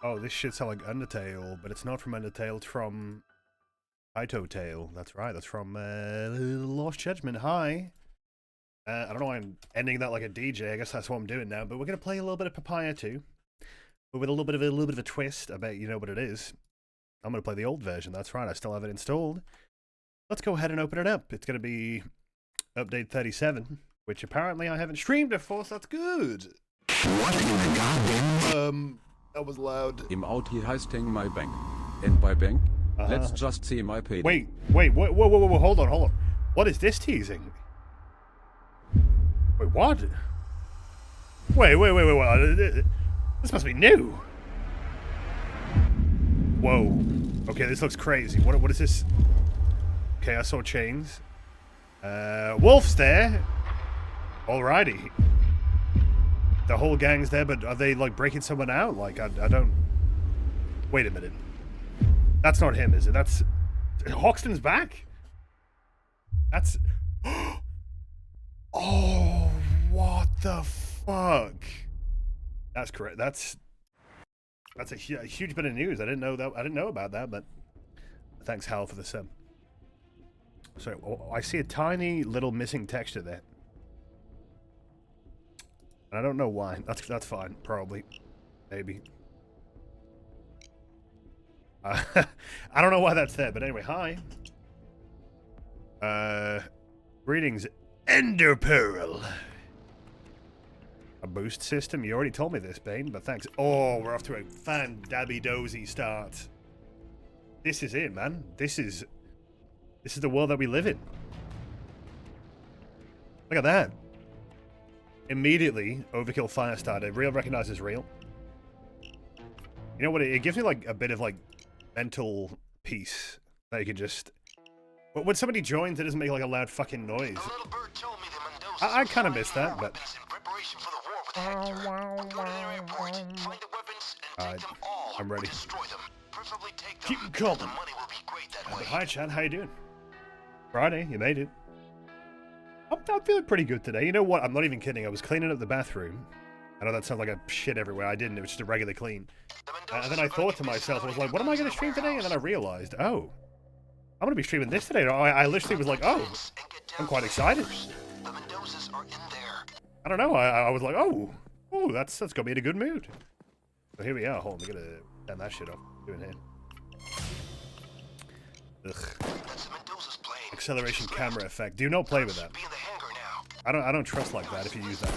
Oh, this shit sounds like Undertale, but it's not from Undertale, it's from Kaito Tale. That's right, that's from Lost Judgment. Hi. I don't know why I'm ending that like a DJ. I guess that's what I'm doing now. But we're gonna play a little bit of Papaya too, but with a little bit of a twist. I bet you know what it is. I'm gonna play the old version. That's right. I still have it installed. Let's go ahead and open it up. It's gonna be update 37, which apparently I haven't streamed before, so that's good. What in the goddamn? That was loud. Im out hier heißt hang my bank. And by bank, let's just see my payday. Wait, whoa, hold on. What is this teasing? Wait, what? Wait. This must be new. Whoa. Okay, this looks crazy. What is this? Okay, I saw chains. Wolf's there. Alrighty. The whole gang's there, but are they like breaking someone out? Like, I don't... Wait a minute. That's not him, is it? That's... Hoxton's back? That's... Oh, what the fuck? That's correct. That's a huge bit of news. I didn't know that. I didn't know about that, but thanks, Hal, for the sub. So I see a tiny little missing texture there. And I don't know why. That's fine. Probably. Maybe. I don't know why that's there, but anyway, hi. Greetings, Ender Pearl. A boost system? You already told me this, Bane, but thanks. Oh, we're off to a fan-dabby-dozy start. This is it, man. This is the world that we live in. Look at that. Immediately, Overkill Firestarter. Real recognizes real. You know what? It gives me like a bit of like mental peace that you can just. But when somebody joins, it doesn't make like a loud fucking noise. I kind of miss that, but. I'm ready. Keep them coming. Hi, Chan. How you doing? Friday. You made it. I'm feeling pretty good today. You know what? I'm not even kidding. I was cleaning up the bathroom. I know that sounds like a shit everywhere. I didn't. It was just a regular clean. And then I thought to myself, I was like, what am I going to stream today? And then I realized, oh, I'm going to be streaming this today. I literally was like, oh, I'm quite excited. I don't know. I was like, oh, that's got me in a good mood. So here we are. Hold on. We're going to turn that shit off. Doing here. Ugh. Acceleration camera effect. Do not play with that. I don't trust like that if you use that.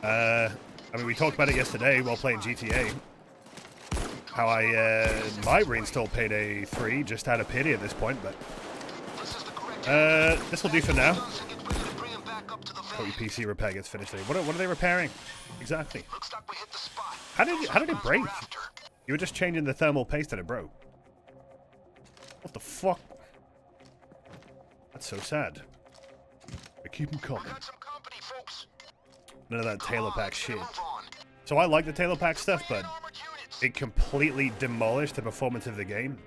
I mean, we talked about it yesterday while playing GTA. How I might reinstall Payday 3 just out of pity at this point, but this will do for now. Hope your PC repair gets finished today. What are they repairing exactly? How did it break? You were just changing the thermal paste and it broke. What the fuck? That's so sad. I keep them coming. None of that Taylor Pack shit. So I like the Taylor Pack stuff, but it completely demolished the performance of the game.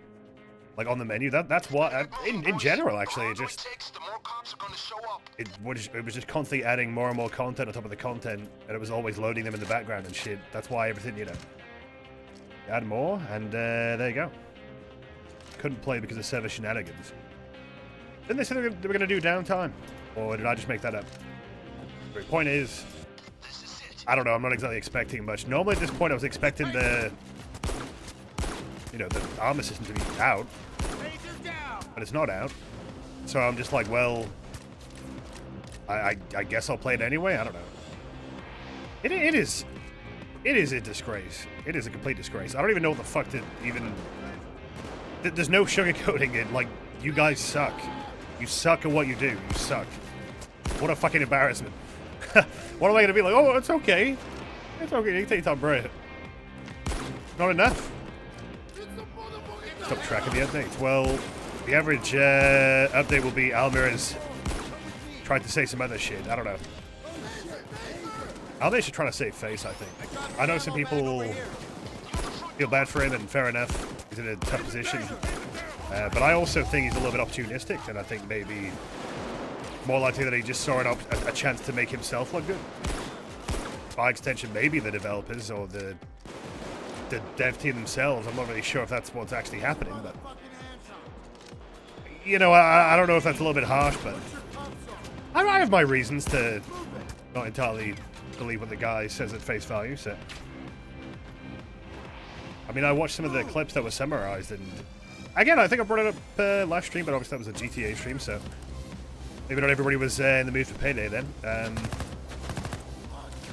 Like on the menu, that's what in general actually it was just constantly adding more and more content on top of the content, and it was always loading them in the background and shit. That's why everything, you know, add more, and there you go. Couldn't play because of server shenanigans. Didn't they say they were going to do downtime? Or did I just make that up? The point is, I don't know, I'm not exactly expecting much. Normally at this point I was expecting the, you know, the armor system to be out. But it's not out. So I'm just like, well, I guess I'll play it anyway? I don't know. It is a disgrace. It is a complete disgrace. I don't even know what the fuck to even... There's no sugarcoating it. Like, you guys suck. You suck at what you do. You suck. What a fucking embarrassment. What am I going to be like? Oh, it's okay. It's okay. You can take your time, bro. Not enough. Stop tracking the updates. Well, the average update will be Almira's tried to say some other shit. I don't know. Almira's trying to save face, I think. I know some people feel bad for him, and fair enough. He's in a tough position. But I also think he's a little bit opportunistic, and I think maybe more likely that he just saw a chance to make himself look good. By extension, maybe the developers or the the dev team themselves. I'm not really sure if that's what's actually happening, but you know, I don't know if that's a little bit harsh, but I have my reasons to not entirely believe what the guy says at face value. So, I mean, I watched some of the clips that were summarized, and again, I think I brought it up last stream, but obviously that was a GTA stream, so maybe not everybody was in the mood for Payday then.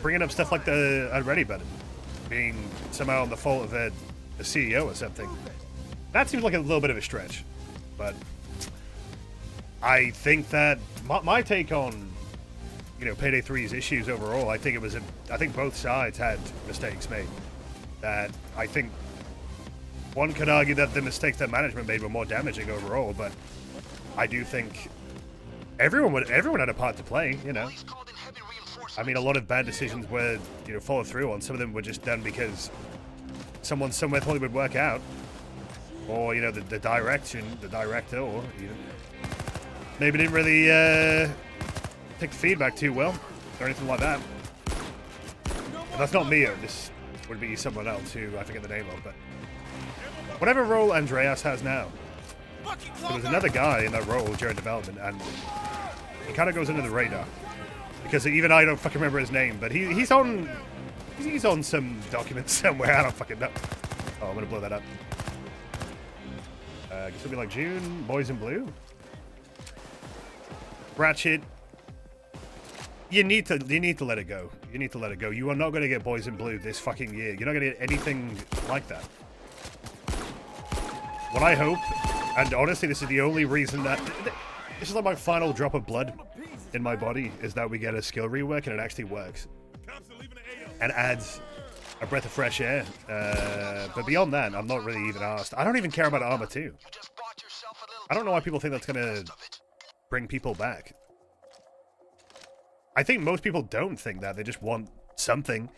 Bringing up stuff like the Unready button being somehow the fault of the CEO or something, that seems like a little bit of a stretch. But I think that my take on, you know, Payday 3's issues overall, I think I think both sides had mistakes made. That I think one could argue that the mistakes that management made were more damaging overall, but I do think everyone had a part to play, you know. I mean, a lot of bad decisions were, you know, followed through on. Some of them were just done because someone somewhere thought it would work out, or you know, the director, or you know, maybe didn't really take the feedback too well, or anything like that. And that's not Mio. This would be someone else who I forget the name of, but whatever role Andreas has now, there was another guy in that role during development, and he kind of goes under the radar. Because even I don't fucking remember his name, but he's on some document somewhere. I don't fucking know. Oh, I'm gonna blow that up. I guess it'll be like June, Boys in Blue. Ratchet. You need to let it go. You need to let it go. You are not gonna get Boys in Blue this fucking year. You're not gonna get anything like that. What I hope, and honestly, this is the only reason that this is like my final drop of blood in my body, is that we get a skill rework and it actually works and adds a breath of fresh air. But beyond that, I'm not really even asked. I don't even care about Armor 2. I don't know why people think that's gonna bring people back. I think most people don't think that. They just want something.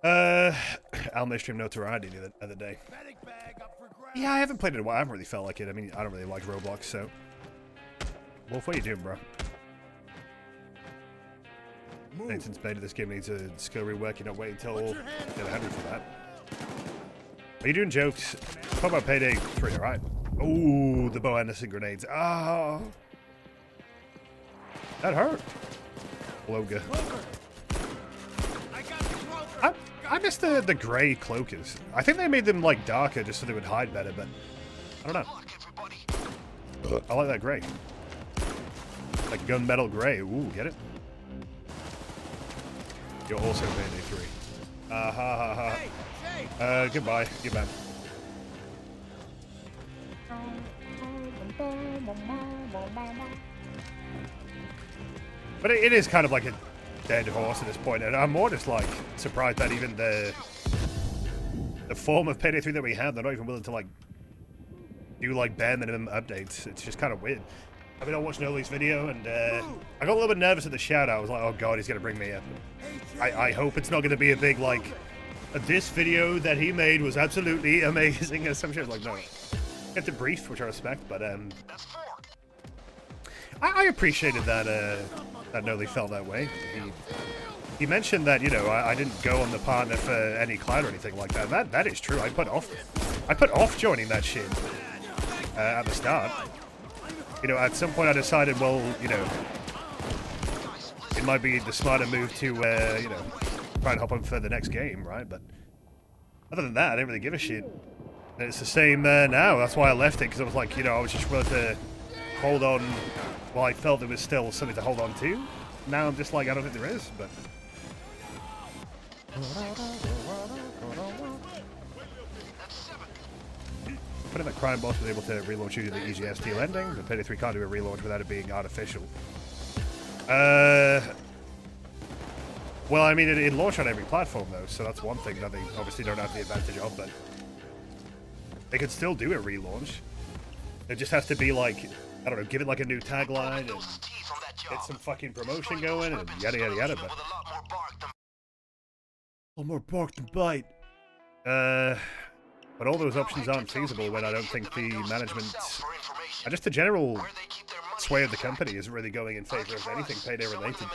Almo stream notoriety the other day. Yeah, I haven't played it in a while. I haven't really felt like it. I mean, I don't really like Roblox, so. Wolf, what are you doing, bro? Nathan's made this game needs a skill rework. You don't wait until you get 100 for that. Are you doing jokes? Talk about Payday 3, alright? Ooh, the Bo Anderson grenades. Oh. That hurt. Loga. I miss the grey cloakers. I think they made them like darker just so they would hide better, but I don't know. I like that grey. Like gunmetal grey. Ooh, get it? You're also Payday 3. Goodbye. Get back. But it is kind of like a dead horse at this point, and I'm more just like surprised that even the form of Payday 3 that we have, they're not even willing to like do like bare minimum updates. It's just kind of weird. I mean, I watched Noli's video, and I got a little bit nervous at the shout out. I was like, oh god, he's gonna bring me up. I hope it's not gonna be a big like, this video that he made was absolutely amazing or some shit. Like, no, get the brief, which I respect, but I appreciated that that Noli felt that way. He mentioned that, you know, I didn't go on the partner for any cloud or anything like that. That is true. I put off joining that shit at the start. You know, at some point I decided, well, you know, it might be the smarter move to, you know, try and hop on for the next game, right? But other than that, I didn't really give a shit. And it's the same now. That's why I left it, because I was like, you know, I was just willing to hold on while I felt there was still something to hold on to. Now I'm just like, I don't think there is, but... But in the Crime Boss was able to relaunch using the EGST ending, but Payday 3 can't do a relaunch without it being artificial. Well, I mean, it launched on every platform, though, so that's one thing that they obviously don't have the advantage of, but they could still do a relaunch. It just has to be like, I don't know, give it like a new tagline and get some fucking promotion going and yada yada yada, but... A lot more bark than bite. But all those options aren't feasible when I don't think the management, and just the general sway of the company isn't really going in favor of anything Payday related.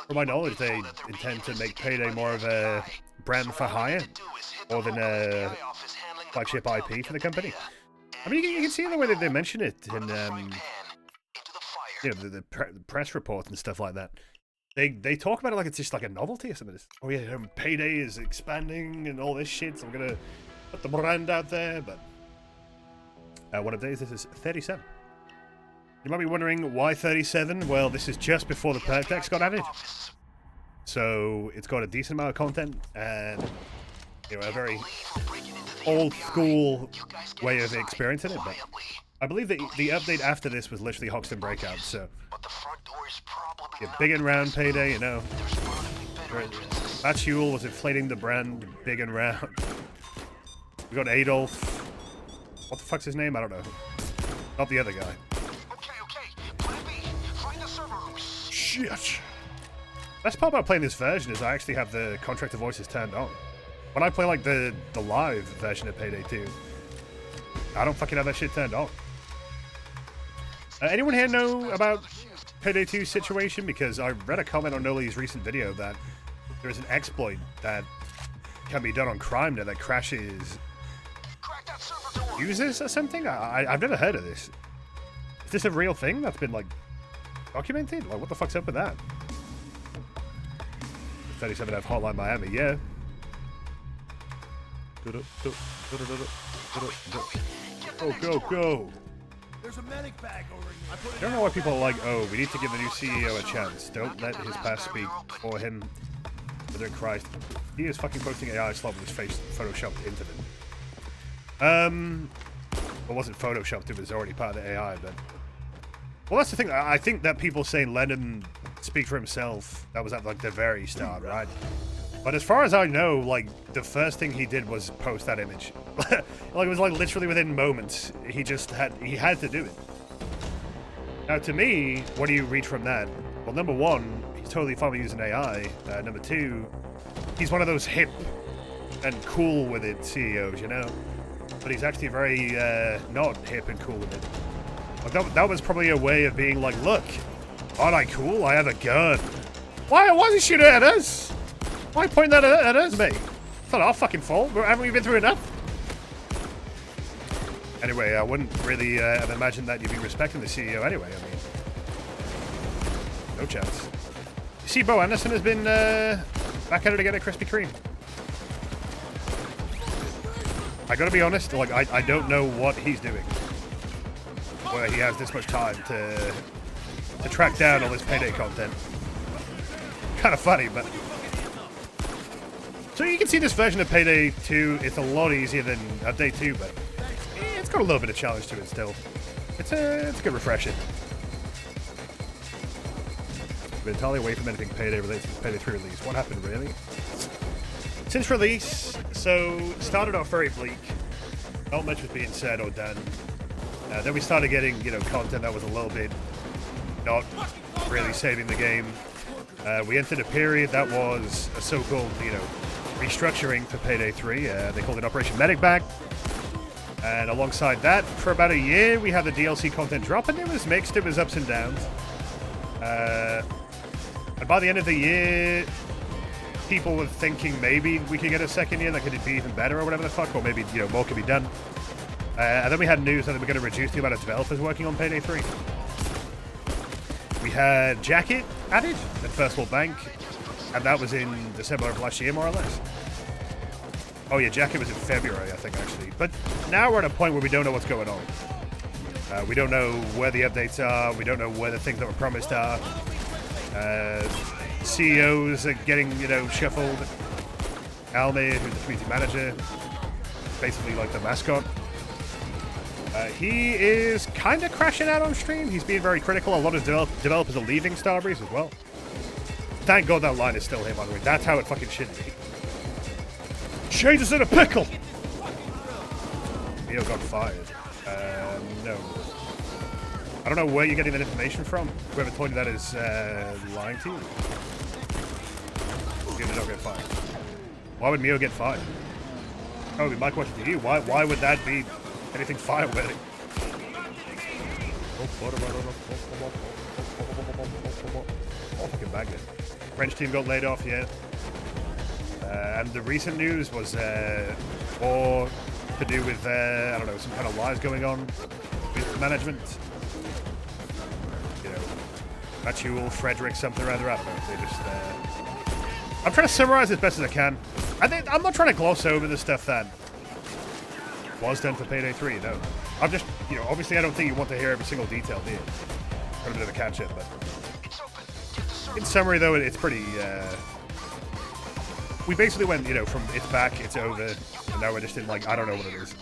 From my knowledge, they intend to make Payday more of a brand for hire more than a flagship IP for the company. I mean, you can see the way that they mention it in you know, the press reports and stuff like that. They talk about it like it's just like a novelty or something. Oh yeah, Payday is expanding and all this shit, so I'm gonna put the brand out there. But one of these, this is 37. You might be wondering why 37. Well, this is just before the perk decks got added, so it's got a decent amount of content and, you know, a very old school way of experiencing it. But I believe that the update after this was literally Hoxton Breakout, so yeah, big and round Payday, you know. Batule was inflating the brand big and round. We got Adolf. What the fuck's his name? I don't know. Not the other guy. Shit. Best part about playing this version is I actually have the contractor voices turned on. When I play like the live version of Payday 2, I don't fucking have that shit turned on. Anyone here know about Payday 2's situation? Because I read a comment on Noli's recent video that there is an exploit that can be done on CrimeNet that crashes users or something. I've never heard of this. Is this a real thing that's been like documented? Like, what the fuck's up with that? 37F Hotline Miami, yeah. Go. There's a medic bag over here. I don't know why people are like, oh, we need to give the new CEO a chance. Don't let his past speak for him. Mother of Christ. He is fucking posting AI slot with his face photoshopped into them. It wasn't photoshopped, it was already part of the AI, but... Well, that's the thing. I think that people saying let him speak for himself, that was at like the very start, right? But as far as I know, like, the first thing he did was post that image. Like, it was like literally within moments. He had to do it. Now, to me, what do you read from that? Well, number one, he's totally fine with using AI. Number two, he's one of those hip and cool with it CEOs, you know? But he's actually very not hip and cool with it. Like, that was probably a way of being like, look, aren't I cool? I have a gun. Why wasn't shooting at us? Why point that at us, mate? It's not our fucking fault. Haven't we been through enough? Anyway, I wouldn't really have imagined that you'd be respecting the CEO anyway. I mean, no chance. You see, Bo Anderson has been back at it again at Krispy Kreme. I gotta be honest, like, I don't know what he's doing. Where he has this much time to track down all this Payday content. Kind of funny, but... So you can see this version of Payday 2, it's a lot easier than Update 2, but it's got a little bit of challenge to it still. It's a good refresher. Been entirely away from anything Payday related to the Payday 3 release. What happened, really? Since release, so started off very bleak. Not much was being said or done. Then we started getting, you know, content that was a little bit not really saving the game. We entered a period that was a so-called, you know, restructuring for Payday 3. They called it Operation Medic Bag. And alongside that, for about a year, we had the DLC content drop, and it was mixed. It was ups and downs. And by the end of the year, people were thinking maybe we could get a second year that could be even better or whatever the fuck, or maybe, you know, more could be done. And then we had news that they were going to reduce the amount of developers working on Payday 3. We had Jacket added at First World Bank, and that was in December of last year, more or less. Oh yeah, Jacket was in February, I think, actually. But now we're at a point where we don't know what's going on. We don't know where the updates are. We don't know where the things that were promised are. CEOs are getting, you know, shuffled. Almir, who's the community manager, basically like the mascot. He is kind of crashing out on stream. He's being very critical. A lot of developers are leaving Starbreeze as well. Thank God that line is still here, by the way. That's how it fucking should be. Shades is in a pickle! Neo got fired. No. I don't know where you're getting that information from. Whoever told you that is lying to you. Mio did not get fired. Why would Mio get fired? That would be my question to you. Why would that be anything fire-worthy? Oh, fucking bagged it. French team got laid off, yeah. And the recent news was more to do with, I don't know, some kind of lies going on with management. You know, Matul, Frederick, something or other, I don't know. They just, I'm trying to summarize as best as I can. I'm not trying to gloss over the stuff that was done for Payday 3, no. I'm just, you know, obviously I don't think you want to hear every single detail here. Got a bit of a catch-up, but... in summary, though, it's pretty, we basically went, you know, from it's back, it's over, and now we're just in, like, I don't know what it is.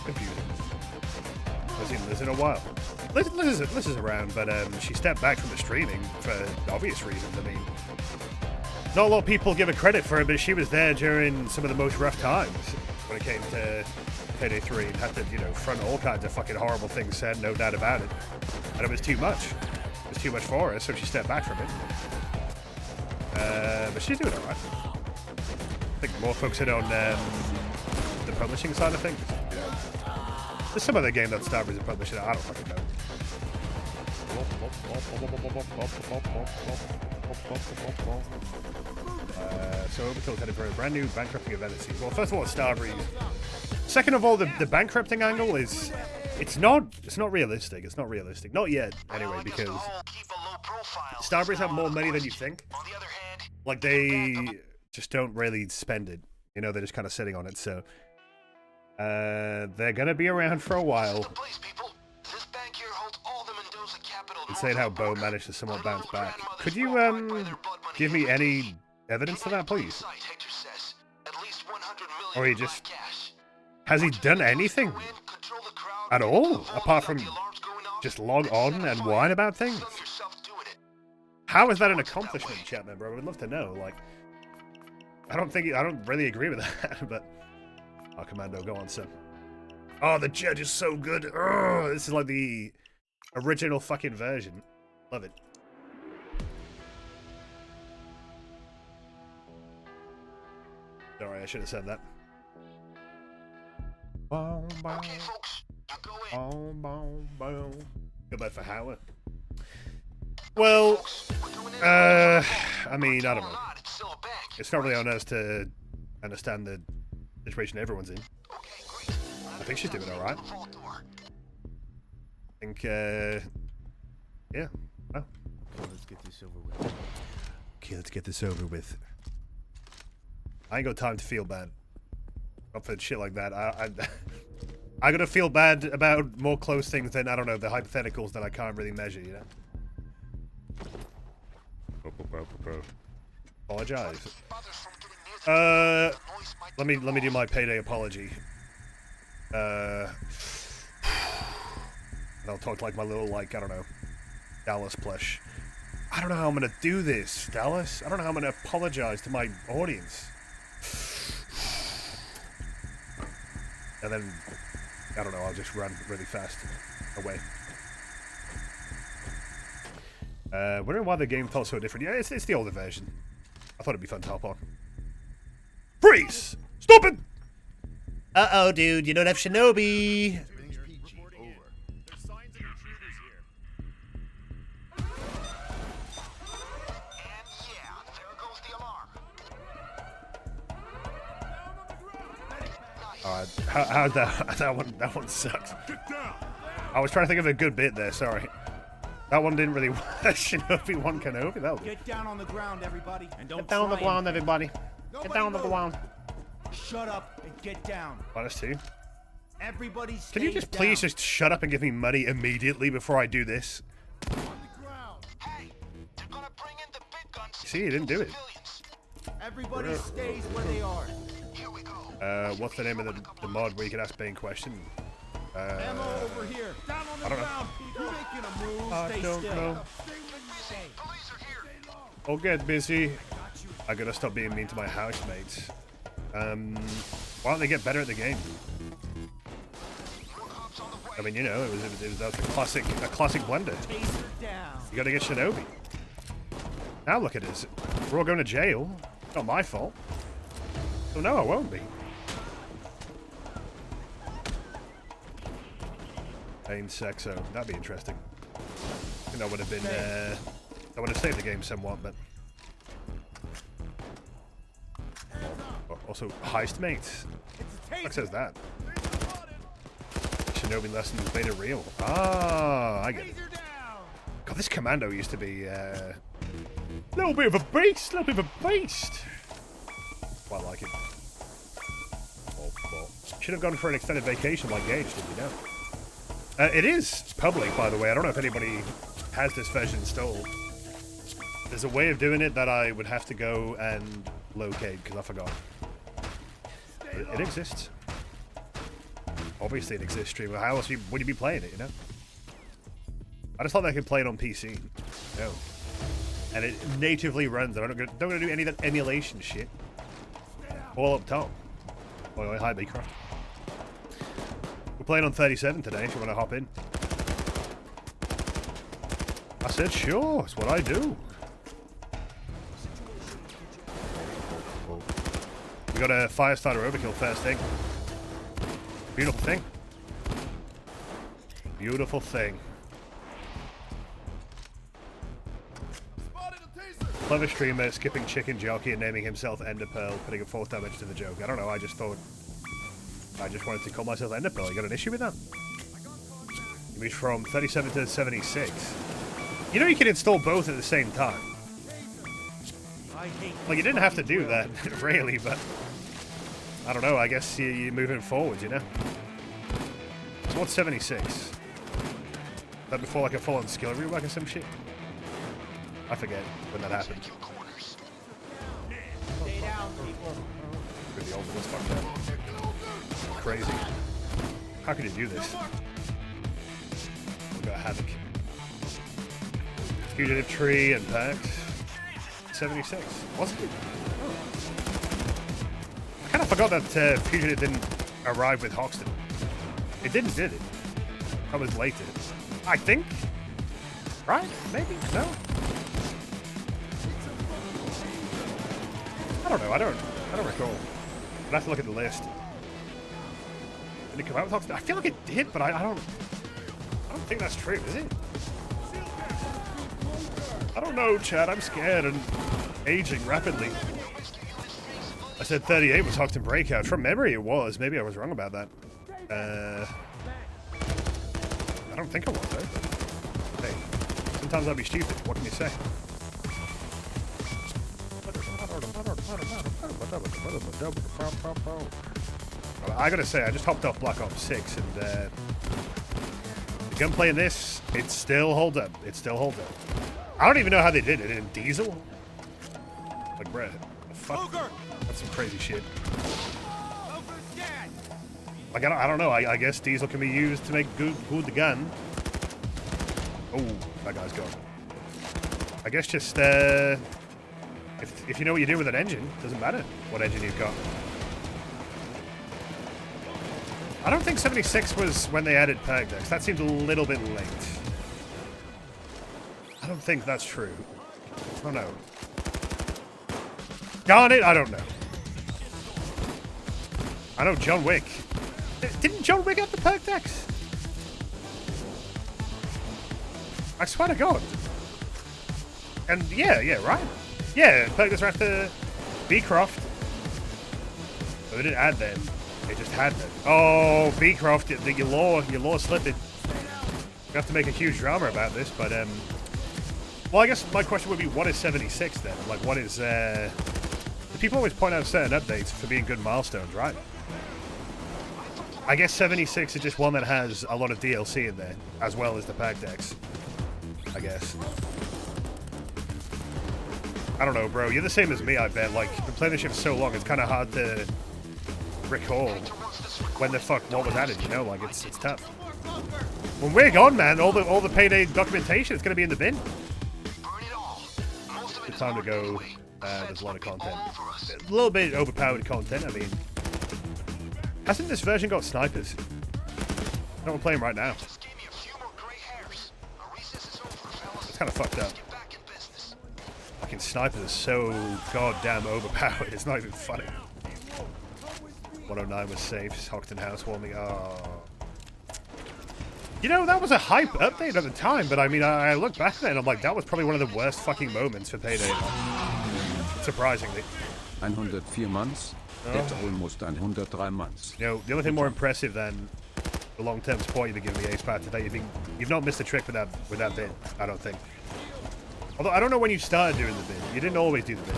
Confusing. I haven't seen Liz in a while. Liz is around, but she stepped back from the streaming for obvious reasons. I mean, not a lot of people give her credit for it, but she was there during some of the most rough times when it came to Payday 3 and had to, you know, front all kinds of fucking horrible things said, no doubt about it. And it was too much. It was too much for her, so she stepped back from it. But she's doing alright. I think more focusing on the publishing side of things. You know, there's some other game that Starbreeze is publishing. I don't fucking know. So Overkill's headed for a brand new bankrupting event it seems. Well, first of all, it's Starbreeze. Second of all, the bankrupting angle is it's not realistic. It's not realistic. Not yet, anyway, because Starbreeze have more money than you think. Like, they just don't really spend it. You know, they're just kind of sitting on it, so they're gonna be around for a while. Insane how Bo managed to somewhat bounce back. Could you give me any evidence to that, please? Or he just... has he done anything at all apart from just log on and whine about things? How is that an accomplishment, chat member? I would love to know. Like, I don't really agree with that, but oh, Commando, go on, son. Oh, the judge is so good. Oh, this is like the original fucking version. Love it. Sorry, I should have said that. Okay, folks, goodbye for Howard. Well, I mean, I don't know. It's not really on us to understand the situation everyone's in. I think she's doing alright. I think, yeah. Oh. Let's get this over with. Okay, let's get this over with. I ain't got time to feel bad. Not for shit like that. I gotta feel bad about more close things than, I don't know, the hypotheticals that I can't really measure, you know? Apologize. Let me do my Payday apology. And I'll talk like my little, like, I don't know, Dallas plush. I don't know how I'm gonna do this, Dallas. I don't know how I'm gonna apologize to my audience. And then, I don't know, I'll just run really fast away. Wondering why the game felt so different. Yeah, it's the older version. I thought it'd be fun to hop on. Freeze! Stop it! Uh-oh, dude, you don't have Shinobi. Alright, how'd that one sucks. I was trying to think of a good bit there, sorry. That one didn't really work. Shinobi one Kenobi, that was... Get down on the ground, everybody, and don't get down on the ground, everybody. Get down on the ground. Shut up and get down. Honest too. Everybody stays Can you just please just shut up and give me money immediately before I do this? Hey, they're gonna bring in the big guns. See, you didn't do it. Everybody stays where they are. Here we go. What's the name of the mod where you can ask Bane question? Ammo over here. Down on the ground. You're making a move. Stay don't still. know. I'll get busy. I gotta stop being mean to my housemates. Why don't they get better at the game? I mean, you know, that was a classic blunder. You gotta get Shinobi. Now look at this. We're all going to jail. It's not my fault. So no, I won't be. Bane Sexo. That'd be interesting. I think that would have been, that would have saved the game somewhat, but... Also, heist mates. What says that? Shinobi lessons beta real. Ah, I get it. God, this commando used to be a little bit of a beast. Little bit of a beast. Quite like it. Should have gone for an extended vacation like Gage did, you know. It is public, by the way. I don't know if anybody has this version installed. There's a way of doing it that I would have to go and locate because I forgot. It exists. Obviously it exists, streamer. How else would you be playing it, you know? I just thought they could play it on PC. No. And it natively runs. I'm not gonna do any of that emulation shit. All up top. Oh, hi, Beecroft. We're playing on 37 today if you want to hop in. I said sure, it's what I do. We got a Firestarter overkill first thing. Beautiful thing. Beautiful thing. Clever streamer, skipping chicken jockey and naming himself Ender Pearl, putting a 4th damage to the joke. I don't know, I just wanted to call myself Ender Pearl. You got an issue with that? You moved from 37 to 76. You know you can install both at the same time. Like, you didn't have to do that, really, but... I don't know, I guess you're moving forward, you know? So what's 76? Is that before, like, a full-on skill rework or some shit? I forget when that happened. The ultimate fucked up. Crazy. How could you do this? We got Havoc. Fugitive Tree and Pact. 76. Wasn't it? Oh. I kind of forgot that Fugitive didn't arrive with Hoxton. It didn't, did it? That was later. I think? Right? Maybe? No? I don't know. I don't recall. I'd have to look at the list. Did it come out with Hoxton? I feel like it did, but I don't think that's true, is it? I don't know, Chad. I'm scared and aging rapidly. I said 38 was Hoxton Breakout. From memory, it was. Maybe I was wrong about that. I don't think I was, though. Hey, sometimes I'll be stupid. What can you say? I gotta say, I just hopped off Black Ops 6 and the gunplay in this, it still holds up. It still holds up. I don't even know how they did it in Diesel. Like, bruh, the fuck? That's some crazy shit. Like, I don't know. I guess Diesel can be used to make good the gun. Oh, that guy's gone. I guess just, if you know what you do with an engine, doesn't matter what engine you've got. I don't think 76 was when they added perk decks. That seems a little bit late. I don't think that's true. I don't know. Darn it, I don't know. I know John Wick. Didn't John Wick have the perk decks? I swear to God. And yeah, right? Yeah, perk decks were after Beecroft. But they didn't add them. They just had them. Oh, Beecroft, your law slipping. We have to make a huge drama about this, but well, I guess my question would be, what is 76 then? Like, what is people always point out certain updates for being good milestones, right? I guess 76 is just one that has a lot of DLC in there, as well as the pack decks. I guess. I don't know, bro. You're the same as me, I bet. Like, you've been playing this shit for so long, it's kind of hard to recall when the fuck what was added, you know? Like, it's tough. When we're gone, man, all the Payday documentation is going to be in the bin. Good time to go. There's a lot of content. A little bit overpowered content, I mean. Hasn't this version got snipers? No, we're playing right now. It's kind of fucked up. Fucking snipers are so goddamn overpowered, it's not even funny. 109 was safe, Hoxton housewarming. Oh. You know, that was a hype update at the time, but I mean, I look back at it and I'm like, that was probably one of the worst fucking moments for Payday. Surprisingly. 104 months. That's almost 103 months. You know, the only thing more impressive than the long-term support you've been giving me, Ace Pat, is that you've not missed a trick with that bit, I don't think. Although, I don't know when you started doing the bit. You didn't always do the bit.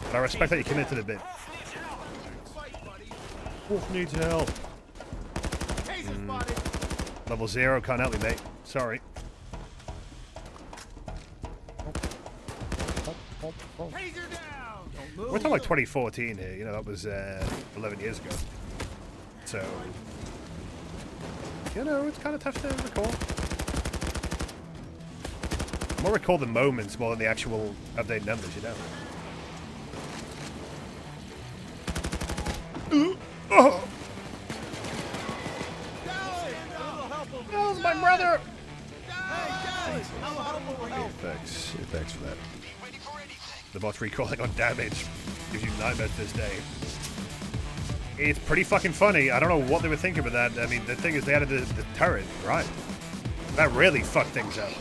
But I respect that you committed to the bit. Wolf needs help. Level 0, can't help me, mate. Sorry. We're talking like 2014 here, you know, that was 11 years ago. So, you know, it's kind of tough to recall. More recall the moments more than the actual update numbers, you know. Oh! That was my brother! Thanks for that. The bot's recalling on damage gives you nightmares to this day. It's pretty fucking funny. I don't know what they were thinking with that. I mean, the thing is, they added the turret, right? That really fucked things up.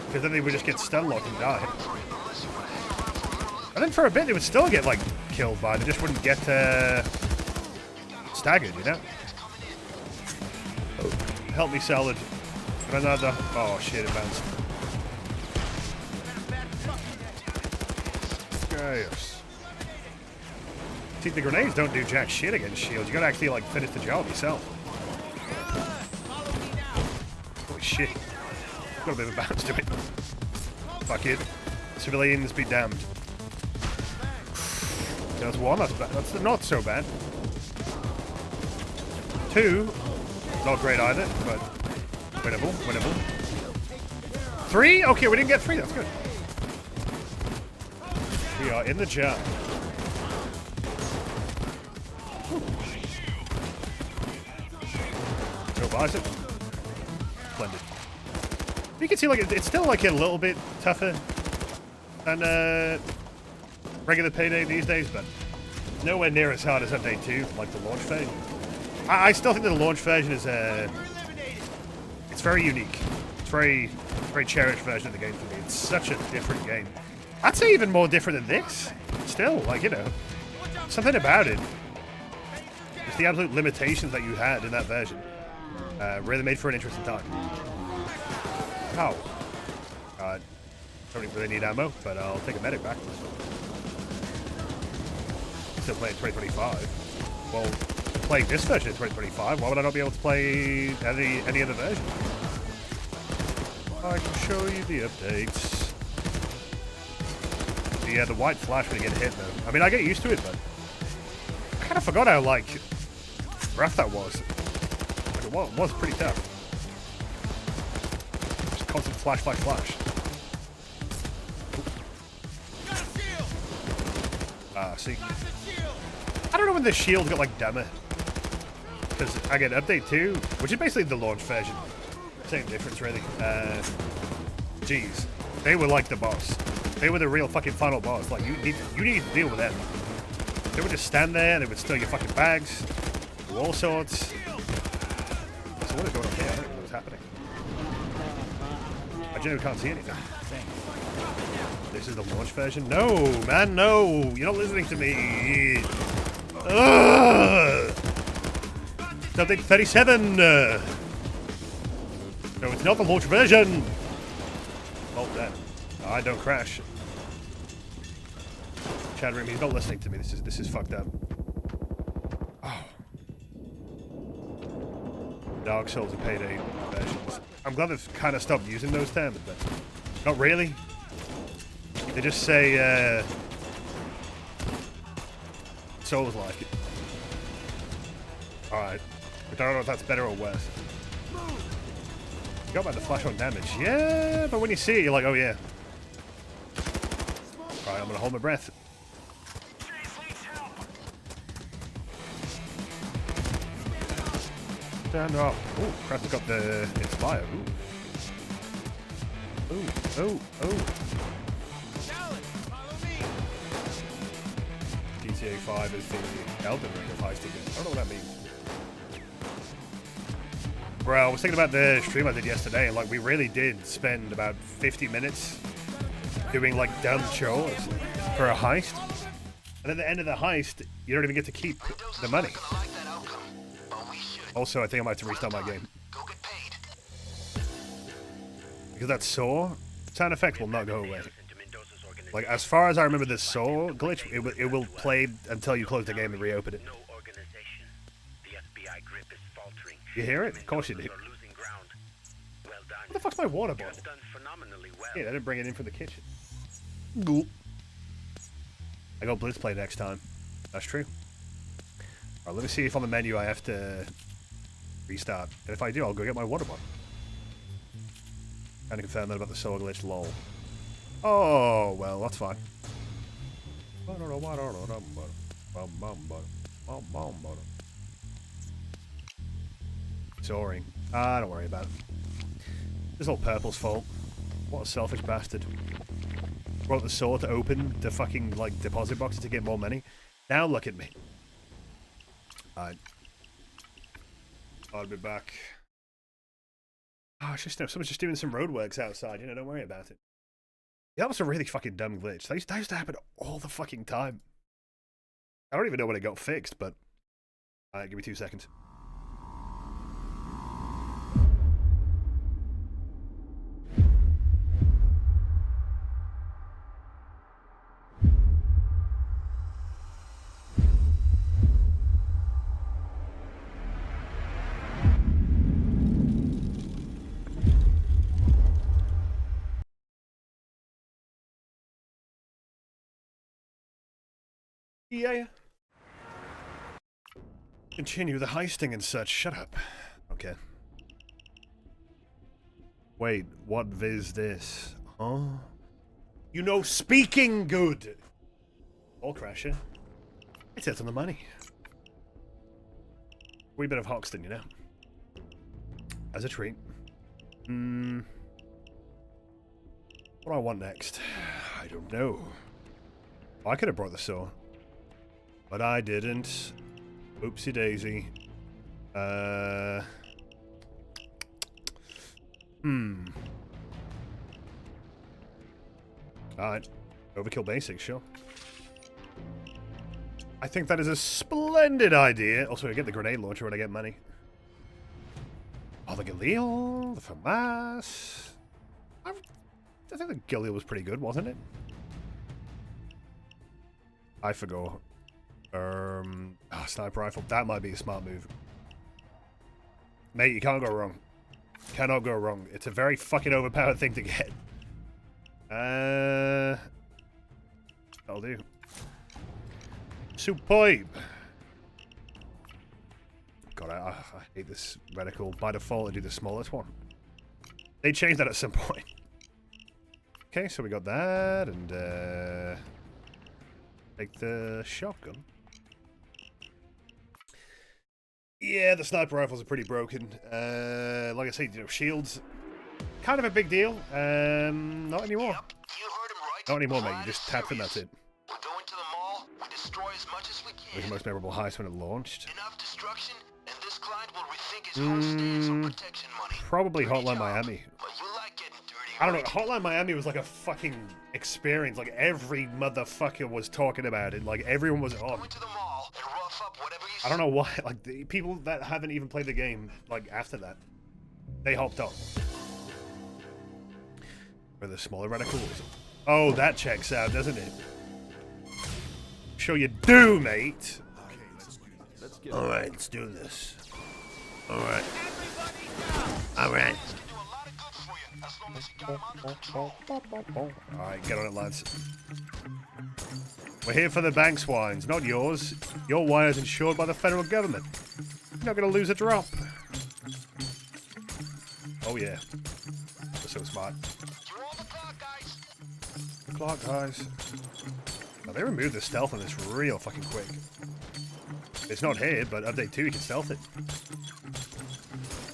Because then they would just get stun locked and die. And then for a bit, they would still get, like, killed by. They just wouldn't get staggered, you know? Help me, Salad. Another. Oh, shit, it bounced. Yes. See, the grenades don't do jack shit against shields. You gotta actually, like, finish the job yourself. Holy shit. Got a bit of a bounce to it. Fuck it. Civilians be damned. That's one, that's not so bad. 2, not great either, but winnable, winnable. 3? Okay, we didn't get 3, that's good. We are in the jam. Go Bison. Splendid. You can see, like, it's still, like, a little bit tougher than regular Payday these days, but nowhere near as hard as Update 2, like the launch version. I still think that the launch version is it's very unique. It's very cherished version of the game for me. It's such a different game. I'd say even more different than this. Still, like, you know, something about it. It's the absolute limitations that you had in that version. Really made for an interesting time. Ow. Don't really need ammo, but I'll take a medic back. Still playing 2025. Well, playing this version in 2025, why would I not be able to play any other version? I can show you the updates. The white flash when you get hit, though. I mean, I get used to it, but I kind of forgot how, like, rough that was. Like, it was pretty tough. Just constant flash, flash, flash. See. I don't know when the shield got, like, dumber. Because, again, Update 2, which is basically the launch version. Same difference, really. Jeez. They were like the boss. They were the real fucking final boss. Like, you need to deal with them. They would just stand there, and they would steal your fucking bags. Do all sorts. So what is going on here? I don't know what's happening. I genuinely can't see anything. This is the launch version? No, man, no! You're not listening to me! Ugh! It's update 37! No, it's not the launch version! Oh, damn. I don't crash. Chat room, he's not listening to me. This is fucked up. Oh. Dark Souls and Payday versions. I'm glad they've kind of stopped using those terms, but not really. They just say, Souls-like. Alright. I don't know if that's better or worse. You got about the flash on damage. Yeah, but when you see it, you're like, oh yeah. Alright, I'm gonna hold my breath. Stand up. Ooh, Crafter's got the Inspire. Ooh. Oh. GTA 5 is the Elden Ring of heisting games. I don't know what that means. Bro, I was thinking about the stream I did yesterday, and like we really did spend about 50 minutes doing like dumb chores for a heist. And at the end of the heist, you don't even get to keep the money. Also, I think I might have to restart my game. Because that saw sound effect will not go away. Like, as far as I remember this saw glitch, it will play until you close the game and reopen it. You hear it? Of course you do. What the fuck's my water bottle? Yeah, I didn't bring it in from the kitchen. Gulp. I got Blitz play next time. That's true. Alright, let me see if on the menu I have to restart. And if I do, I'll go get my water bottle. Trying to confirm that about the saw glitch, lol. Oh, well, that's fine. Soaring. Ah, don't worry about it. This is all Purple's fault. What a selfish bastard. Brought the saw to open the fucking, like, deposit boxes to get more money. Now look at me. Alright. I'll be back. Oh, it's just, someone's just doing some roadworks outside, you know, don't worry about it. Yeah, that was a really fucking dumb glitch. That used to happen all the fucking time. I don't even know when it got fixed, but... Alright, give me 2 seconds. Yeah. Continue the heisting and such. Shut up. Okay. Wait, what viz this? Huh? You know, speaking good! All crasher. It says on the money. Wee bit of Hoxton, you know. As a treat. What do I want next? I don't know. Oh, I could have brought the saw. But I didn't. Oopsie daisy. Alright. Overkill basics, sure. I think that is a splendid idea. Also, I get the grenade launcher when I get money. Oh, the Galil, the FAMAS. I think the Galil was pretty good, wasn't it? I forgot. Sniper rifle. That might be a smart move. Mate, you can't go wrong. Cannot go wrong. It's a very fucking overpowered thing to get. That'll do. Superb. God, I hate this reticle. By default, I do the smallest one. They changed that at some point. Okay, so we got that, and take the shotgun. Yeah, the sniper rifles are pretty broken. Like I said, you know, shields, kind of a big deal. Not anymore. Yep, you heard him right. Not anymore, mate. You just tap them, that's it. We're going to the mall. We destroy as much as we can. Was the most memorable heist when it launched? Enough destruction, and this client will rethink his whole stance on protection money. Probably Dirty Hotline job, Miami. But you like getting dirty. I don't know. right? Hotline Miami was like a fucking experience. Like every motherfucker was talking about it. Like everyone was on. Going to the mall and rough up whatever you I don't know why. Like the people that haven't even played the game, like after that, they hopped on. Where the smaller reticles. Oh, that checks out, doesn't it? Sure you do, mate. All right, let's do this. All right. All right. Alright, get on it, lads. We're here for the bank's wines, not yours. Your wine is insured by the federal government. You're not going to lose a drop. Oh, yeah. We're so smart. The clock, guys. Oh, they removed the stealth on this real fucking quick. It's not here, but update 2, you can stealth it.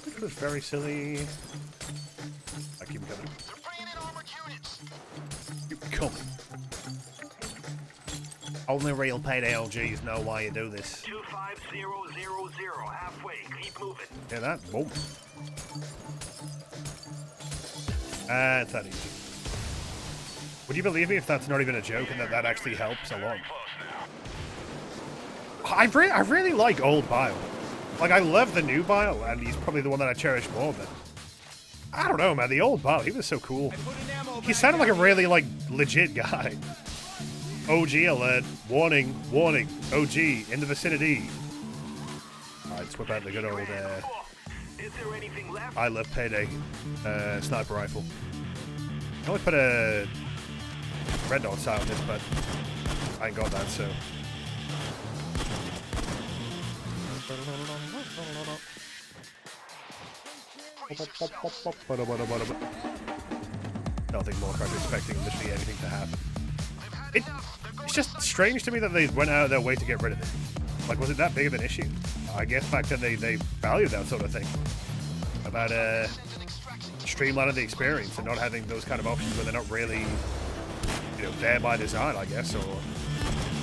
Which was very silly. I keep coming. Keep coming. Only real Payday LGs know why you do this. 25000, halfway. Keep moving. Hear that? Boom. It's that easy. Would you believe me if that's not even a joke and that actually helps a lot? I really like old Bile. Like, I love the new Bile, and he's probably the one that I cherish more, but I don't know, man. The old Bile, he was so cool. He sounded like a really, like, legit guy. OG alert. Warning, warning. OG, in the vicinity. Alright, let's whip out the good old, Is there anything left? I love Payday sniper rifle. I only put a red dot sight on this, but I ain't got that, so. Nothing more kind of expecting literally anything to happen. It's just strange to me that they went out of their way to get rid of it. Like, was it that big of an issue? I guess back then they valued that sort of thing. About streamlining the experience and not having those kind of options where they're not really, you know, there by design, I guess, or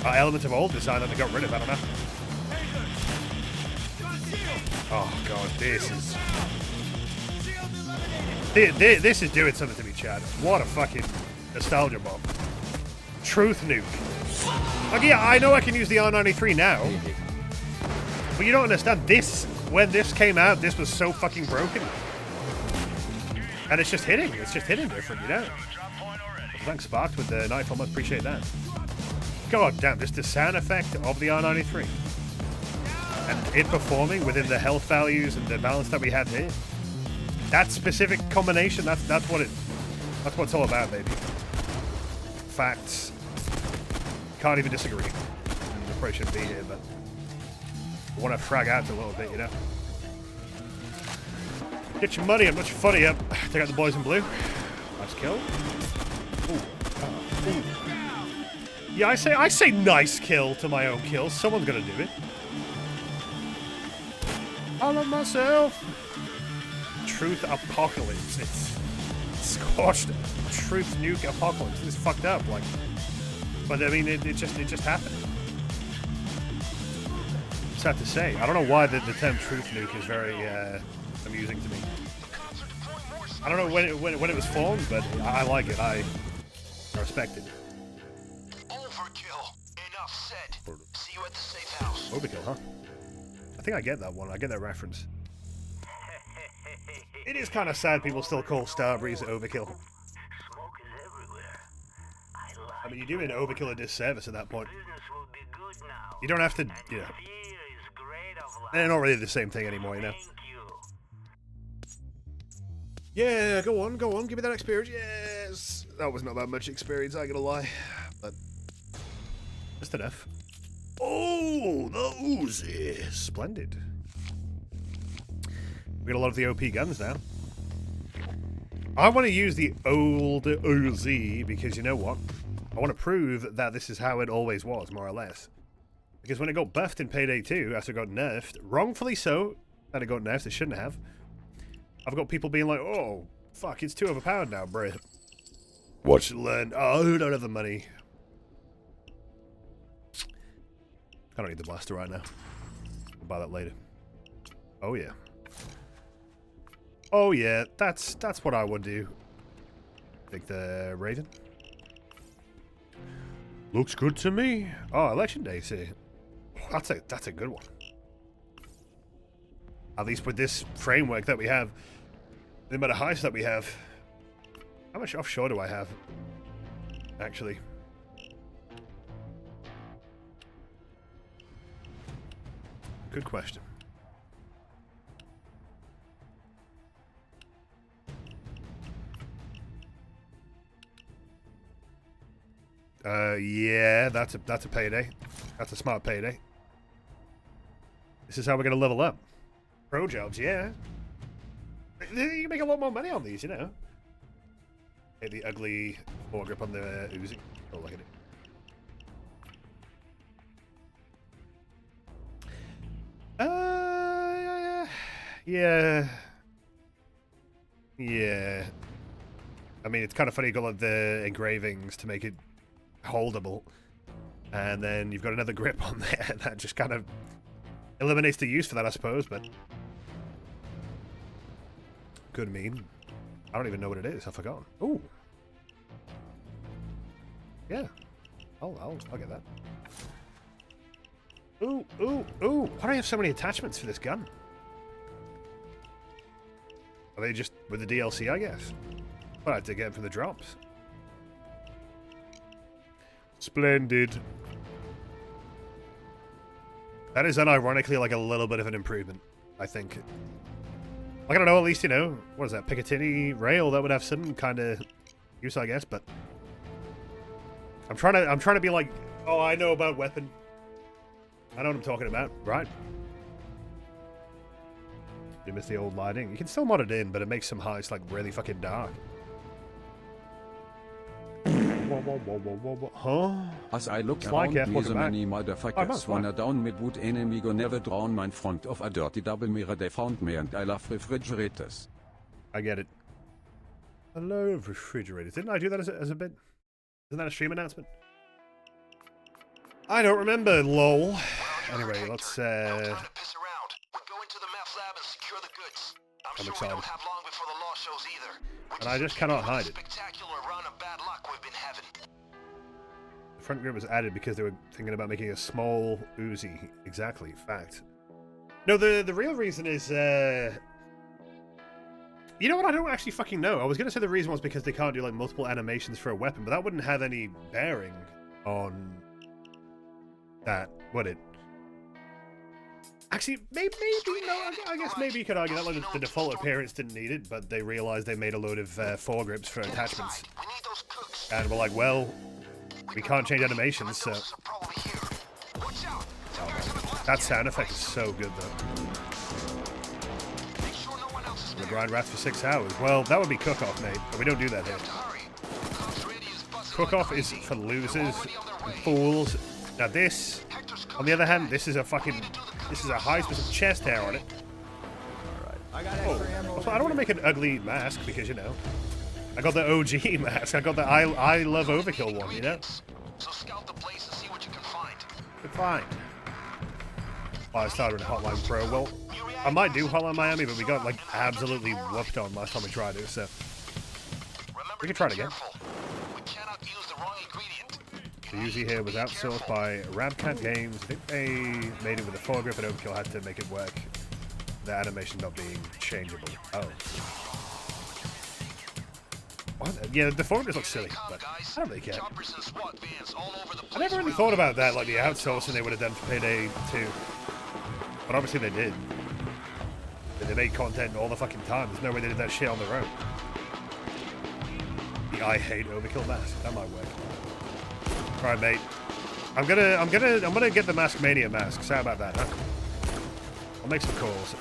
elements of old design that they got rid of. I don't know. Oh god, this is doing something to me, Chad. What a fucking nostalgia bomb. Truth nuke. Like, yeah, I know I can use the R93 now, but you don't understand this. When this came out, this was so fucking broken. And it's just hitting. It's just hitting different, you know? Thanks, Sparked, with the knife. I must appreciate that. God damn, just the sound effect of the R93. And it performing within the health values and the balance that we have here. That specific combination, that's what it's all about, baby. Facts. Can't even disagree. I probably shouldn't be here, but I want to frag out a little bit, you know? Get your money up, not your funny up. Take out the boys in blue. Nice kill. Ooh. Ooh. Yeah, I say nice kill to my own kills. Someone's gonna do it. I love myself. Truth apocalypse. It's scorched. Truth nuke apocalypse. It's fucked up, like. But I mean, it just happened. Sad to say. I don't know why the term truth nuke is very amusing to me. I don't know when it was formed, but I like it. I respect it. Overkill. Enough said. See you at the safe house. Overkill, huh? I think I get that one. I get that reference. It is kind of sad people still call Starbreeze overkill. Smoke is everywhere. I mean, you're doing overkill a disservice at that point. Business will be good now. You don't have to, you know. Fear is great of life. They're not really the same thing anymore, you know. Thank you. Yeah, go on, give me that experience. Yes! That was not that much experience, I ain't gonna lie. But, just enough. Oh, the Uzi. Splendid. We got a lot of the OP guns now. I want to use the old Uzi because you know what? I want to prove that this is how it always was, more or less. Because when it got buffed in Payday 2, after it got nerfed, wrongfully so, that it got nerfed, it shouldn't have. I've got people being like, oh, fuck, it's too overpowered now, bruh. Watch and learn. Oh, I don't have the money. I don't need the blaster right now. I'll buy that later. Oh, yeah. Oh, yeah, that's what I would do. Take the Raven. Looks good to me. Oh, Election Day's here. That's a good one. At least with this framework that we have, the amount of heists that we have. How much offshore do I have? Actually. Good question. Yeah, that's a payday. That's a smart payday. This is how we're gonna level up. Pro jobs, yeah. You can make a lot more money on these, you know. Hey, the ugly foregrip on the Uzi. Oh, look at it. Yeah. Yeah. I mean, it's kind of funny you got like the engravings to make it holdable, and then you've got another grip on there that just kind of eliminates the use for that, I suppose. But good meme. I don't even know what it is. I've forgotten. Ooh, yeah. I'll get that. Ooh, ooh, ooh. Why do I have so many attachments for this gun? Are they just with the DLC, I guess? Well, I had to get them from the drops. Splendid. That is unironically like a little bit of an improvement, I think. Like, I don't know, at least, you know, what is that, Picatinny rail? That would have some kind of use, I guess, but I'm trying to be like, oh, I know about weapon. I know what I'm talking about, right? You miss the old lighting. You can still mod it in, but it makes some heights like really fucking dark. Huh? As I look Slide around cat, me, so welcome back. many Oh, motherfuckers that's wanna down with wood enemy go never drown my front of a dirty double mirror they found me and I love refrigerators. I get it. I love refrigerators. Didn't I do that as a bit? Isn't that a stream announcement? I don't remember, lol. Anyway, let's No time to piss around. We're going to the meth lab and secure the goods. I'm sure excited. we don't have long before the law shows either. And I just cannot hide it. Spectacular run of bad luck we've been having. The front grip was added because they were thinking about making a small Uzi. Exactly, fact. No, the real reason is, you know what, I don't actually fucking know. I was gonna say the reason was because they can't do like multiple animations for a weapon, but that wouldn't have any bearing on that, would it? Actually, maybe no, I guess maybe you could argue that like the default appearance didn't need it, but they realized they made a load of foregrips for attachments. We need those cooks. And we're like, well, we can't change animations, so... Those are probably here. Watch out. Oh, man. That sound effect is so good, though. Make sure no one else is The there. grind rats for 6 hours. Well, that would be cook-off, mate, but we don't do that here. Hurry. Cops ready as buses Cook-off like is crazy. for losers Already on their and way. fools. Now this, Hector's on the other hand, cooks this is a fucking... This is a heist with some chest hair on it. I got Oh, extra ammo. also, I don't want to make an ugly mask because, you know, I got the OG mask. I got the I love overkill one, you know? So scout the place and see what you can find. But fine. Firestarter and Hotline Pro. Well, I might do Hotline Miami, but we got, like, absolutely whooped on last time we tried it, so... Remember We can to try be it again. careful. We cannot use the wrong ingredient. The Uzi here was outsourced by Rabcat Games. I think they made it with a foregrip, and Overkill had to make it work. The animation not being changeable. Oh. What? Yeah, the foregrips look silly, but I don't really care. Choppers and SWAT vans all over the I place never really around thought here. about that, like the outsourcing they would have done for Payday 2. But obviously they did. They made content all the fucking time. There's no way they did that shit on their own. The I hate Overkill mask. That might work. Alright, mate. I'm gonna get the Mask Mania masks. How about that, huh? I'll make some calls.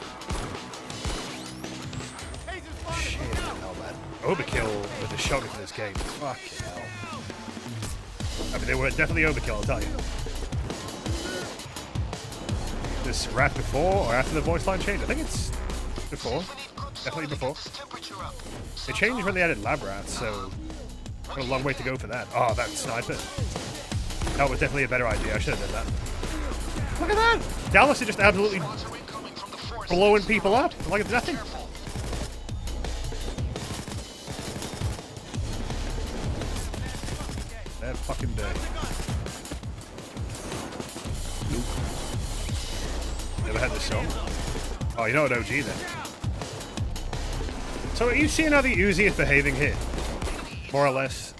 Shit, hell, man. Overkill with the shotgun for this game. Fucking hell. I mean, they were definitely overkill, I'll tell you. This rat before or after the voice line change? I think it's before. Definitely before. It changed when they added lab rats, so got a long way to go for that. Oh, that sniper. That was definitely a better idea. I should have done that. Look at that! Dallas is just absolutely blowing people up like it's nothing. That fucking day. Never had this song. Oh, you know what OG then? So are you seeing how the Uzi is behaving here? More or less.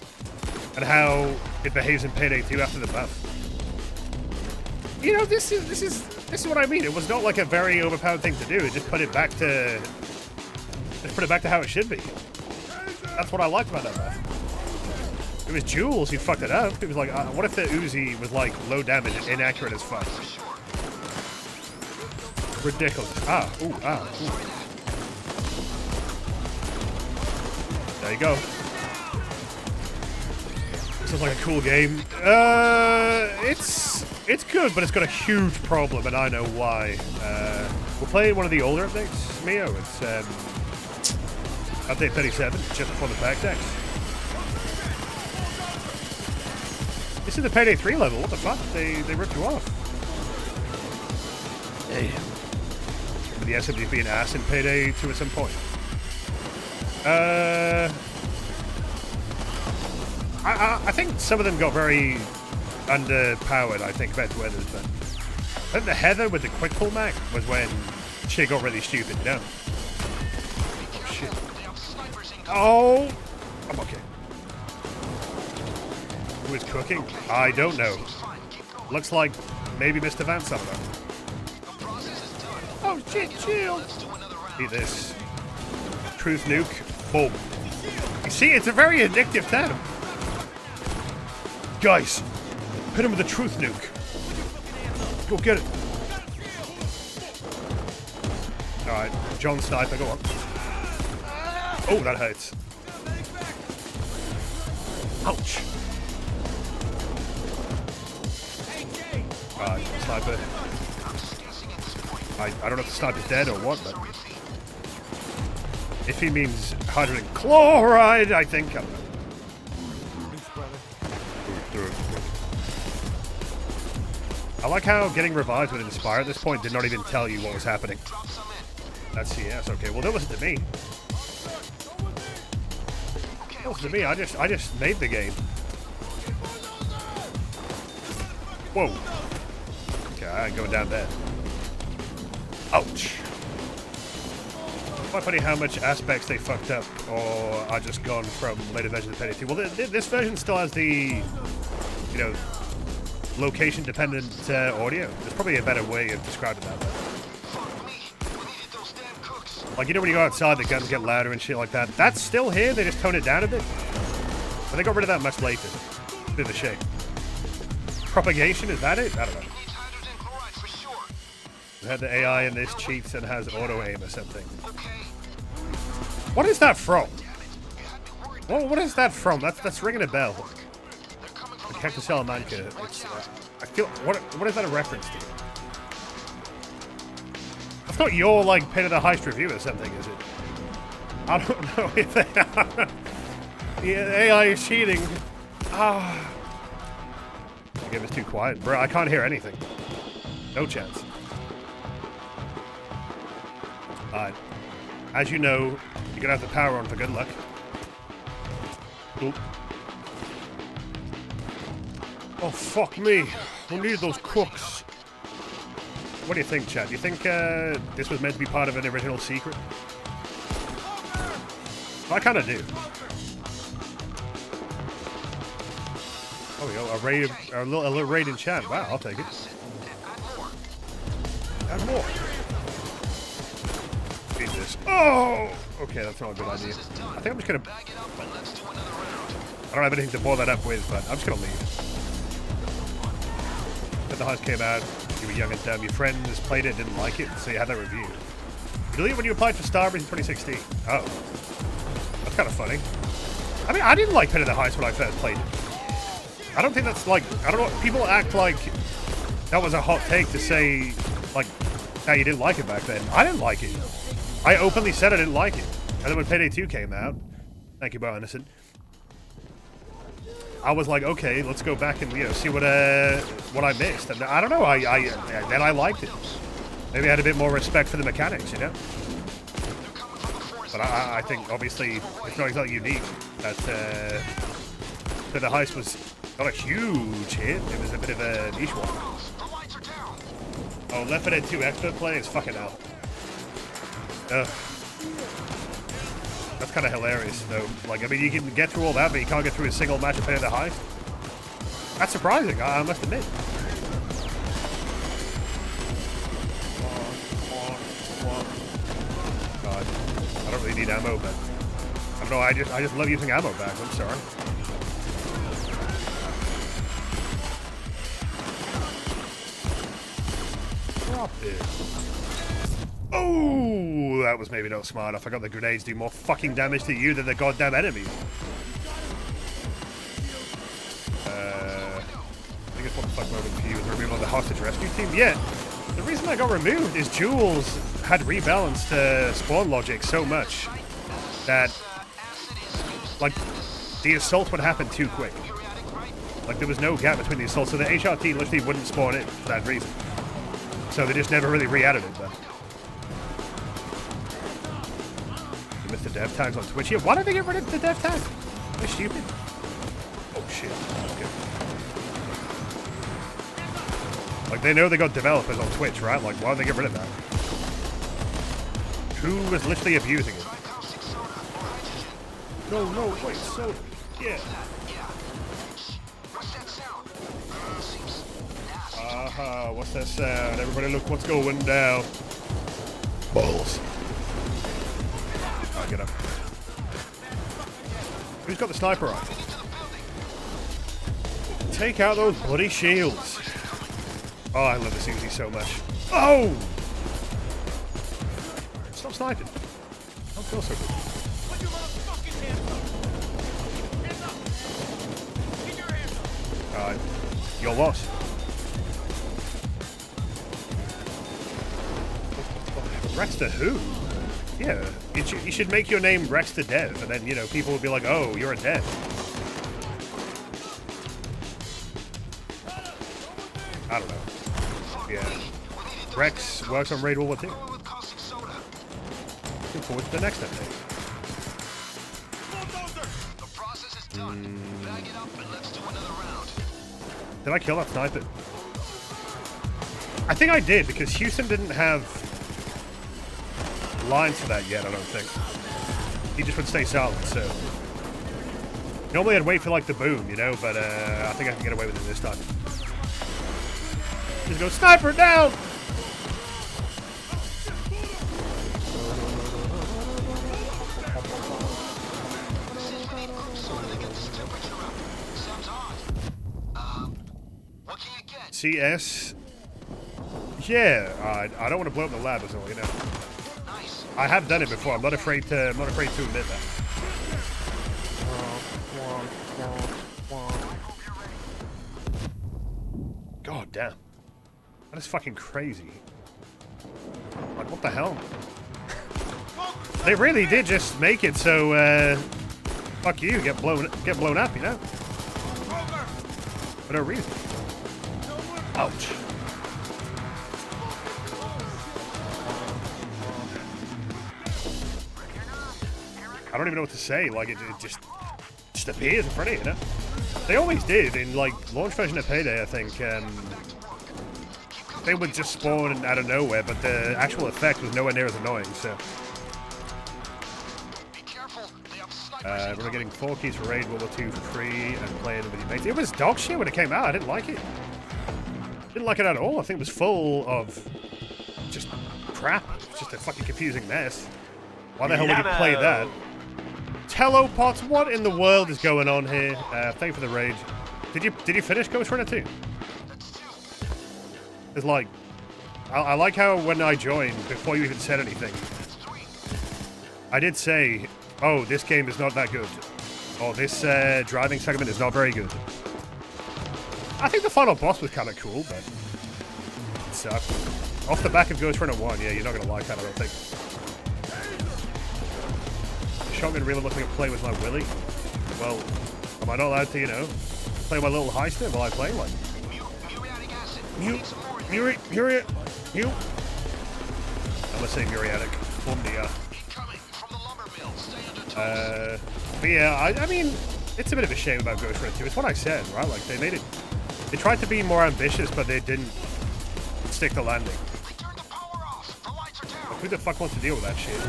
And how it behaves in Payday 2 after the buff. You know, this is what I mean. It was not like a very overpowered thing to do. It just put it back to how it should be. That's what I liked about that buff. It was Jules who fucked it up. It was like, what if the Uzi was like low damage and inaccurate as fuck? Ridiculous. Ooh. There you go. This is like a cool game. It's good, but it's got a huge problem, and I know why. We're playing one of the older updates, Mio. It's update 37, just before the back decks. This is the Payday 3 level. What the fuck? They ripped you off. Damn. The SMG being ass in Payday 2 at some point. I think some of them got very underpowered, I think, compared to others, but I think the Heather with the quick pull mag was when shit got really stupid, you know? Oh, shit. Oh! I'm okay. Who is cooking? I don't know. Looks like maybe Mr. Vance, I don't know. Oh, shit, chill! Eat this. Truth nuke. Boom. You see, it's a very addictive tandem. Guys, hit him with the truth nuke. Go get it. Alright, John Sniper, go on. Oh, that hurts. Ouch. Alright, Sniper. I don't know if the sniper's dead or what, but... If he means hydrogen chloride, I think. I don't know. I like how getting revived with Inspire at this point did not even tell you what was happening. That's CS, okay. Well, that wasn't to me. That wasn't to me. I just made the game. Whoa. Okay, I ain't going down there. Ouch. Quite funny how much aspects they fucked up or are just gone from later versions of Payday 2. Well, this version still has the, you know, location-dependent audio. There's probably a better way of describing that. Like, you know when you go outside, the guns get louder and shit like that? That's still here, they just tone it down a bit. But they got rid of that much later. Bit of a shame. Propagation, is that it? I don't know. We had the AI in this cheats and has auto-aim or something. What is that from? What is that from? That's ringing a bell. The Hector Salamanca. It's, I feel. What is that a reference to? That's not your like Payday the Heist review or something, is it? I don't know if they are. The AI is cheating. Ah. The game is too quiet, bro. I can't hear anything. No chance. Alright. As you know, you're gonna have the power on for good luck. Oop. Oh, fuck me. We need those cooks. What do you think, Chad? Do you think this was meant to be part of an original secret? I kind of do. Oh, we go. A little raid in chat. Wow, I'll take it. Add more. This. Oh! Okay, that's not a good idea. I think I'm just gonna... I don't have anything to boil that up with, but I'm just gonna leave. When the heist came out, you were young and dumb. Your friends played it, didn't like it, so you had that review. You believe when you applied for Starbreeze in 2016? Oh. That's kind of funny. I mean, I didn't like Payday the Heist when I first played it. I don't think that's like... I don't know. People act like that was a hot take to say, like, how you didn't like it back then. I didn't like it. I openly said I didn't like it. And then when Payday 2 came out, thank you, Bo Innocent, I was like, okay, let's go back and, you know, see what I missed. And I don't know, then I liked it. Maybe I had a bit more respect for the mechanics, you know? But I think, obviously, it's not exactly unique that the heist was not a huge hit. It was a bit of a niche one. Oh, Left 4 Dead 2 expert play is fucking hell. Ugh. That's kind of hilarious, though. Like, I mean, you can get through all that, but you can't get through a single match of Payday the Heist. That's surprising, I must admit. God, I don't really need ammo, but I don't know. I just love using ammo back. I'm sorry. Drop it. Oh, that was maybe not smart. I forgot the grenades do more fucking damage to you than the goddamn enemies. I guess what the fuck moment for you was removed on the hostage rescue team? Yeah, the reason I got removed is Jules had rebalanced spawn logic so much that, like, the assault would happen too quick. Like, there was no gap between the assaults, so the HRT literally wouldn't spawn in for that reason. So they just never really re-added it, but... With the dev tags on Twitch. Yeah, why did they get rid of the dev tags? They're stupid. Oh shit. Okay. Like, they know they got developers on Twitch, right? Like, why don't they get rid of that? Who was literally abusing it? No, wait, soda. Yeah. Aha, what's that sound? Everybody look what's going down. Balls. Alright, get up. Who's got the sniper on? Take out those bloody shields. Oh, I love this Uzi so much. Oh! Stop sniping. Don't feel so good. Put your motherfucking hands up. Hands up. Keep your hands up. Alright. Your loss. Rex to who? Yeah, you should make your name Rex to Dev, and then, you know, people will be like, oh, you're a Dev. I don't know. Yeah. Rex works on Raid World War II. Looking forward to the next update. The process is done. Bag it up and let's do another round. Did I kill that sniper? I think I did, because Houston didn't have lines for that yet, I don't think. He just would stay silent, so... Normally I'd wait for, like, the boom, you know, but I think I can get away with it this time. Just go, sniper down! What can you get? CS? Yeah, I don't want to blow up the lab as well, you know. Nice. I have done it before. I'm not afraid to admit that. God damn. That is fucking crazy. Like, what the hell? They really did just make it so, fuck you, get blown up, you know? For no reason. Ouch. I don't even know what to say. Like, it just appears in front of you, you know? They always did in, like, launch version of Payday, I think. They would just spawn out of nowhere, but the actual effect was nowhere near as annoying, so. Be careful. They have snipers. We're getting 4 keys for Raid World War II for free and playing with your mates. It was dog shit when it came out. I didn't like it. Didn't like it at all. I think it was full of just crap. It's just a fucking confusing mess. Why the hell would you play that? Telopots, what in the world is going on here? Thank you for the raid. Did you finish Ghost Runner 2? It's like, I like how when I joined, before you even said anything, I did say, oh, this game is not that good. Or this driving segment is not very good. I think the final boss was kind of cool, but it sucked. Off the back of Ghost Runner 1, yeah, you're not going to like that, I don't think. Shotgun really looking at play with my Willy. Well, am I not allowed to, you know, play my little heister while I play? Like, Muriatic. I'm gonna say Muriatic. But yeah, I mean, it's a bit of a shame about Ghost Runner 2. It's what I said, right? Like, they made it. They tried to be more ambitious, but they didn't stick the landing. Like, who the fuck wants to deal with that shit?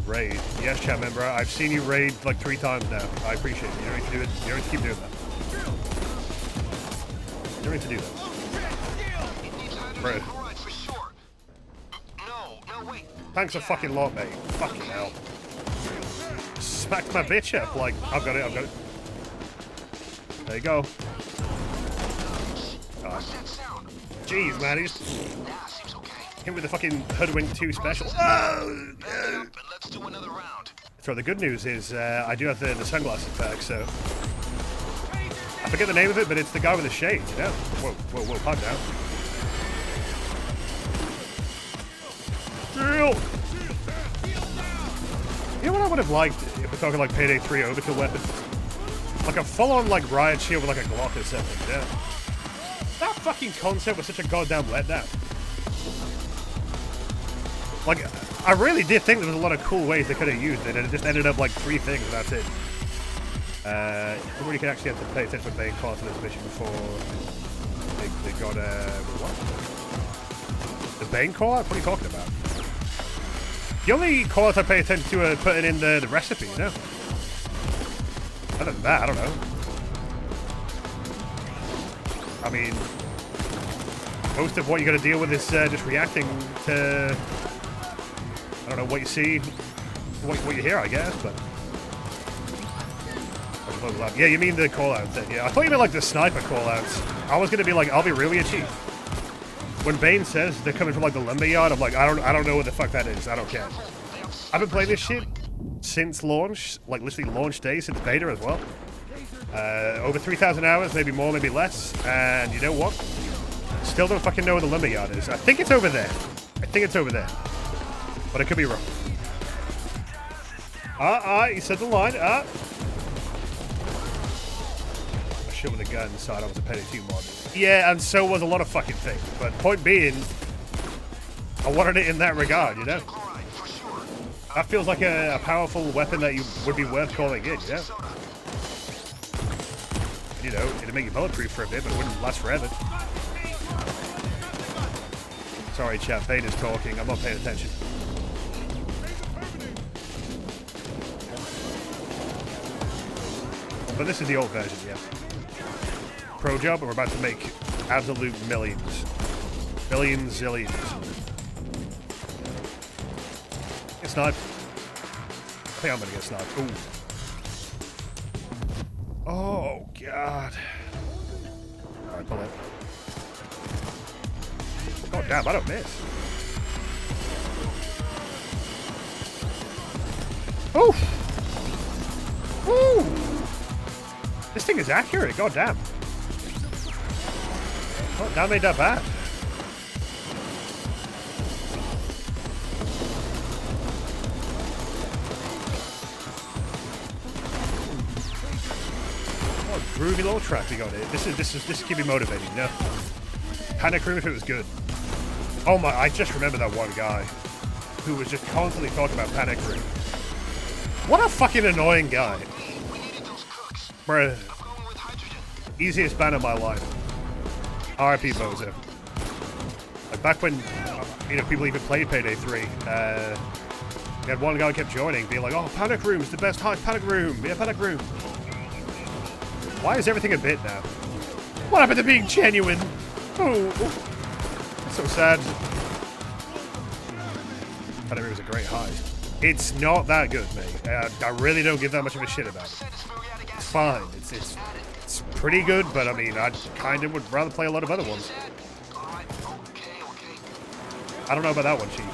Raid. Yes, chat member. I've seen you raid like 3 times now. I appreciate it. You don't need to do it. You don't need to keep doing that. You don't need to do that. Bro. Thanks a fucking lot, mate. Fucking hell. Smacked my bitch up. Like, I've got it. There you go. Jeez, man. He's him with the fucking Hoodwink 2 special. Oh! So the good news is I do have the sunglasses back, so I forget the name of it, but it's the guy with the shades, you know? Whoa, calm down. You know what I would have liked if we're talking like Payday 3 overkill weapons? Like a full-on like riot shield with like a Glock or something, yeah. That fucking concept was such a goddamn letdown. Like, I really did think there was a lot of cool ways they could have used it, and it just ended up like 3 things, and that's it. You really can actually have to pay attention to the main part of this mission before They got what? The Bane call-out? What are you talking about? The only call-out I pay attention to are putting in the recipe, you know? Other than that, I don't know. I mean, most of what you got to deal with is just reacting to, I don't know, what you see, what you hear, I guess, but... Yeah, you mean the call-outs then, yeah. I thought you meant like the sniper call-outs. I was going to be like, I'll be really a chief. When Bane says they're coming from like the lumberyard, I'm like, I don't know what the fuck that is. I don't care. I've been playing this shit since launch, like literally launch day, since beta as well. Over 3,000 hours, maybe more, maybe less. And you know what? Still don't fucking know where the lumberyard is. I think it's over there. I think it's over there. But I could be wrong. You said the line. I shot with a gun inside. I was a Payday 2 mod. Yeah, and so was a lot of fucking things. But point being, I wanted it in that regard, you know? That feels like a powerful weapon that you would be worth calling in, you know? You know, it'd make you bulletproof for a bit, but it wouldn't last forever. Sorry, chat. Bane is talking. I'm not paying attention. But this is the old version, yeah. Pro job, and we're about to make absolute millions. Billions, zillions. Get sniped. I think I'm gonna get sniped. Ooh. Oh, God. Alright, pull it. Oh, damn, I don't miss. Oof! Ooh! This thing is accurate, god damn. Oh, that made that bad. Oh, groovy little track we got here. This can be motivating, you know? Panic Room if it was good. Oh my, I just remember that one guy who was just constantly talking about Panic Room. What a fucking annoying guy. Bruh. Easiest ban of my life. RIP Bozo. Like back when, you know, people even played Payday 3, you had one guy who kept joining, being like, oh, Panic Room's the best heist, Panic Room, yeah, Panic Room. Why is everything a bit now? What happened to being genuine? Oh, so sad. Panic Room is a great heist. It's not that good, mate. I really don't give that much of a shit about it. It's fine. It's pretty good, but I mean, I kind of would rather play a lot of other ones. I don't know about that one, Chief.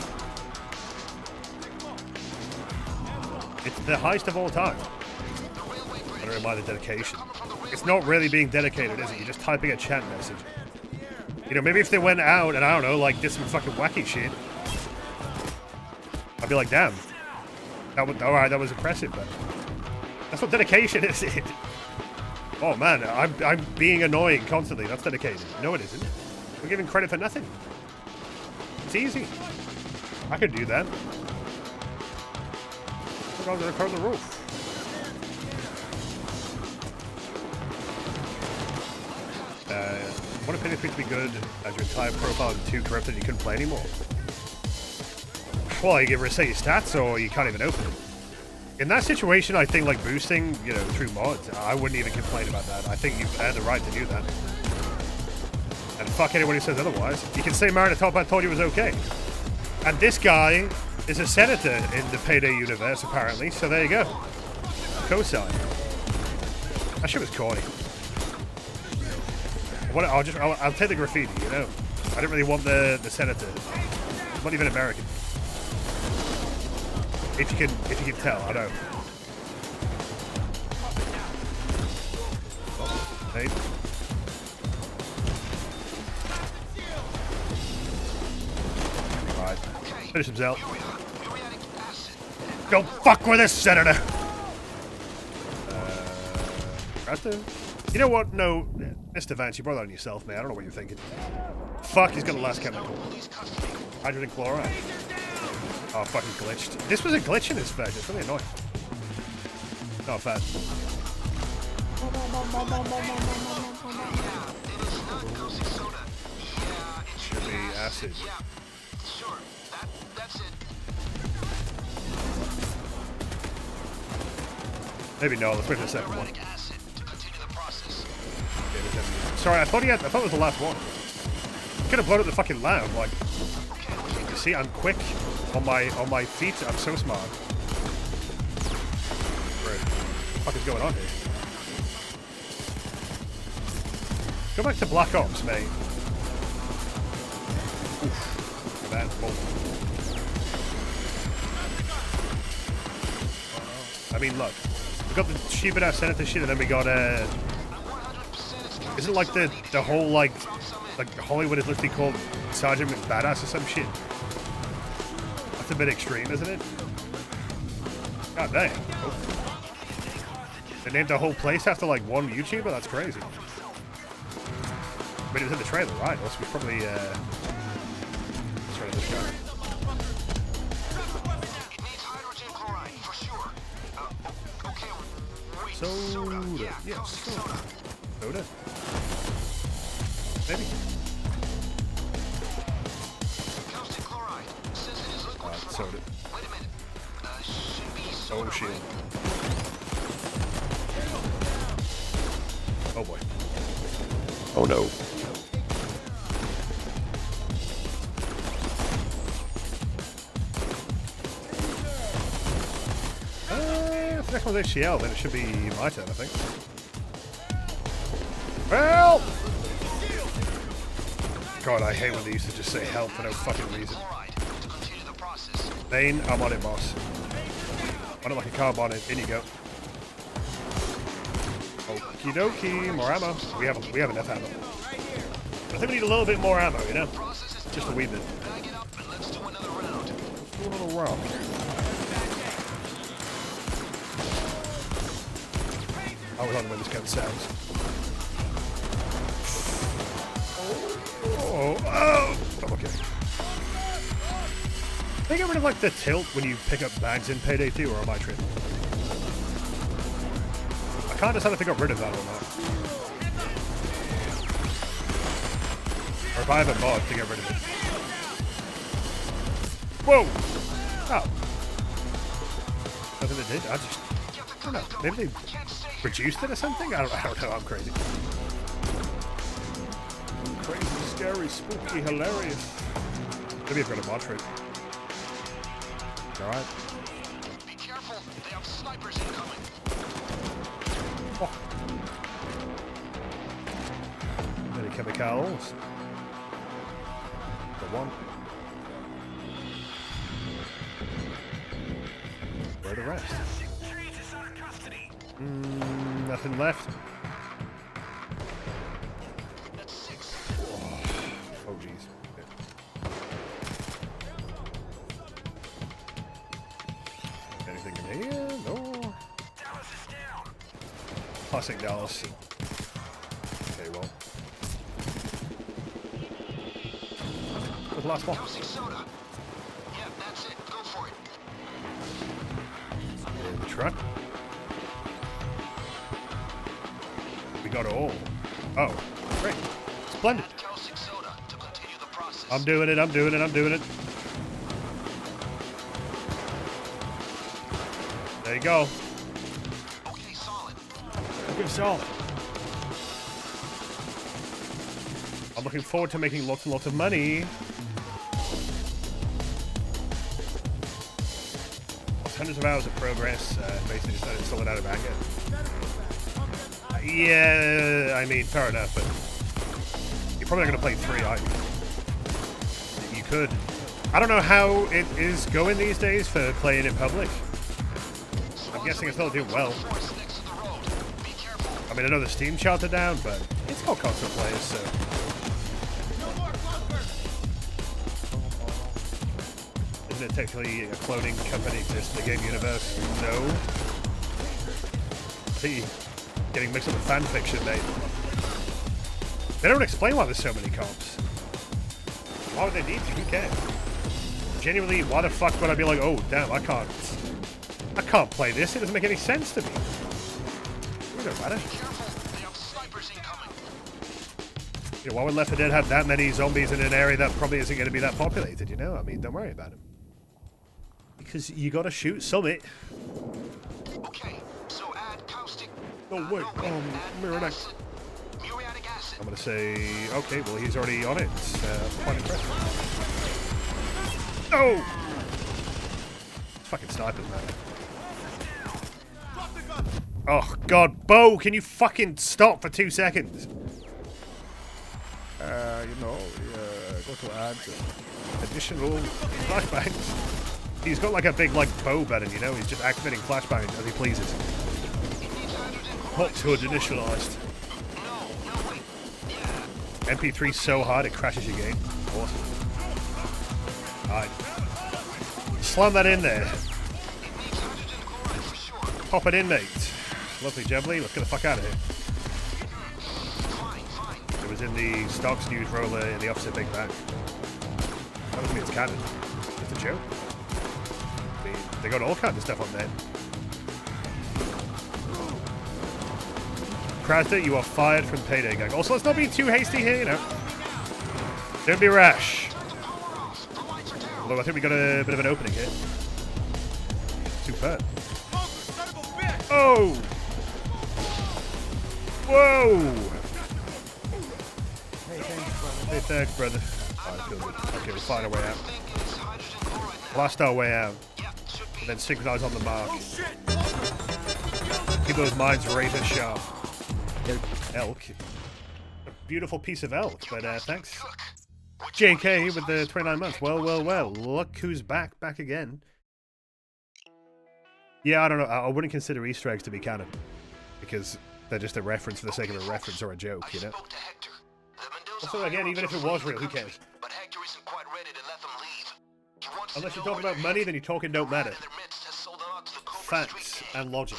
It's the heist of all time. I don't mind the dedication. It's not really being dedicated, is it? You're just typing a chat message. You know, maybe if they went out and, I don't know, like, did some fucking wacky shit, I'd be like, damn. Alright, that was impressive, but that's not dedication, is it? Oh man, I'm being annoying constantly. That's dedicated. No, it isn't. We're giving credit for nothing. It's easy. I could do that. Look on the roof. What if anything to be good as your entire profile is too corrupted you couldn't play anymore? Well, you can reset your stats or you can't even open it. In that situation, I think like boosting, you know, through mods, I wouldn't even complain about that. I think you've earned the right to do that. And fuck anyone who says otherwise. You can say MarioInATopHat told you it was okay. And this guy is a senator in the Payday universe, apparently, so there you go. Cosign. That shit was corny. I'll take the graffiti, you know. I didn't really want the senator. I'm not even American. If you can tell, I know. Oh, hey. Alright. Finish him, Zell. Don't fuck with this senator! You know what? No, Mr. Vance, you brought that on yourself, man. I don't know what you're thinking. Fuck, he's got the last chemical. Hydrogen chloride. Oh, fucking glitched. This was a glitch in this version. It's really annoying. Not bad. acid. Yeah, sure. That's it. Maybe no. Let's wait for the second one. Pyrotic acid to continue the process. Yeah, there's definitely- Sorry, I thought it was the last one. Could have blown up the fucking lamp. Like, you see, I'm quick on my feet. I'm so smart. What the fuck is going on here? Go back to Black Ops, mate. Oof. Look at that. Oh. I mean, look. We got the stupid ass senator shit, and then we got Isn't like the whole like Hollywood is literally called Sergeant McBadass or some shit? That's a bit extreme, isn't it? God damn. Oh. They named the whole place after like one YouTuber? That's crazy. But it was in the trailer, right? Also, we probably let's try this guy. It needs hydrogen chloride for sure. Okay, wait. Soda. Yeah, Yes. caustic soda. Soda. Maybe. Caustic chloride. Says it is liquid form. Soda. Wait a minute. Should be soda. Oh shit. right? Oh boy. Oh no. If the next one's HCL, then it should be my turn, I think. Help! God, I hate when they used to just say help for no fucking reason. Chloride to continue the process. Bane, I'm on it, boss. On it like a car bonnet. In you go. Okie dokie, more ammo. We have enough ammo. I think we need a little bit more ammo, you know? Process is Just a wee bit. bag it up and let's do another round. Do a little round. I was on when this gun sounds. Oh, I'm okay. They get rid of like the tilt when you pick up bags in Payday 2, or am I tripping? I can't decide if they got rid of that or not. Or if I have a mod to get rid of it. Whoa! Oh. Nothing they did. I don't know. Maybe they reduced it or something? I don't know. I'm crazy. Crazy, scary, spooky, hilarious. Maybe I've got a mod for it. Alright. Be careful. They have snipers incoming. Oh. Any chemicals? The one. Where the rest? Nothing left. Oh jeez. Okay. Anything in here? No. Classic Dallas. Okay, well. What's the last one? Caustic soda. Yeah, that's it. Go for it. In the truck. We got it all. Oh, great. Splendid. Add caustic soda to continue the process. I'm doing it. There you go. Okay, solid. Good solid. I'm looking forward to making lots and lots of money. Hundreds of hours of progress, basically just install it out of anger. Yeah, I mean, fair enough, but you're probably not going to play 3, are you? You could. I don't know how it is going these days for playing in public. I'm guessing it's not doing well. Force next to the road. Be careful. I mean, I know the Steam charts are down, but it's got console players, so... Isn't it technically a cloning company exists in the game universe? No. See, getting mixed up with fan fiction, mate. They don't explain why there's so many cops. Why would they need to? Who cares? Genuinely, why the fuck would I be like, oh, damn, I can't play this. It doesn't make any sense to me. It don't matter. Careful. They have snipers incoming. You know, why would Left 4 Dead have that many zombies in an area that probably isn't going to be that populated, you know? I mean, don't worry about it. Because you gotta shoot summit. Okay, so add caustic. Oh, wait. Muriatic acid. I'm gonna say, okay, well, he's already on it. Quite impressive. Oh! Fucking snipers, man. Oh, God. Bo, can you fucking stop for 2 seconds? You know, go to add additional flashbangs. He's got like a big, like, bow button, you know? He's just activating flashbangs as he pleases. Hot hood initialized. MP3's so hard it crashes your game. Awesome. Alright. Slam that in there. Pop it in, mate. Lovely jubbly. Let's get the fuck out of here. It was in the stocks news roller in the opposite big bang. That doesn't mean it's canon. It's a joke. I mean, they got all kinds of stuff on there. Krasda, you are fired from Payday, gang. Also, let's not be too hasty here, you know. Don't be rash. Although I think we got a bit of an opening here. Superb. Oh! Whoa! Hey, thanks, brother. Alright, feel good. Okay, we'll find our way out. Blast our way out. And then synchronize on the mark. Keep those minds razor sharp. Elk. A beautiful piece of elk, but thanks. JK with the 29 months. Well, well, well. Look who's back again. Yeah, I don't know. I wouldn't consider Easter eggs to be canon. Because they're just a reference for the sake of a reference or a joke, you know? Also, again, even if it was real, who cares? But Hector isn't quite ready to let them leave. Unless you're talking about money, then your talking don't matter. Facts and logic.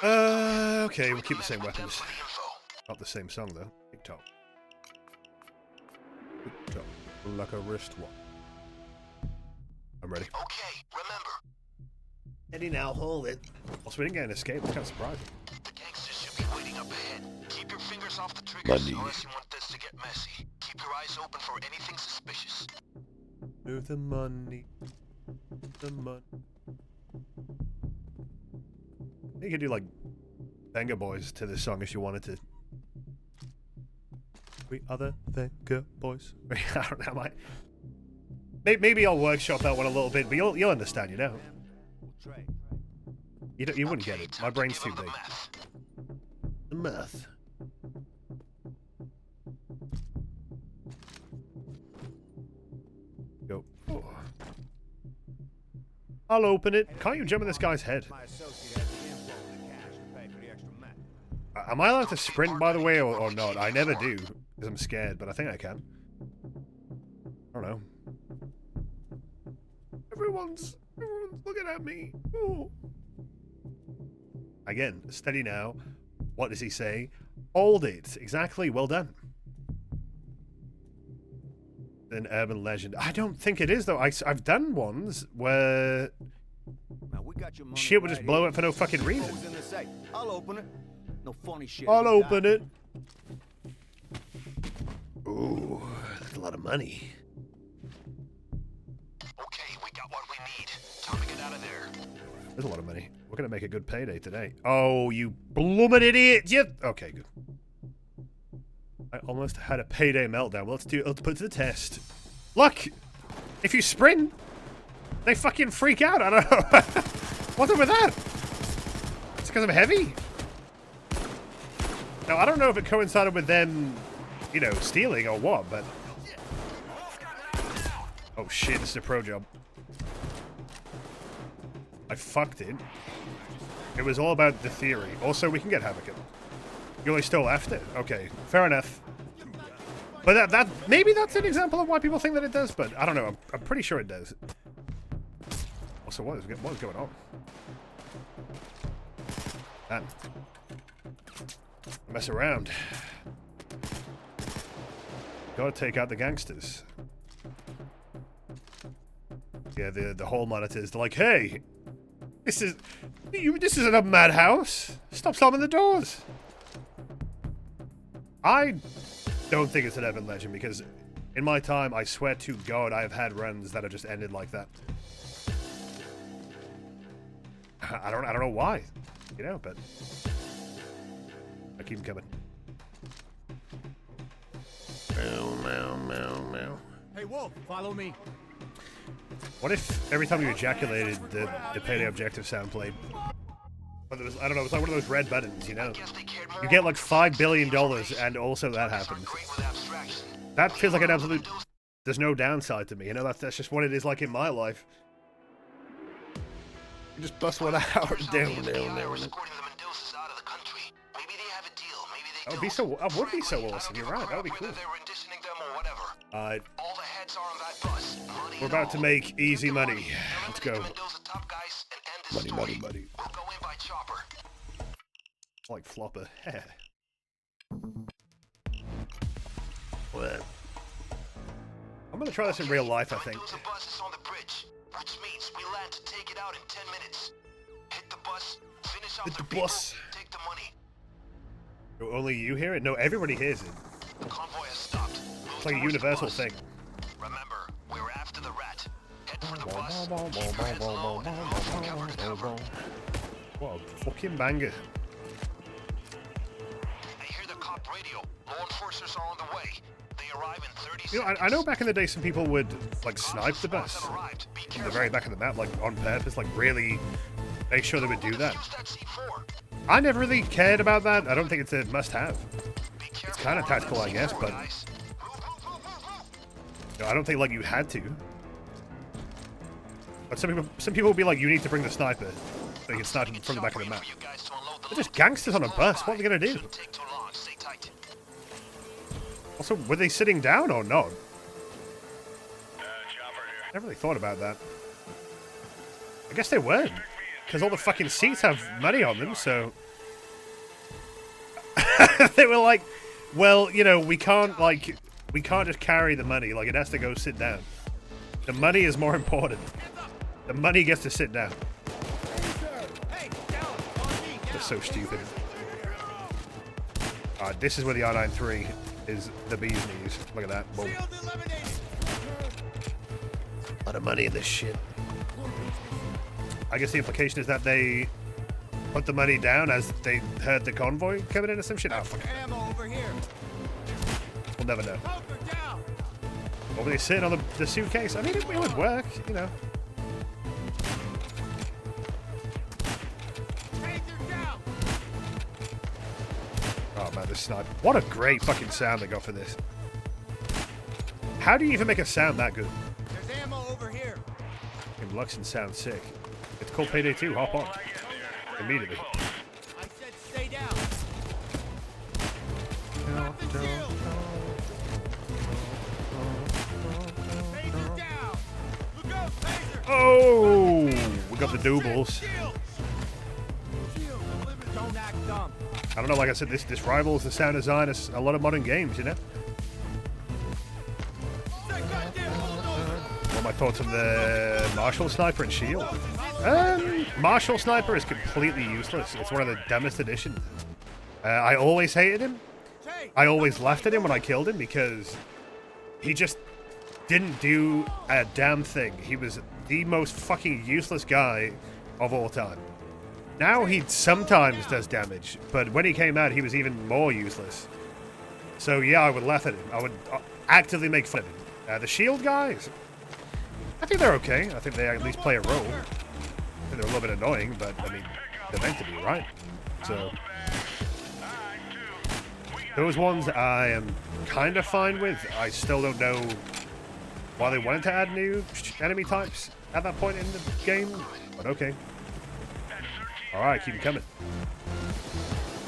Okay, we'll keep the same weapons. Not the same song, though. TikTok. TikTok. Like a wristwatch. I'm ready. Okay, remember. Eddie, now hold it. Also, we didn't get an escape. It's kind of surprising. The gangsters should be waiting up ahead. Keep your fingers off the triggers Money. unless you want this to get messy. Keep your eyes open for anything suspicious. Move the money. The money. You could do like Venga Boys to this song if you wanted to. We are the Venga Boys. I don't know. Maybe I'll workshop that one a little bit, but you'll understand, you know. You wouldn't get it. My brain's too big. The math. Go. Oh. I'll open it. Can't you jump in this guy's head? Am I allowed to sprint, by the way, or not? I never do, because I'm scared, but I think I can. I don't know. Everyone's looking at me. Ooh. Again, steady now. What does he say? Hold it. Exactly. Well done. An urban legend. I don't think it is, though. I've done ones where shit would just blow up for no fucking reason. I'll open it. No funny shit. I'll open it. Ooh, that's a lot of money. Okay, we got what we need. Time to get out of there. There's a lot of money. We're gonna make a good payday today. Oh, you bloomin' idiot! Yep. Okay, good. I almost had a payday meltdown. Well, let's put it to the test. Look, if you sprint, they fucking freak out. I don't know. What's up with that? It's because I'm heavy. Now I don't know if it coincided with them, you know, stealing or what, but oh shit, this is a pro job. I fucked it. It was all about the theory. Also, we can get Havoc. You only stole after. Okay, fair enough. But that maybe that's an example of why people think that it does, but I don't know. I'm pretty sure it does. Also, what is going on? Damn. Mess around. Gotta take out the gangsters. Yeah, the hall monitors. They're like, hey, this isn't a madhouse. Stop slamming the doors. I don't think it's an urban legend because in my time, I swear to God, I have had runs that have just ended like that. I don't know why, you know, but I keep them coming. Meow, meow, meow, meow. Hey, Wolf, follow me. What if every time you ejaculated, the Payday objective sound played? But there was, I don't know, it was like one of those red buttons, you know? You get like $5 billion and also that happens. That feels like an absolute... There's no downside to me, you know? That's just what it is like in my life. You just bust one out. Down. That would be so... That would be so awesome, you're right. That would be cool. Alright. We're about to make easy money. Let's go. Money. Like flopper. What? I'm gonna try this in real life, I think. Which means we land to take it out in 10 minutes. Hit the bus, finish off Hit the people, bus. take the money. Only you hear it? No, everybody hears it. The convoy has stopped. It's like a universal thing. Remember, we're after the rat. Head for the bus. Keep your heads low and move from cover to cover. What a fucking banger. I hear the cop radio. Law enforcers are on the way. They arrive in 30 You know, seconds. I know back in the day some people would, like, snipe the bus. Arrived. Be In the careful. very back of the map, like, on purpose, like, really make sure they would do that. Use that C4. I never really cared about that. I don't think it's a must-have. Be It's careful kind of on tactical, that I guess, C4, but guys. you know, I don't think, like, you had to. But some people will be like, you need to bring the sniper. So you can snipe them from the back of the map. They're just gangsters on a bus. What are they going to do? Shouldn't take too long. Stay tight. Also, were they sitting down or not? Never really thought about that. I guess they weren't. Because all the fucking seats have money on them, so... They were like, well, you know, we can't just carry the money. Like, it has to go sit down. The money is more important. The money gets to sit down. Hey, down. On me. That's so stupid. This is where the R93 is the bee's knees. Look at that. Boom. Sealed eliminated. A lot of money in this shit. I guess the implication is that they put the money down as they heard the convoy coming in or some shit. Oh, fuck. Ammo over here. We'll never know. Poker down. Or were they sitting on the suitcase? I mean, it would work, you know. Taser down. Oh man, this sniper. What a great fucking sound they got for this. How do you even make a sound that good? There's ammo over here. Fucking Luxon sounds sick. It's called Payday 2. Hop on. Immediately. I said stay down. Nothing shield. Taser down. Look out, taser. Oh! We got the doubles. Shield. Shield, deliver. Don't act dumb. I don't know, like I said, this rivals the sound design of a lot of modern games, you know? That goddamn bulldozer. What are my thoughts on the Marshall Sniper and Shield? Marshall Sniper is completely useless. It's one of the dumbest additions. I always hated him. Take. I always laughed at him when I killed him because he just didn't do a damn thing. He was the most fucking useless guy of all time. Now he sometimes does damage, but when he came out, he was even more useless. So yeah, I would laugh at him. I would actively make fun of him. The Shield guys, I think they're okay. I think they at least play a role. I think they're a little bit annoying, but I mean, they're meant to be, right? So those ones I am kind of fine with. I still don't know why they wanted to add new enemy types at that point in the game, but okay. Alright, keep them coming.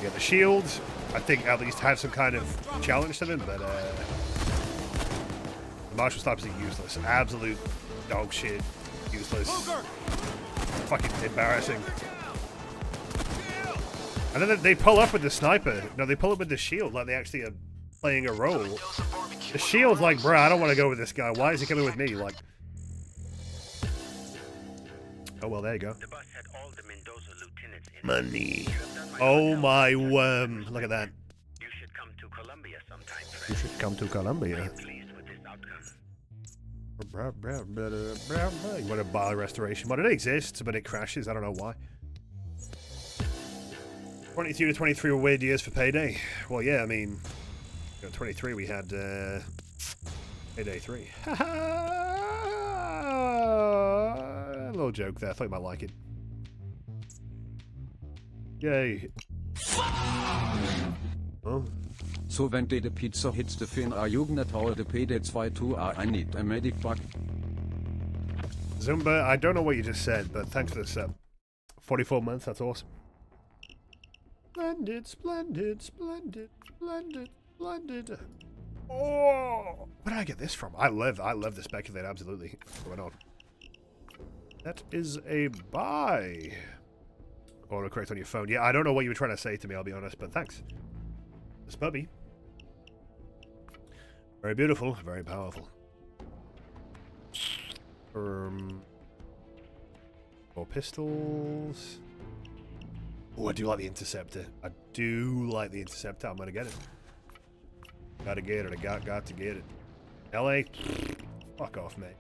Yeah, the shields, I think at least have some kind of challenge to them, but the Marshall Snipers are useless. Absolute dog shit. Useless. Fucking embarrassing. And then they pull up with the sniper. No, they pull up with the shield like they actually are playing a role. The shield's like, bruh, I don't want to go with this guy. Why is he coming with me? Like, oh well, there you go. The bus had all the Mendoza lieutenants in it. Money. You have done my Oh hotel. my worm. Look at that. You should come to Colombia sometime, You friend. should come to Colombia. Pleased with this outcome. You want a bar restoration mod? It exists, but it crashes. I don't know why. 22 to 23 were weird years for Payday. Well, yeah, I mean, 23 we had Payday 3. A little joke there. I thought you might like it. Yay. Oh. So wenn de Pizza hits the fin are Jugendtauer de PD 2 I need a medic pack. Zumba, I don't know what you just said, but thanks for the sub. 44 months, that's awesome. Splendid, splendid, splendid, splendid, splendid. Oh, where did I get this from? I love the speculate, absolutely. What's going on? That is a buy. Autocorrect on your phone. Yeah, I don't know what you were trying to say to me, I'll be honest, but thanks. This puppy. Very beautiful, very powerful. More pistols. Oh, I do like the interceptor. I do like the interceptor. I'm gonna get it. Gotta get it. I got to get it. LA, fuck off, mate.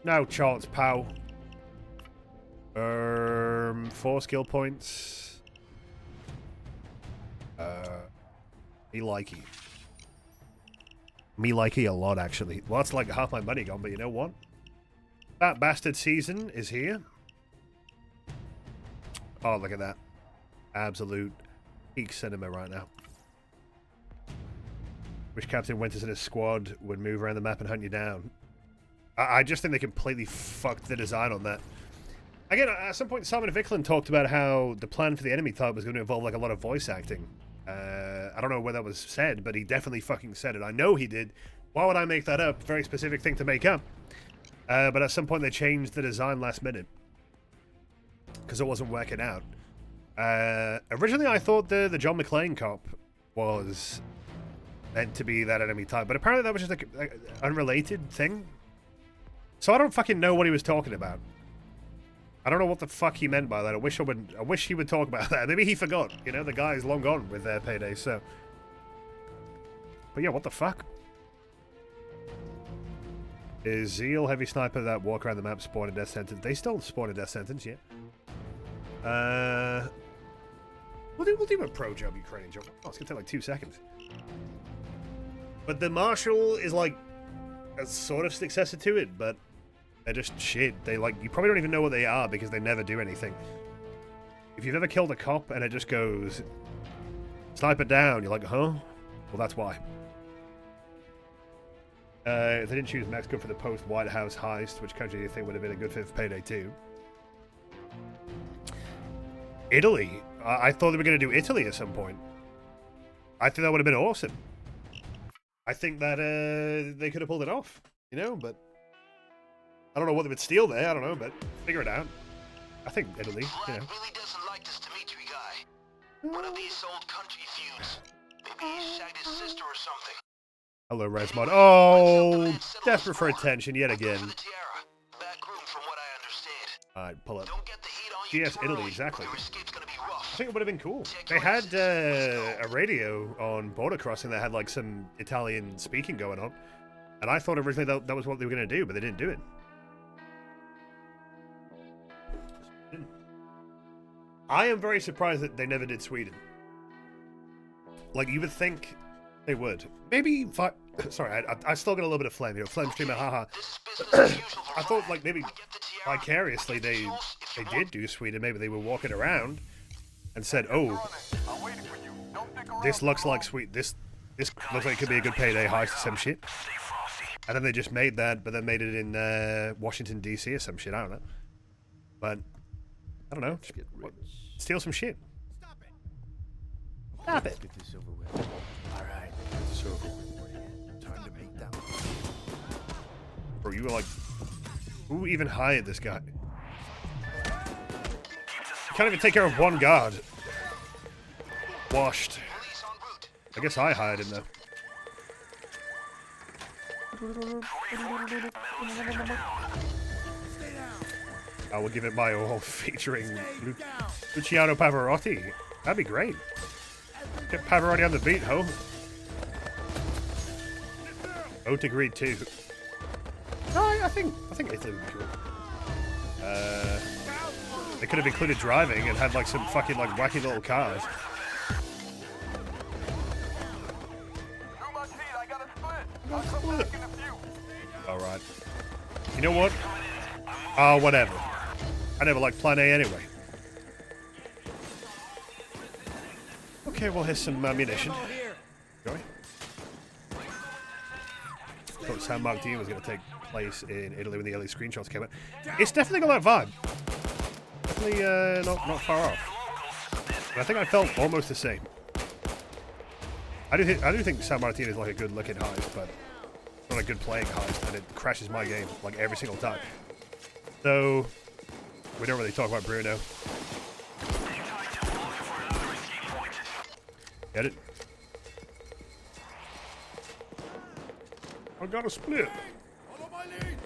No chance, pal. 4 skill points. Me likey. Me likey a lot, actually. Well, that's like half my money gone, but you know what? That bastard season is here. Oh, look at that. Absolute peak cinema right now. Wish Captain Winters and his squad would move around the map and hunt you down. I just think they completely fucked the design on that. Again, at some point, Simon Vickland talked about how the plan for the enemy type was going to involve like a lot of voice acting. I don't know where that was said, but he definitely fucking said it. I know he did. Why would I make that up? Very specific thing to make up. But at some point, they changed the design last minute. Because it wasn't working out. Originally, I thought the John McClane cop was meant to be that enemy type. But apparently, that was just like an unrelated thing. So I don't fucking know what he was talking about. I don't know what the fuck he meant by that. I wish he would talk about that. Maybe he forgot. You know, the guy's long gone with their Payday, so. But yeah, what the fuck? Is Zeal Heavy Sniper that walk around the map spawn a death sentence? They still spawn a death sentence, yeah. We'll do a pro job, Ukrainian job. Oh, it's gonna take like 2 seconds. But the Marshal is like a sort of successor to it, but they're just shit. They like, you probably don't even know what they are because they never do anything. If you've ever killed a cop and it just goes sniper down, you're like, huh? Well, that's why. If they didn't choose Mexico for the post-White House heist, which country do you think would have been a good fit for Payday 2? Italy. I thought they were going to do Italy at some point. I think that would have been awesome. I think that they could have pulled it off, you know, but I don't know what they would steal there. I don't know, but figure it out. I think Italy, you Vlad know. really doesn't like this Dimitri guy. One of these old country feuds. Maybe he shagged his sister or something. Hello, Resmod. Oh, desperate for attention yet again. For the tiara. Back room from what I understand. Alright, pull up. Don't get the heat on you Yes, too Italy, early, exactly. or your escape's gonna be I rough. think it would have been cool. They had a radio on Border Crossing that had like some Italian speaking going on. And I thought originally that was what they were going to do, but they didn't do it. I am very surprised that they never did Sweden. Like, you would think they would. Maybe, sorry, I still got a little bit of phlegm, you know, phlegm streamer, haha. This is business as usual for I thought, Vlad. like, maybe I get the tiara. vicariously they did do Sweden. Maybe they were walking around and said, oh, this looks like Sweden. This looks like it could be a good Payday heist or some shit. And then they just made that, but then made it in Washington, D.C. or some shit. I don't know. But, I don't know. Just, steal some shit. Stop it. Stop it. Get this over with. All right, it's over. Time to make that one. Bro, you were like, who even hired this guy? Can't even take care of one guard. Washed. Police en route. I guess I hired him though. I will give it my all, featuring Luciano Pavarotti. That'd be great. Get pepperoni on the beat, ho. Don't agree too. No, I think Italy would be cool. They could have included driving and had like some fucking like wacky little cars. Alright. You know what? Oh, whatever. I never liked Plan A anyway. Okay, well, here's some ammunition. Joey? I thought San Martin was going to take place in Italy when the early screenshots came out. It's definitely got that vibe. Definitely not far off. And I think I felt almost the same. I do think San Martin is like a good looking heist, but not a good playing heist, and it crashes my game like every single time. So we don't really talk about Bruno. Get it? I got a split. Follow my lead.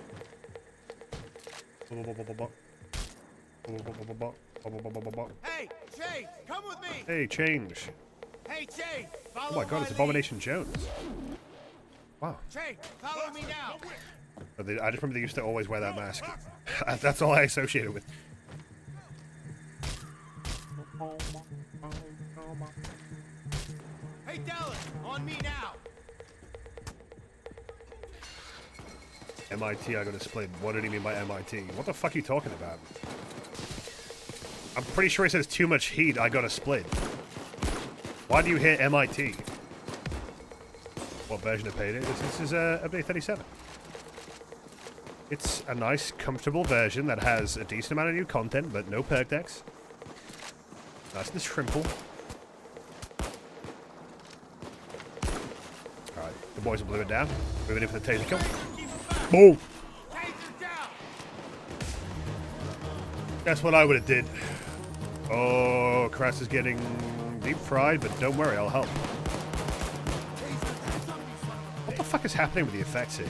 Hey, Jay, come with me. Hey, change. Hey, Jay, follow Oh my god, it's Abomination Jones. Wow. Jay, follow me now. I just remember they used to always wear that mask. That's all I associate it with. Hey, Dallas, on me now. MIT, I got a split. What did he mean by MIT? What the fuck are you talking about? I'm pretty sure he says too much heat, I got a split. Why do you hear MIT? What version of Payday? This is update 37. It's a nice, comfortable version that has a decent amount of new content, but no perk decks. Nice and shrimple. Alright, the boys will blew it down. Moving in for the taser kill. Boom! Taser down. That's what I would have did. Oh, Crass is getting deep fried, but don't worry, I'll help. What the fuck is happening with the effects here?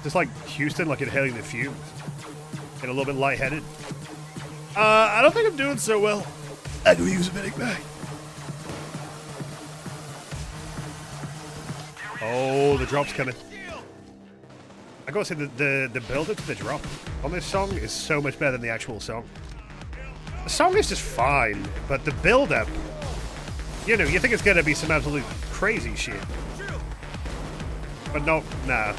Just like Houston, like inhaling the fumes. Getting a little bit lightheaded. I don't think I'm doing so well. I could use a medic bag. Oh, the drop's coming. I gotta say, the build-up to the drop on this song is so much better than the actual song. The song is just fine, but the build-up, you know, you think it's gonna be some absolute crazy shit. But no, nah.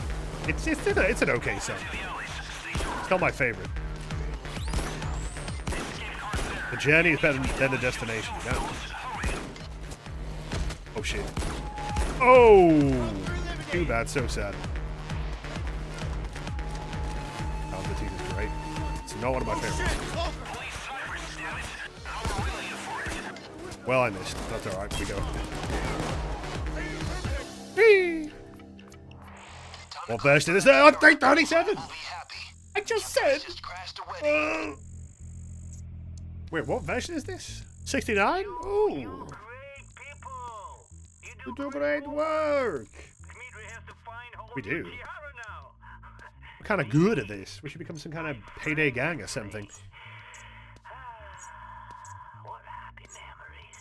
It's an okay song. It's not my favorite. The journey is better than the destination, you know? Oh shit. Oh! Too bad, so sad. Palpatine is great. It's not one of my favorites. Well, I missed. That's alright, we go. Whee! What version is there? Update 37! I just said! Wait, what version is this? 69? Ooh! You do great work! We do. We're kind of good at this. We should become some kind of Payday gang or something. What happy memories.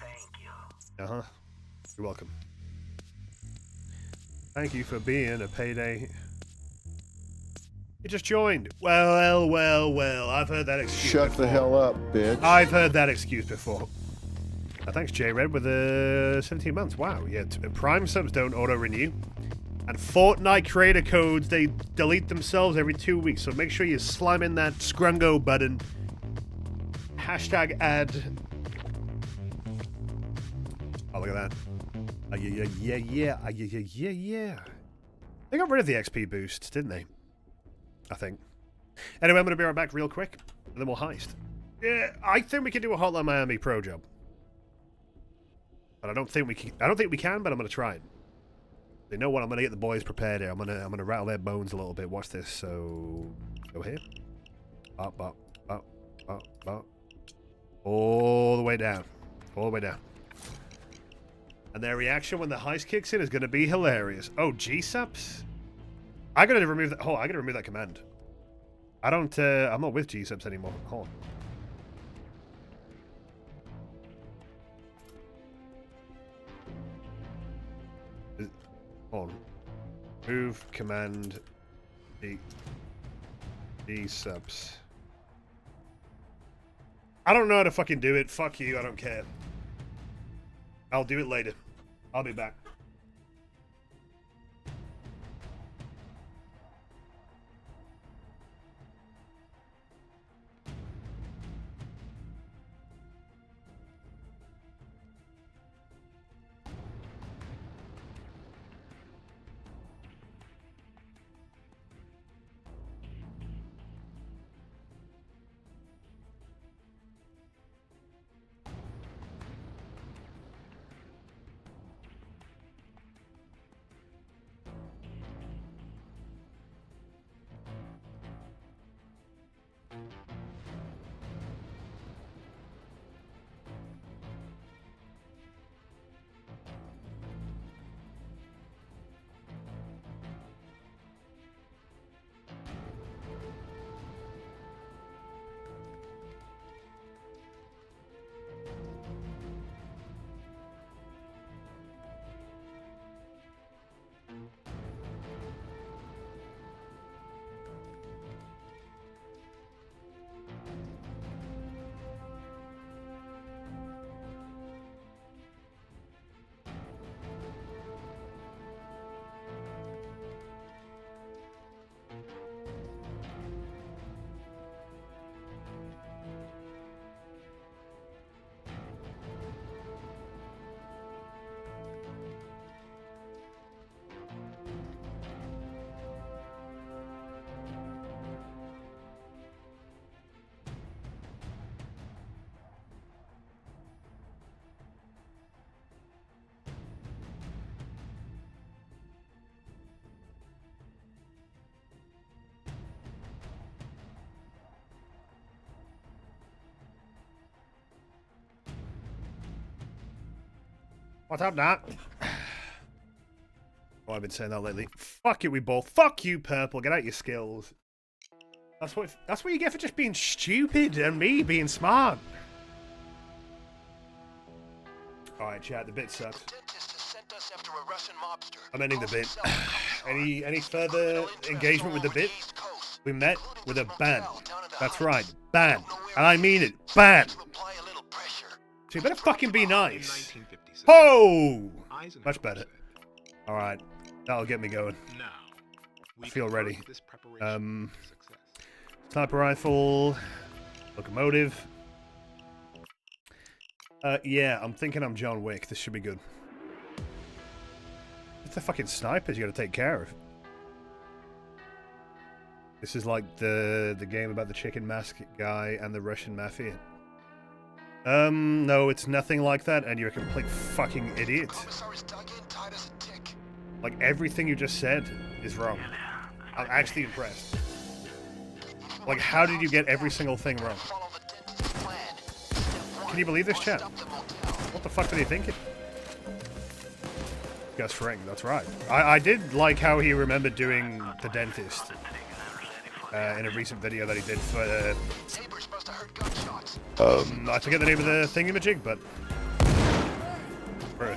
Thank you. Uh-huh. You're welcome. Thank you for being a Payday. You just joined. Well, well, well. I've heard that excuse Shut before. the hell up, bitch. I've heard that excuse before. Thanks, J-Red, with 17 months. Wow, yeah. Prime subs don't auto-renew. And Fortnite creator codes, they delete themselves every 2 weeks. So make sure you slime in that Scrungo button. Hashtag ad. Oh, look at that. Yeah. They got rid of the XP boosts, didn't they? I think. Anyway, I'm going to be right back real quick, and then we'll heist. Yeah, I think we can do a Hotline Miami pro job. But I don't think we can, but I'm going to try it. You know what? I'm going to get the boys prepared here. I'm going to rattle their bones a little bit. Watch this. So, go here. Up. All the way down. All the way down. And their reaction when the heist kicks in is going to be hilarious. Oh, G-subs? I got to remove that. Oh, I got to remove that command. I don't. I'm not with G-subs anymore. Hold on. On. Move, command, D subs. I don't know how to fucking do it. Fuck you, I don't care. I'll do it later. I'll be back. What's up, Nat? Oh, I've been saying that lately. Fuck it, we both. Fuck you, Purple. Get out your skills. That's what you get for just being stupid and me being smart. Alright, chat, the bit sucks. Dentist has sent us after a Russian mobster. I'm ending the bit. Any further engagement with the bit? We met with a ban. That's right, ban. And I mean it, ban. Apply a little pressure. So you better fucking be nice. Oh! Much better. Alright, that'll get me going. I feel ready. Sniper rifle. Locomotive. Yeah, I'm thinking I'm John Wick. This should be good. It's the fucking snipers you gotta take care of. This is like the game about the chicken mask guy and the Russian mafia. No, it's nothing like that, and you're a complete fucking idiot. Like, everything you just said is wrong. I'm actually impressed. Like, how did you get every single thing wrong? Can you believe this, chat? What the fuck are they thinking? Gus Fring, that's right. I did like how he remembered doing the dentist in a recent video that he did for I forget the name of the thingamajig, but bro.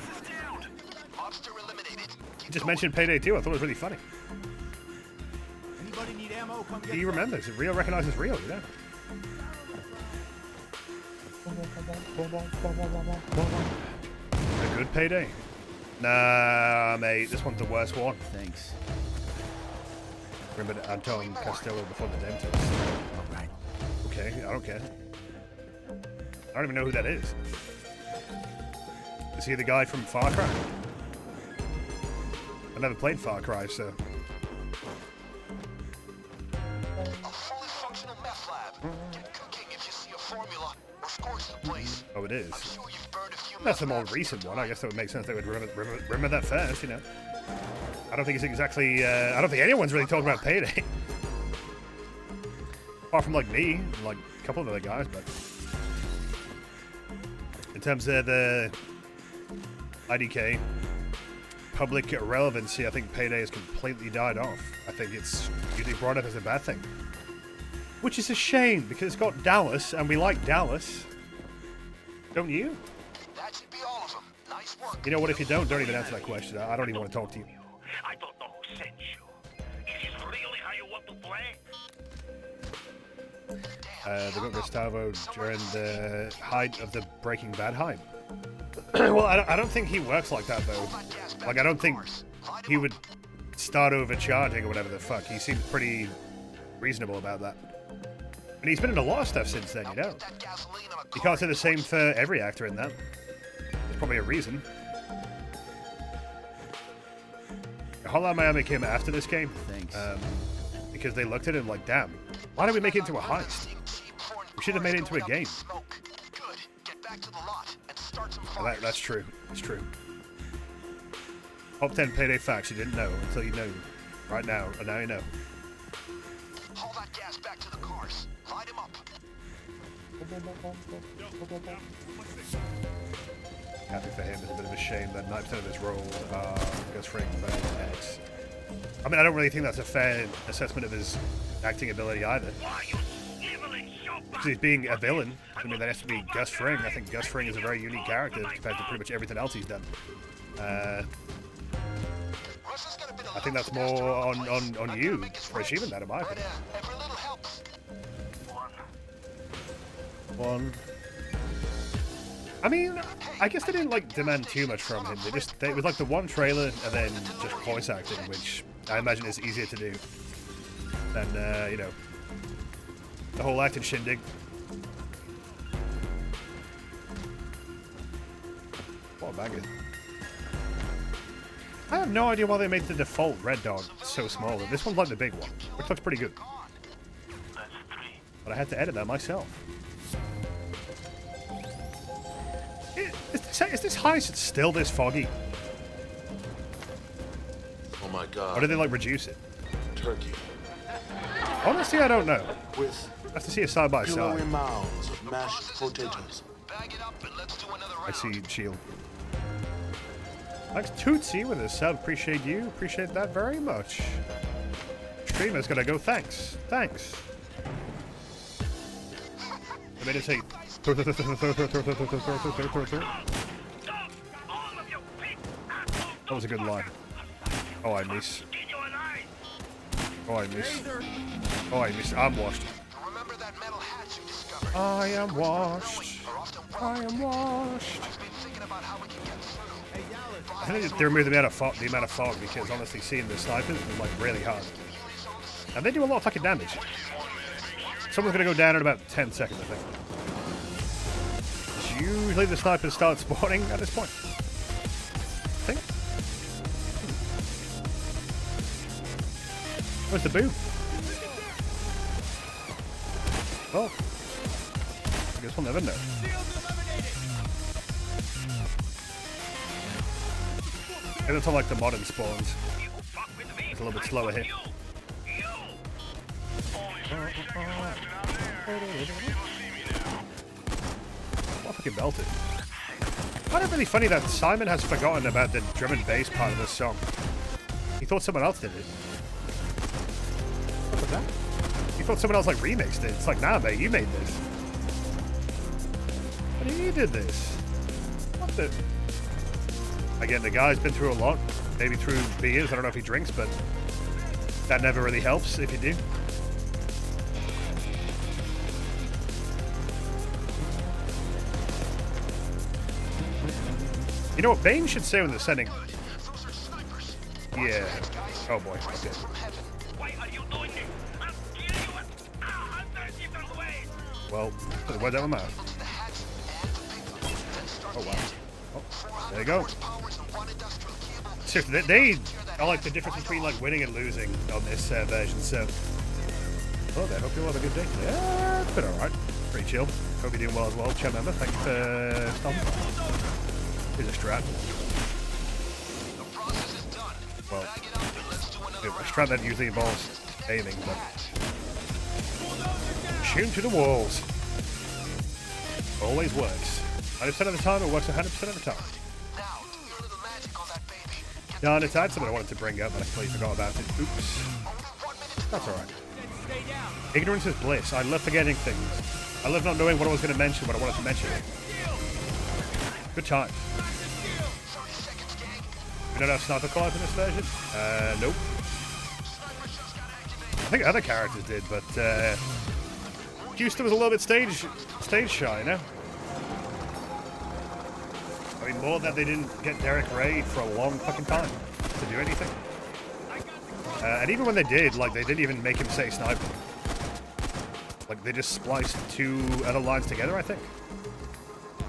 He just mentioned Payday 2. I thought it was really funny. Anybody need ammo? Come get He remembers. Real recognizes real, you know. A good Payday? Nah, mate. This one's the worst one. Thanks. Remember Anton Castillo before the dentist? Alright. Okay, I don't care. I don't even know who that is. Is he the guy from Far Cry? I've never played Far Cry, so... A fully functional meth lab. Get cooking if you see a formula or scorch the place. Oh, it is. I'm sure you've burned a few That's a more meth labs recent in one. your I guess that would make sense. They would remember that first, you know. I don't think it's exactly... I don't think anyone's really talking about Payday. Apart from, like, me and, like, a couple of other guys, but... In terms of the IDK, public relevancy, I think Payday has completely died off. I think it's usually brought up as a bad thing. Which is a shame, because it's got Dallas, and we like Dallas. Don't you? That should be all of them. Nice work. You know what, if you don't even answer that question. I don't even want to talk to you. I don't know who sent you. Is this really how you want to play? They got Gustavo during the height of the Breaking Bad hype. Well, I don't think he works like that, though. Like, I don't think he would start overcharging or whatever the fuck. He seems pretty reasonable about that. And he's been in a lot of stuff since then, you know. You can't say the same for every actor in that. There's probably a reason. Hotline Miami came after this game. Because they looked at him like, damn, why don't we make it into a heist? We should have made it into a game. That's true. It's true. Top 10 Payday facts you didn't know until you know right now, and now you know. Haul that gas back to the cars. Light him up. Happy for him. It's a bit of a shame that 9% of his roles are Gus Fring and X. I mean, I don't really think that's a fair assessment of his acting ability either. Because he's being a villain. I mean, that has to be Gus Fring. I think Gus Fring is a very unique character compared to pretty much everything else he's done. I think that's more on you for achieving that, in my opinion. One. I mean, I guess they didn't like demand too much from him. It was like the one trailer and then just voice acting, which I imagine is easier to do than you know, the whole acting shindig. What a banger. I have no idea why they made the default Red Dog so small. This one's like the big one, which looks pretty good. But I had to edit that myself. Is this heist still this foggy? Oh my god. Or did they like reduce it? Turkey. Honestly, I don't know. With I have to see it side by side. kilogram mounds of mashed potatoes. Bag it up and let's do another round. I see Shield. Thanks Tootsie with a sub. Appreciate you. Appreciate that very much. Streamer's gonna go thanks. Thanks. I made it say. That was a good line. Oh, I miss. Oh, I miss. Oh, I miss. I'm washed. Remember that metal hat you discovered? I am washed. I am washed. I've been thinking about how we can get through. I think they removed the amount of fog because honestly seeing the snipers was like really hard. And they do a lot of fucking damage. Someone's gonna go down in about 10 seconds, I think. Usually the snipers start spawning at this point. I think. Where's the boom? Well, I guess we'll never know. Maybe that's all like the modern spawns. It's a little bit slower here. What fucking belted. I find it really funny that Simon has forgotten about the drum and bass part of this song. He thought someone else did it. What was that? He thought someone else like remixed it. It's like, nah, mate, you made this. But you did this. What the? Again, the guy's been through a lot. Maybe through beers. I don't know if he drinks, but that never really helps if you do. You know what Bane should say when they're sending? Yeah. Oh boy. Okay. Why are you doing this? I'll kill you at 100 different ways. Well, put the words out of my mouth. Oh wow. Oh, there you go. Seriously, they are like the difference between like winning and losing on this version. So, well then, hope you all have a good day. Yeah, it's been alright. Pretty chill. Hope you're doing well as well. Chat member, thank you for stopping. Here's a strat. Well, a strat that usually involves aiming, but shoot to the walls. Always works. 90% of the time, it works 100% of the time. Darn it, I had something I wanted to bring up, but I completely forgot about it. Oops. That's alright. Ignorance is bliss. I love forgetting things. I love not knowing what I was going to mention when I wanted to mention it. Good time. We don't have sniper callouts in this version? Nope. I think other characters did, but Houston was a little bit stage shy, you know? I mean, more that they didn't get Derek Ray for a long fucking time to do anything. And even when they did, like, they didn't even make him say sniper. Like, they just spliced 2 other lines together, I think.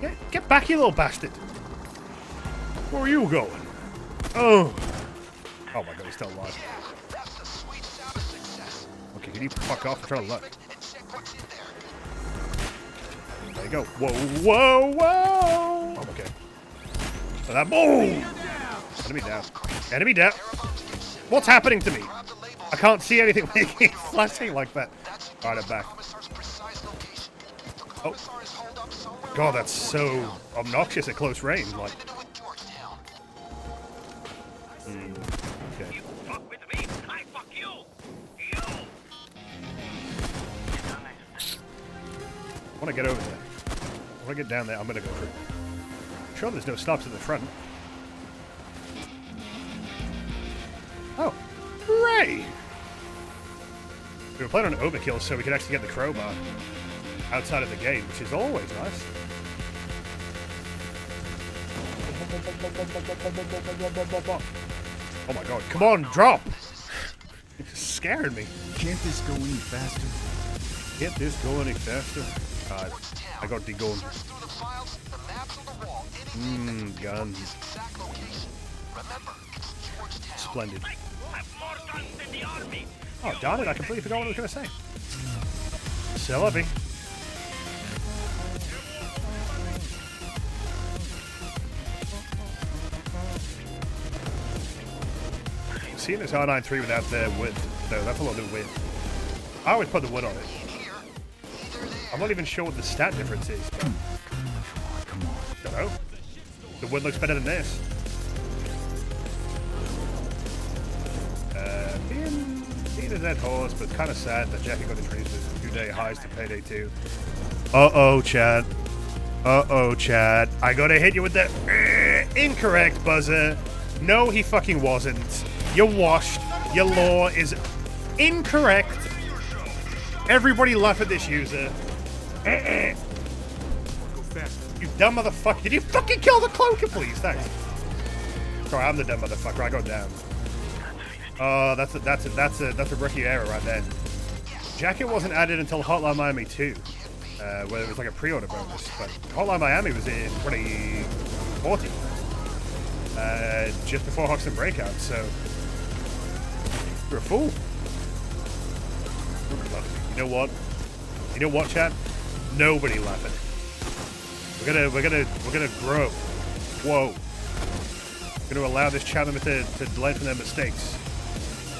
Yeah, get back, you little bastard! Where are you going? Oh! Oh my god, he's still alive. Okay, can you fuck off? I'm trying to look. There you go. Whoa, whoa, whoa! Oh, okay. So that boom! Enemy down. Enemy down. What's happening to me? I can't see anything when he's flashing like that. Alright, I'm back. Oh. God, that's so obnoxious at close range. Like. Okay. Fuck with me, I fuck you. You. I want to get over there. I want to get down there. I'm going to go through. I'm sure there's no stops at the front. Oh. Hooray! We were playing on overkill so we could actually get the crowbar outside of the gate, which is always nice. Oh my god, come on, drop! It just scared me. Can't this go any faster? Can't this go any faster? I got the gun. Guns. Splendid. Oh, darn it, I completely forgot what I was going to say. Celebi. Seeing this R93 without the wood, though, that's a lot of wood. I always put the wood on it. I'm not even sure what the stat difference is. But... Come on. Don't know. The wood looks better than this. Being a dead horse, but kind of sad that Jackie got introduced with 2-day highs to Payday 2. Uh-oh, Chad. Uh-oh, Chad. I gotta hit you with the incorrect buzzer. No, he fucking wasn't. You're washed. Your law is incorrect. Everybody laugh at this user. You dumb motherfucker. Did you fucking kill the cloaker, please? Thanks. Sorry, I'm the dumb motherfucker. I got down. Oh, that's a rookie error right there. Jacket wasn't added until Hotline Miami 2, where it was like a pre-order bonus. But Hotline Miami was in 2014, just before Hoxton Breakout. So you're a fool. You know what? You know what, chat? Nobody laughing. We're gonna grow. Whoa. We're gonna allow this chat member to learn from their mistakes.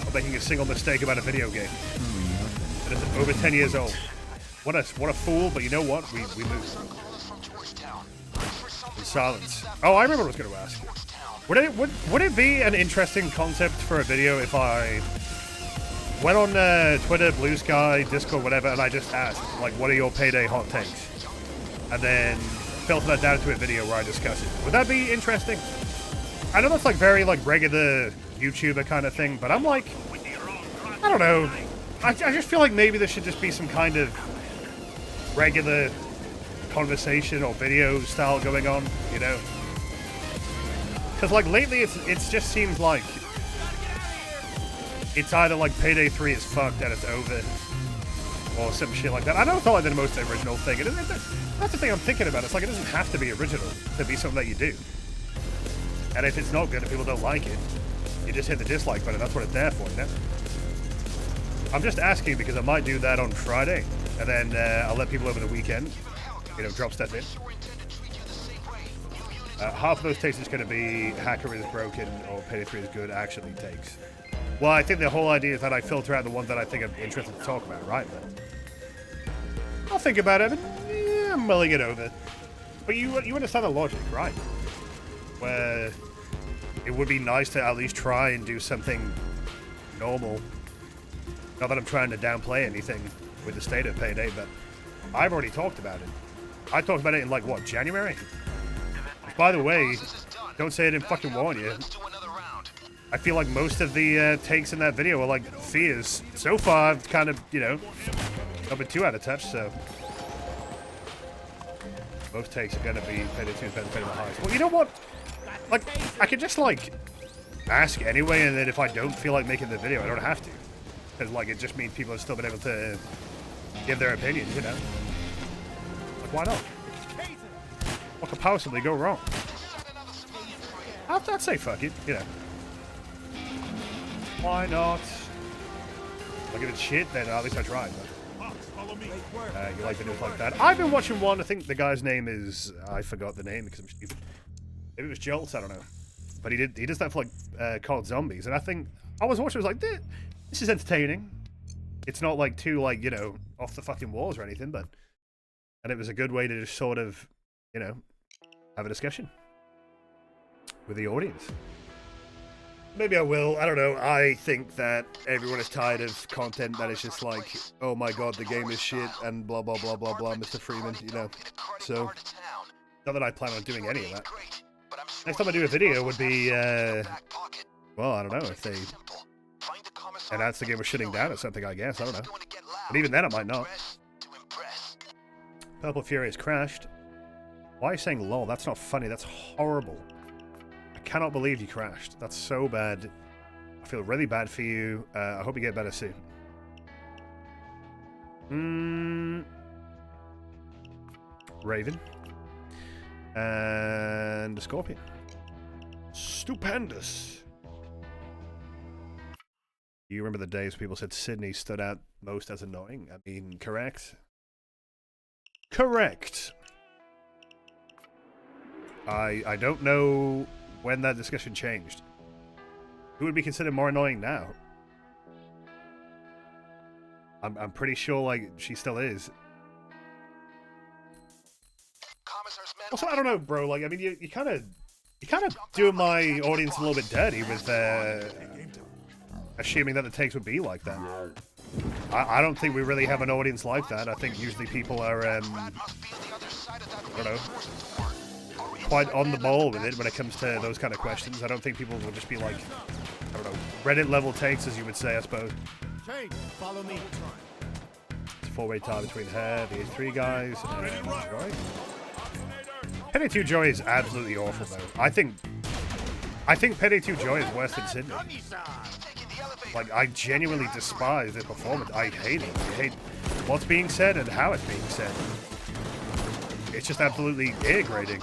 Of making a single mistake about a video game. That is over 10 years old. What a fool, but you know what? We lose. In silence. Oh, I remember what I was gonna ask. Would it be an interesting concept for a video if I went on Twitter, Blue Sky, Discord, whatever, and I just asked, like, what are your Payday hot takes? And then filter that down to a video where I discuss it. Would that be interesting? I know that's like very like regular YouTuber kind of thing, but I'm like, I don't know. I just feel like maybe there should just be some kind of regular conversation or video style going on, you know? Because like lately it's just seems like it's either like Payday 3 is fucked and it's over, or some shit like that. I know it's not like the most original thing. That's the thing I'm thinking about. It's like it doesn't have to be original to be something that you do. And if it's not good and people don't like it, you just hit the dislike button. That's what it's there for, you know? I'm just asking because I might do that on Friday, and then I'll let people over the weekend, you know, drop stuff in. Half of those takes is going to be Hacker is broken or Payday 3 is good actually takes. Well, I think the whole idea is that I filter out the ones that I think I'm interested to talk about, right? But I'll think about it, and yeah, I'm mulling it over. But you understand the logic, right? Where it would be nice to at least try and do something normal. Not that I'm trying to downplay anything with the state of Payday, but I've already talked about it. I talked about it in, like, what, January? By the way, don't say I didn't fucking warn you. I feel like most of the takes in that video are like fears. So far, I've kind of, you know, not been too out of touch, so. Most takes are going to be Payday 2 is better than the highest. Well, you know what? Like, I could just, like, ask anyway, and then if I don't feel like making the video, I don't have to. Because, like, it just means people have still been able to give their opinions, you know? Like, why not? What could possibly go wrong? I'd say fuck it, you know. Why not? Like, if it's shit, then at least I tried. But, you like videos like that? I've been watching one, I think the guy's name is... I forgot the name because I'm stupid. Maybe it was Jolts, I don't know. But he does that for, like, called Zombies. And I think... I was watching, I was like, this is entertaining. It's not, like, too, like, you know, off the fucking walls or anything, but... And it was a good way to just sort of, you know, have a discussion with the audience. Maybe I will. I don't know. I think that everyone is tired of content that is just like, oh my god, the game is shit, and blah, blah, blah, blah, blah, Mr. Freeman, you know. So, not that I plan on doing any of that. Next time I do a video would be, well, I don't know, if they announce the game was shutting down or something, I guess. I don't know. But even then, it might not. Purple Fury has crashed. Why are you saying lol? That's not funny. That's horrible. I cannot believe you crashed. That's so bad. I feel really bad for you. I hope you get better soon. Raven. And a Scorpion. Stupendous. You remember the days people said Sydney stood out most as annoying? I mean, correct? Correct. I don't know when that discussion changed. Who would be considered more annoying now? I'm pretty sure, like, she still is. Also, I don't know, bro. Like, I mean, you kind of doing my audience a little bit dirty with assuming that the takes would be like that. I don't think we really have an audience like that. I think usually people are, I don't know, quite on the ball with it when it comes to those kind of questions. I don't think people will just be like, I don't know, Reddit level takes, as you would say, I suppose. Follow me. It's a four-way tie between her, the H3 guys, and Joy. Payday 2 Joy is absolutely awful, though. I think Payday 2 Joy is worse than Sydney. Like, I genuinely despise this performance. I hate it. I hate what's being said and how it's being said. It's just absolutely irritating.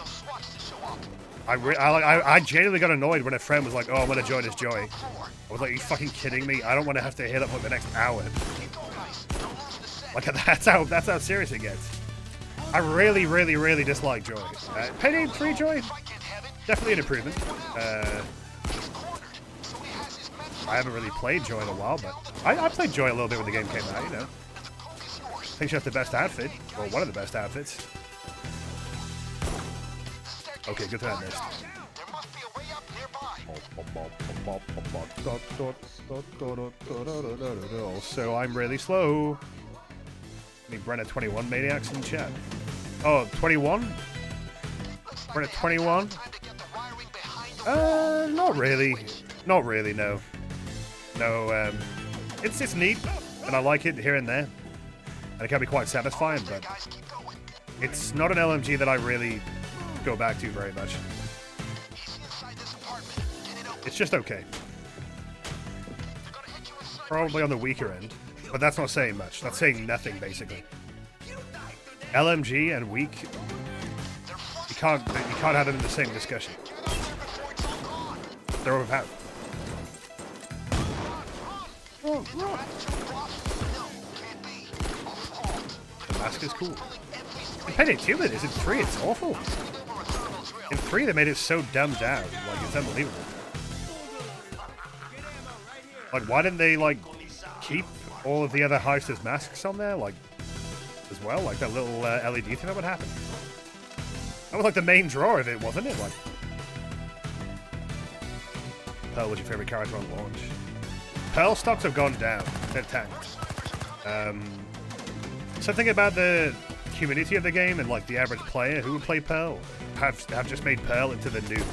I genuinely got annoyed when a friend was like, oh, I'm going to join as Joy. I was like, are you fucking kidding me? I don't want to have to hear that for the next hour. Like, that's how serious it gets. I really, really, really dislike Joy. Payday 3 Joy? Definitely an improvement. I haven't really played Joy in a while, but I played Joy a little bit when the game came out, you know. I think she has the best outfit, or one of the best outfits. Okay, good thing I missed. So I'm really slow. Any Brenna 21 maniacs in chat? Oh, 21? Brenna 21? Not really. Not really, no. No, it's neat, and I like it here and there. And it can be quite satisfying, but it's not an LMG that I really go back to very much. It's just okay. Probably on the weaker end, but that's not saying much. That's saying nothing, basically. LMG and weak, you can't have them in the same discussion. They're overpowered. The mask is cool. In Payday 2 it is. In 3 it's awful. In 3 they made it so dumbed down. Like, it's unbelievable. Like, why didn't they, like, keep all of the other heisters' masks on there? Like, as well? Like, that little LED thing that would happen? That was, like, the main draw of it, wasn't it? Like, Pearl was your favorite character on launch. Pearl stocks have gone down. They're tanked. Something about the community of the game and like the average player who would play Pearl have just made Pearl into the nuke.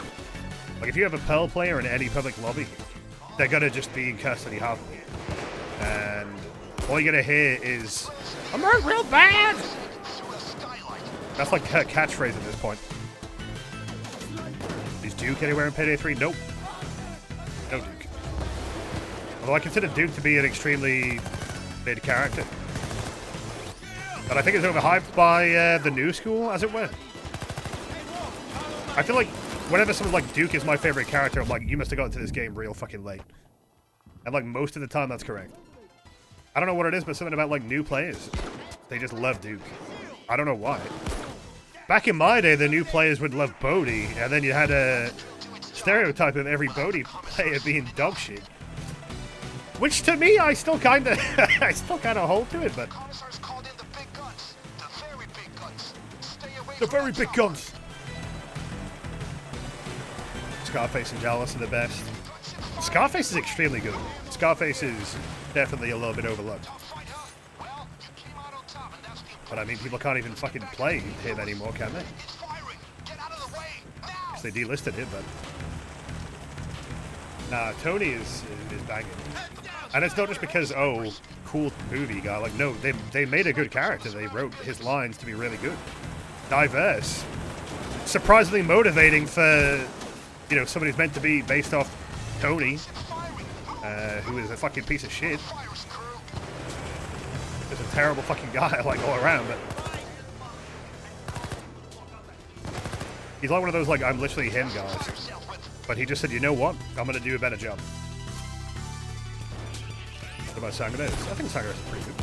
Like if you have a Pearl player in any public lobby, they're gonna just be in custody halfway. And all you're gonna hear is, I'm hurt real bad! That's like her catchphrase at this point. Is Duke anywhere in Payday 3? Nope. No Duke. Although I consider Duke to be an extremely mid character. But I think it's overhyped by the new school, as it were. I feel like whenever someone like Duke is my favorite character, I'm like, you must have gotten to this game real fucking late. And like most of the time, that's correct. I don't know what it is, but something about like new players. They just love Duke. I don't know why. Back in my day, the new players would love Bodhi, and then you had a stereotype of every Bodhi player being dog shit. Which to me, I still kind of hold to it, but Commissars called in the big guns. The very big guns. Stay away the from very big guns. Scarface and Dallas are the best. Scarface is extremely good. Scarface is definitely a little bit overlooked. Well, you came out on top, and that's the But I mean, people can't even fucking play him anymore, can they? It's firing. Get out of the way now. Because they delisted him, but... Nah, Tony is banging. And it's not just because, oh, cool movie guy. Like, no, they made a good character. They wrote his lines to be really good. Diverse. Surprisingly motivating for, you know, somebody who's meant to be based off Tony, who is a fucking piece of shit. Just a terrible fucking guy, like, all around, but... He's like one of those, like, I'm literally him guys. But he just said, you know what? I'm going to do a better job. What about Sangres? I think Sangres is pretty good.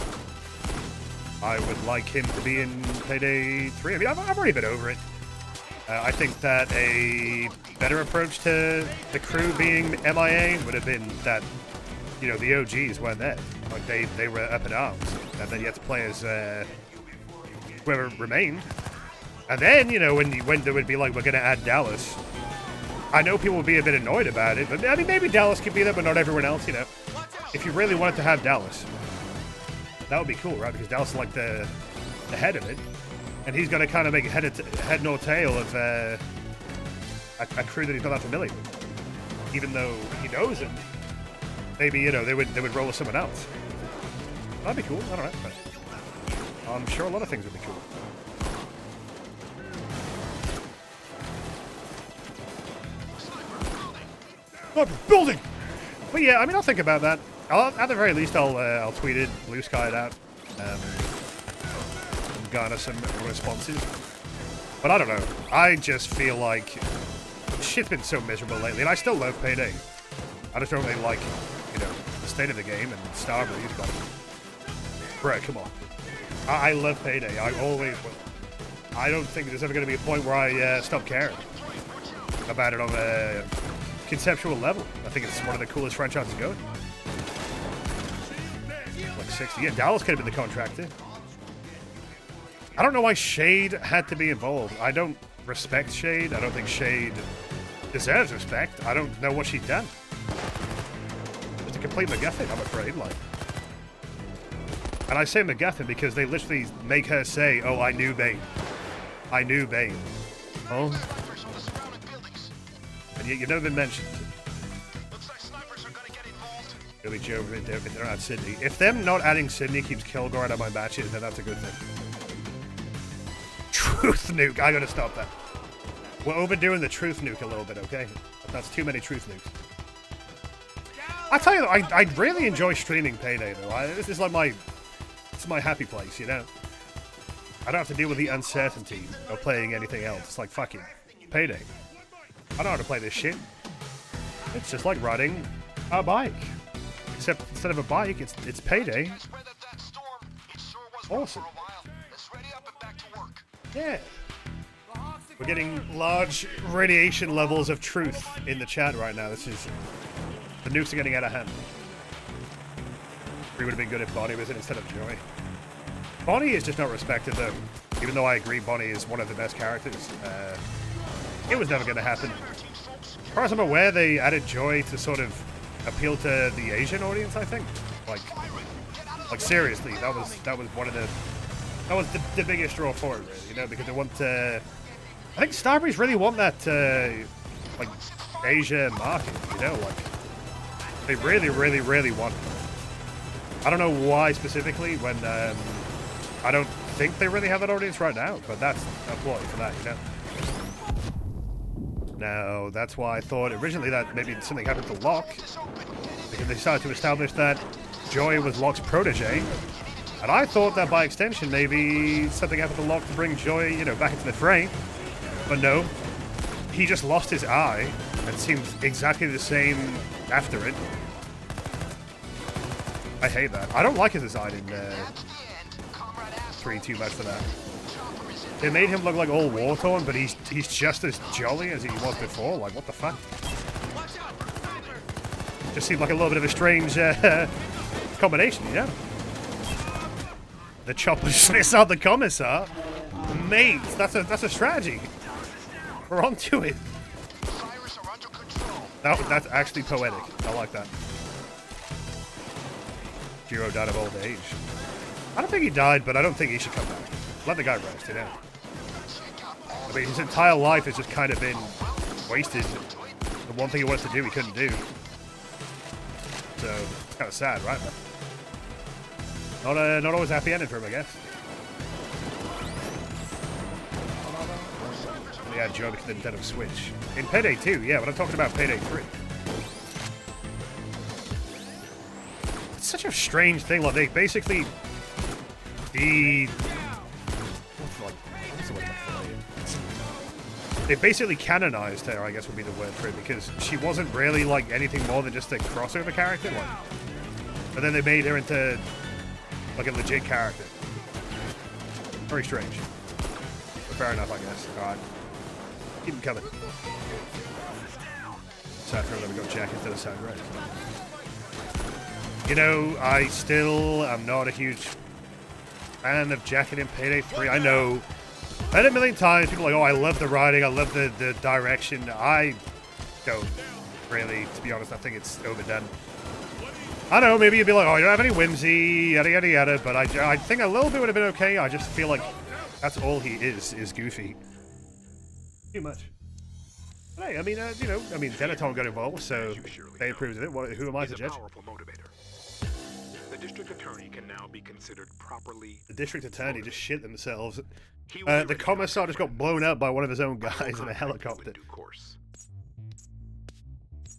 I would like him to be in Payday 3. I mean, I've already been over it. I think that a better approach to the crew being MIA would have been that, you know, the OGs weren't there. Like, they were up in arms. And then you had to play as whoever remained. And then, you know, when there would be like, we're going to add Dallas. I know people would be a bit annoyed about it, but I mean, maybe Dallas could be there, but not everyone else, you know. If you really wanted to have Dallas, that would be cool, right? Because Dallas is like the head of it. And he's going to kind of make head nor tail of a crew that he's not that familiar with. Even though he knows it, maybe, you know, they would roll with someone else. That'd be cool, I don't know. But I'm sure a lot of things would be cool. Building! But yeah, I mean, I'll think about that. At the very least, I'll tweet it, blue sky it out, and garner some responses. But I don't know. I just feel like shit's been so miserable lately, and I still love Payday. I just don't really like, you know, the state of the game and Starbreeze, but... Bruh, come on. I love Payday. I always will. I don't think there's ever going to be a point where I stop caring about it on a conceptual level. I think it's one of the coolest franchises going. Like 60. Yeah, Dallas could have been the contractor. I don't know why Shade had to be involved. I don't respect Shade. I don't think Shade deserves respect. I don't know what she's done. It's a complete MacGuffin, I'm afraid. Like, and I say MacGuffin because they literally make her say, "Oh, I knew Bane. I knew Bane." Oh. And yet you've never been mentioned. Billy Joe, if they don't add Sydney. If them not adding Sydney keeps Kilgore out of my matches, then that's a good thing. Truth nuke. I gotta stop that. We're overdoing the truth nuke a little bit, okay? That's too many truth nukes. I tell you, I really enjoy streaming Payday, though. This is like my happy place, you know? I don't have to deal with the uncertainty of playing anything else. It's like, fucking Payday. I know how to play this shit. It's just like riding a bike. Except instead of a bike, it's Payday. Awesome. Yeah. We're getting large radiation levels of truth in the chat right now. This is... The nukes are getting out of hand. It would have been good if Bonnie was in instead of Joy. Bonnie is just not respected, though. Even though I agree Bonnie is one of the best characters. It was never going to happen. As far as I'm aware, they added Joy to sort of appeal to the Asian audience, I think. Like seriously, that was one of the... That was the biggest draw for it, really, you know, because they want to... I think Starbreeze really want that, like, Asia market, you know, like... They really, really, really want it. I don't know why specifically when I don't think they really have an audience right now, but that's a ploy for that, you know? Now, that's why I thought originally that maybe something happened to Locke, because they started to establish that Joy was Locke's protege, and I thought that by extension maybe something happened to Locke to bring Joy, you know, back into the fray, but no. He just lost his eye, and seems exactly the same after it. I hate that. I don't like his design in 3 too much for that. They made him look like all war-torn, but he's just as jolly as he was before. Like, what the fuck? Just seemed like a little bit of a strange combination, yeah? The chopper spits out the commissar. Mate, that's a strategy. We're onto it. That's actually poetic. I like that. Jiro died of old age. I don't think he died, but I don't think he should come back. Let the guy rest, you know? I mean, his entire life has just kind of been wasted. The one thing he wants to do, he couldn't do. So, it's kind of sad, right? Not always a happy ending for him, I guess. Yeah, Joe because the Nintendo Switch. In Payday 2, yeah, but I'm talking about Payday 3. It's such a strange thing, like, they basically... They basically canonized her, I guess would be the word for it, because she wasn't really, like, anything more than just a crossover character, like. But then they made her into, like, a legit character. Very strange. But fair enough, I guess. Alright. Keep them coming. Sad for them, we got Jack into the sound right. You know, I still am not a huge fan of Jacket in Payday 3. I know. I've heard it a million times. People are like, oh, I love the writing. I love the direction. I don't really, to be honest. I think it's overdone. I know, maybe you'd be like, oh, you don't have any whimsy, yada, yada, yada. But I think a little bit would have been okay. I just feel like that's all he is goofy. Too much. But hey, I mean, you know, Denatone got involved, so they approved of it. Who am I to judge? The district attorney can now be considered properly. The district attorney just shit themselves. The commissar just got blown up by one of his own guys in a helicopter.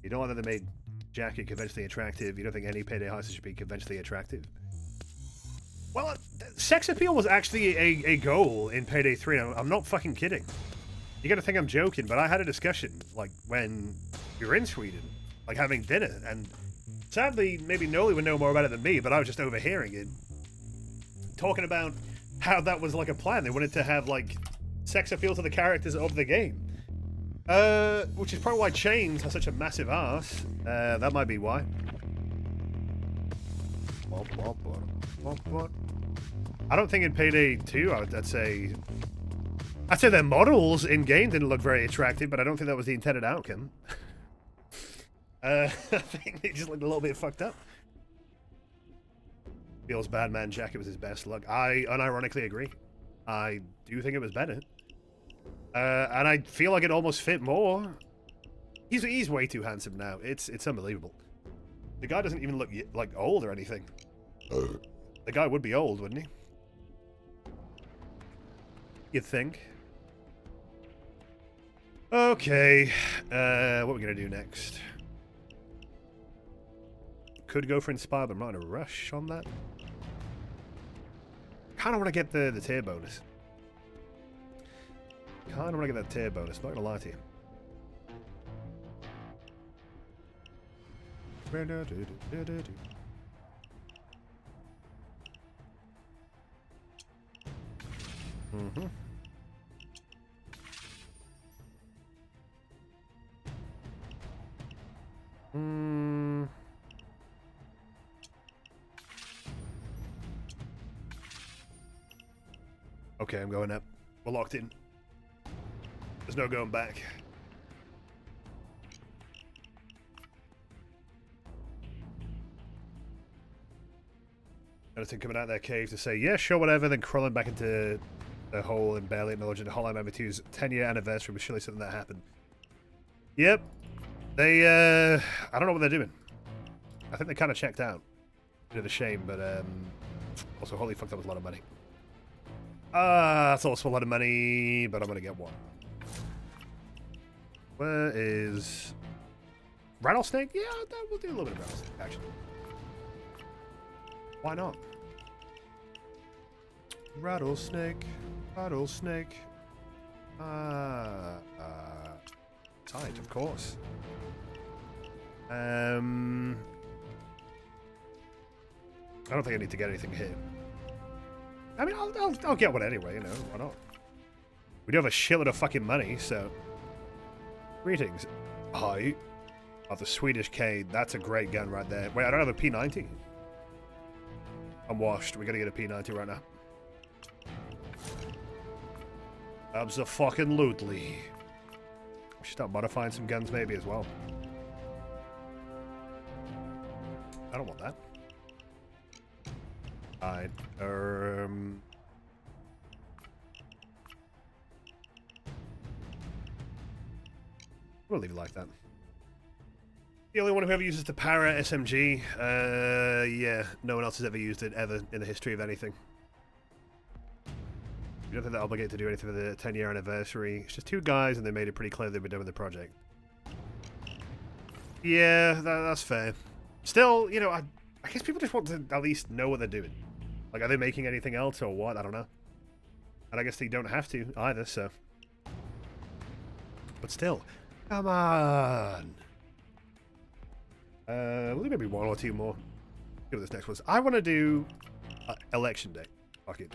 You don't like that they made Jackie conventionally attractive. You don't think any Payday heist should be conventionally attractive. Well, sex appeal was actually a goal in Payday 3. I'm not fucking kidding. You gotta think I'm joking, but I had a discussion, like, when we were in Sweden, like, having dinner, and sadly, maybe Noli would know more about it than me, but I was just overhearing it. Talking about how that was, like, a plan. They wanted to have, like, sex appeal to the characters of the game. Which is probably why Chains has such a massive ass. That might be why. I don't think in Payday 2, I'd say their models in-game didn't look very attractive, but I don't think that was the intended outcome. I think they just looked a little bit fucked up. Feels Badman Jacket was his best look. I unironically agree. I do think it was better. And I feel like it almost fit more. He's way too handsome now. It's unbelievable. The guy doesn't even look like old or anything. The guy would be old, wouldn't he? You'd think. Okay. What are we gonna do next? Could go for Inspire, but I'm not in a rush on that. Kind of want to get the tier bonus. Kind of want to get that tier bonus, not gonna lie to you. Okay, I'm going up. We're locked in. There's no going back. Anything coming out of their cave to say, yeah, sure, whatever, then crawling back into the hole and barely acknowledging the Hollow Member 2's 10-year anniversary was surely something that happened. Yep. They, I don't know what they're doing. I think they kind of checked out. Bit of a shame, but also, holy fuck, that was a lot of money. That's also a lot of money, but I'm gonna get one. Where is rattlesnake? Yeah, we'll do a little bit of rattlesnake, actually. Why not? Rattlesnake, rattlesnake. Tight, of course. I don't think I need to get anything here. I mean, I'll get one anyway, you know, why not? We do have a shitload of fucking money, so... Greetings. Hi. Oh, the Swedish K, that's a great gun right there. Wait, I don't have a P90. I'm washed, we're gonna get a P90 right now. Abso-fucking-lutely. We should start modifying some guns maybe as well. I don't want that. Alright, we'll leave it like that. The only one who ever uses the Para SMG, yeah, no one else has ever used it ever in the history of anything. You don't think they're obligated to do anything for the 10-year anniversary. It's just two guys and they made it pretty clear they were done with the project. Yeah, that's fair. Still, you know, I guess people just want to at least know what they're doing. Like, are they making anything else or what? I don't know. And I guess they don't have to either, so. But still, come on. We'll do maybe one or two more. See what this next was. I want to do election day. Fuck it.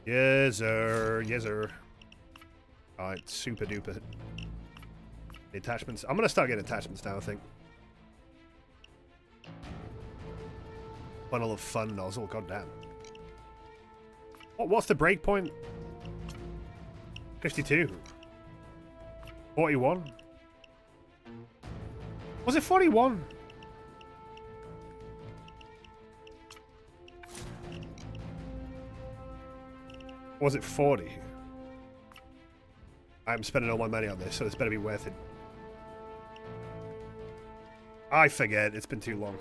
Yes, sir. Yes, sir. Alright, super duper. The attachments. I'm gonna start getting attachments now, I think. Funnel of fun nozzle, goddamn. What's the break point? 52. 41. Was it 41? Was it 40? I'm spending all my money on this, so this better be worth it. I forget, it's been too long.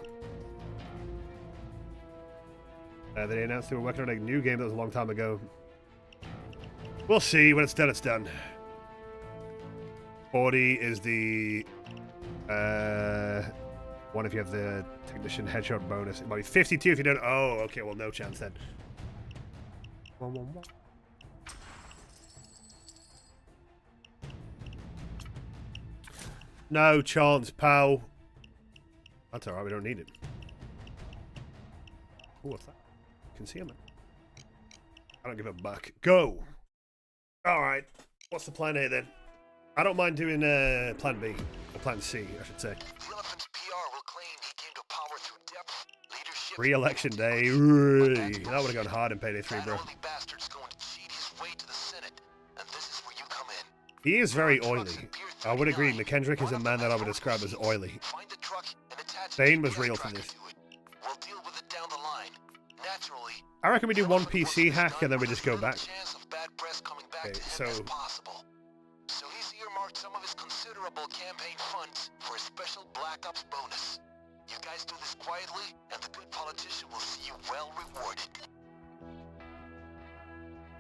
They announced they were working on a new game that was a long time ago. We'll see. When it's done, it's done. 40 is the one if you have the technician headshot bonus. It might be 52 if you don't. Oh, okay. Well, no chance then. No chance, pal. That's alright. We don't need it. Oh, what's that? Concealment. I don't give a buck. Go! Alright. What's the plan here then? I don't mind doing plan B. Or plan C, I should say. The elephant's PR will claim he came to power through depth, leadership... Re-election day. That would have gone hard in Payday 3, bro. That bastard's going to cheat his way to the Senate, and this is where you come in. He is very oily. I would agree. McKendrick is a man that I would describe as oily. Find the truck and attach Bane was real for this. We'll deal with it down the line. Naturally, I reckon we do one PC hack and then we just go back. Okay, so... So he's earmarked some of his considerable campaign funds for a special Black Ops bonus. You guys do this quietly, and the good politician will see you well rewarded.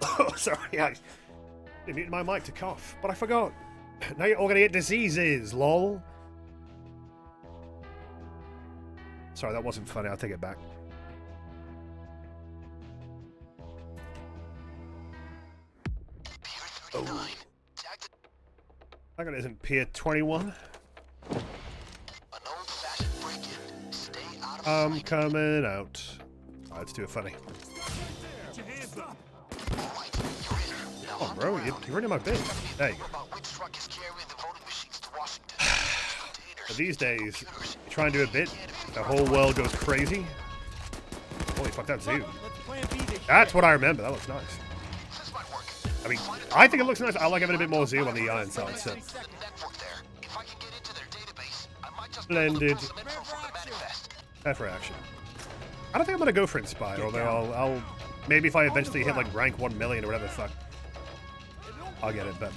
Oh, sorry, I didn't mute my mic to cough, but I forgot. Now you're all gonna get diseases, lol. Sorry, that wasn't funny. I'll take it back. Oh. That guy isn't Pier 21. I'm coming out. Alright, let's do it funny. Oh, bro, you're running my bit. There you go. But these days, you try and do a bit, the whole world goes crazy. Holy fuck, that zoo. That's what I remember. That looks nice. I mean, I think it looks nice. I like having a bit more zoom on the iron side, so. Blended. F reaction. I don't think I'm gonna go for Inspire, although I'll maybe if I eventually hit like rank 1 million or whatever the fuck, I'll get it, but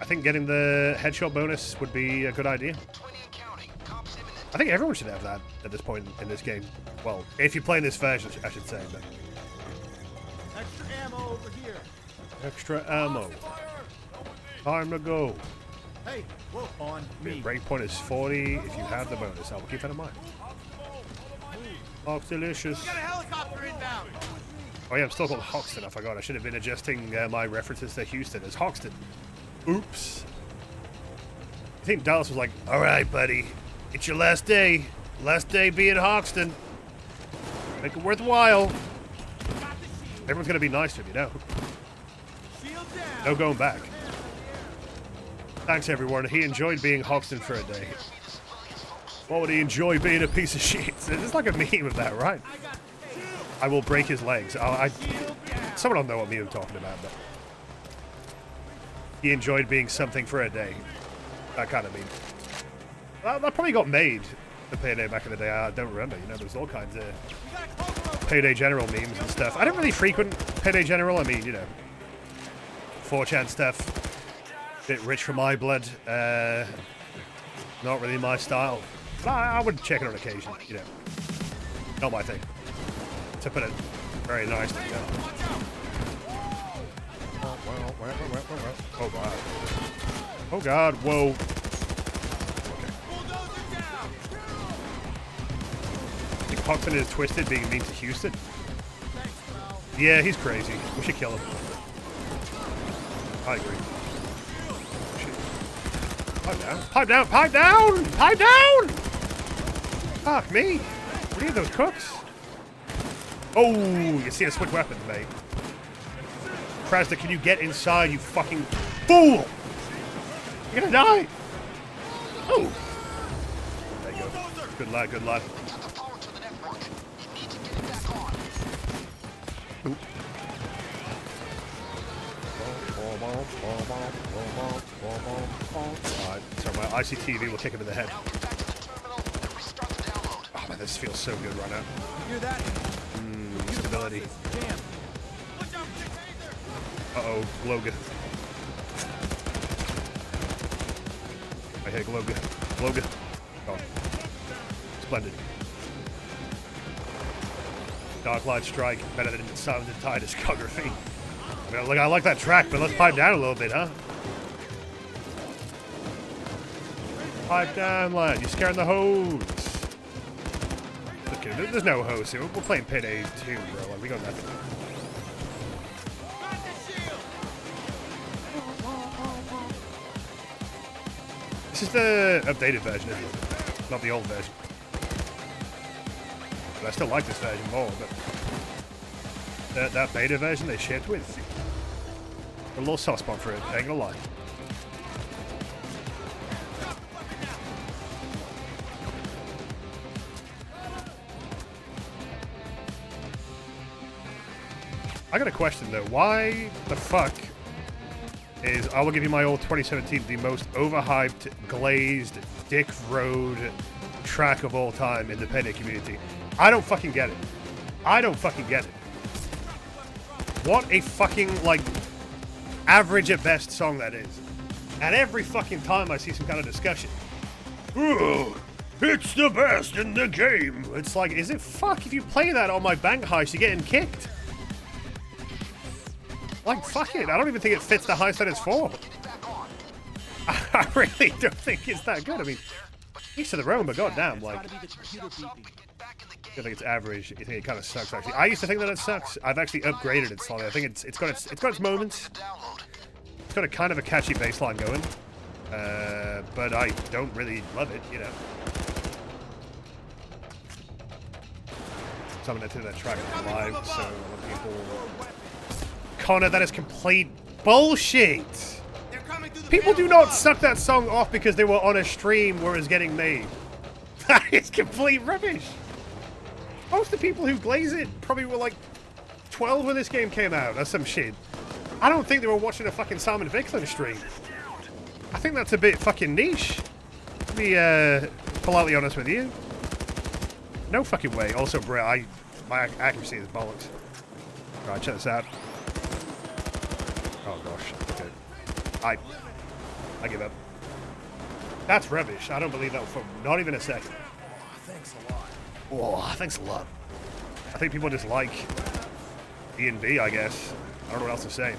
I think getting the headshot bonus would be a good idea. I think everyone should have that at this point in this game. Well, if you're playing this version, I should say. But Extra ammo over here. extra ammo. Time to go. Hey, whoa, on The me. breakpoint is 40 if you have the bonus. I will keep that in mind. Hawk's delicious. Got a helicopter inbound. Oh yeah, I'm still called Hoxton. I forgot. I should have been adjusting my references to Houston as Hoxton. Oops. I think Dallas was like, all right, buddy. It's your last day. Last day being Hoxton. Make it worthwhile. Everyone's going to be nice to him, you know. Shield down. No going back. Thanks, everyone. He enjoyed being Hoxton for a day. What would he enjoy being a piece of shit? There's like a meme of that, right? I will break his legs. Someone will know what meme I'm talking about, but he enjoyed being something for a day. That kind of meme. That probably got made, the Payday back in the day. I don't remember. You know, there was all kinds of Payday General memes and stuff. I don't really frequent Payday General. I mean, you know, 4chan stuff. Bit rich for my blood. Not really my style. But I would check it on occasion, you know. Not my thing. To put it very nicely. You know. Oh god. Oh god, whoa. I think Hoxton is twisted being mean to Houston. Yeah, he's crazy. We should kill him. I agree. Pipe down. Pipe down. Pipe down. Pipe down. Fuck me. What are those cooks? Oh, you see a switch weapons, mate. Krasner, can you get inside, you fucking fool? You're gonna die. Oh. There you go. Good lad, good lad. Oop. Alright, so my ICTV will kick him in the head. Oh man, this feels so good right now. Hear that? Stability. Damn. Watch out for the taser. Uh-oh, Gloga. I hit Gloga. Gloga. Oh. Splendid. Dark Light Strike, better than Silent Tide discography. I mean, I like that track, but let's pipe down a little bit, huh? Pipe down, lad. You're scaring the hose. Okay, there's no hose here. We're playing Payday 2, bro. Like, we got nothing. This is the updated version, isn't it? Not the old version. But I still like this version more, but that beta version they shipped with, a little soft spot for it, I ain't gonna lie. I got a question though. Why the fuck is, I will give you my old 2017, the most overhyped, glazed, dick road track of all time in the Payday community? I don't fucking get it. I don't fucking get it. What a fucking, like, average at best song that is. And every fucking time I see some kind of discussion, oh, it's the best in the game. It's like, is it fuck? If you play that on my bank heist, you're getting kicked. Like, fuck it. I don't even think it fits the heist that it's for. I really don't think it's that good. I mean, each to their own, but goddamn, like, I think it's average. You think it kind of sucks, actually. I used to think that it sucks. I've actually upgraded it slightly. I think it's got its moments. It's got a kind of a catchy bass line going, but I don't really love it, you know. So I'm gonna do that track live, so people. Connor, that is complete bullshit. People do not suck that song off because they were on a stream where it's getting made. That is complete rubbish. Most of the people who glaze it probably were like 12 when this game came out, or some shit. I don't think they were watching a fucking Simon Vickland stream. I think that's a bit fucking niche. To be politely honest with you. No fucking way. Also, bro, my accuracy is bollocks. Right, check this out. Oh gosh. Okay. I give up. That's rubbish. I don't believe that for not even a second. Thanks a lot. Oh, thanks a lot. I think people just like E&B, I guess. I don't know what else to say.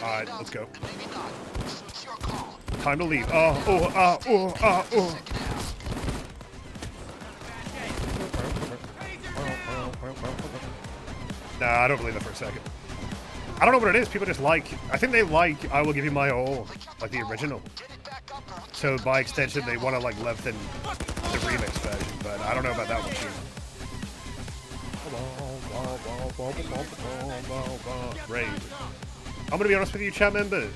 Alright, let's go. Time to leave. Nah, I don't believe that for a second. I don't know what it is. People just like... I think they like I Will Give You My All, like the original. So by extension, they want to like lengthen the remix version, but I don't know about that one too. Raid. I'm gonna be honest with you, chat member.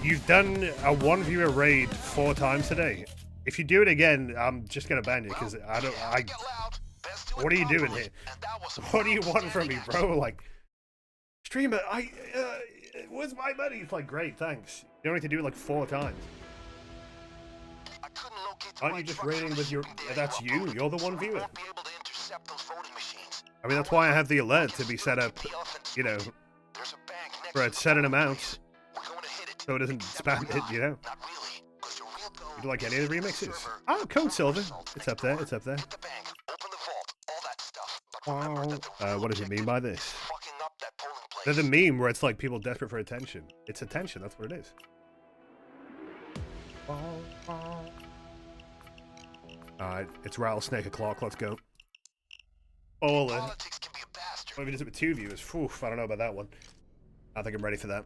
You've done a one viewer raid 4 times today. If you do it again, I'm just gonna ban you because what are you doing here? What do you want from me, bro? Like, streamer, where's my money? It's like, great, thanks. You don't need to do it like 4 times. Aren't you just raiding with your... That's you. You're the one viewer. I mean, that's why I have the alert to be set up, you know, for a certain amount. So it doesn't spam it, you know. Would you like any of the remixes? Oh, Code Silver. It's up there. It's up there. What does it mean by this? They're the meme where it's like people desperate for attention. It's attention. That's what it is. Alright, it's Rattlesnake o'clock. Let's go. Oh, what if it is it with 2 viewers? Phew, I don't know about that one. I think I'm ready for that.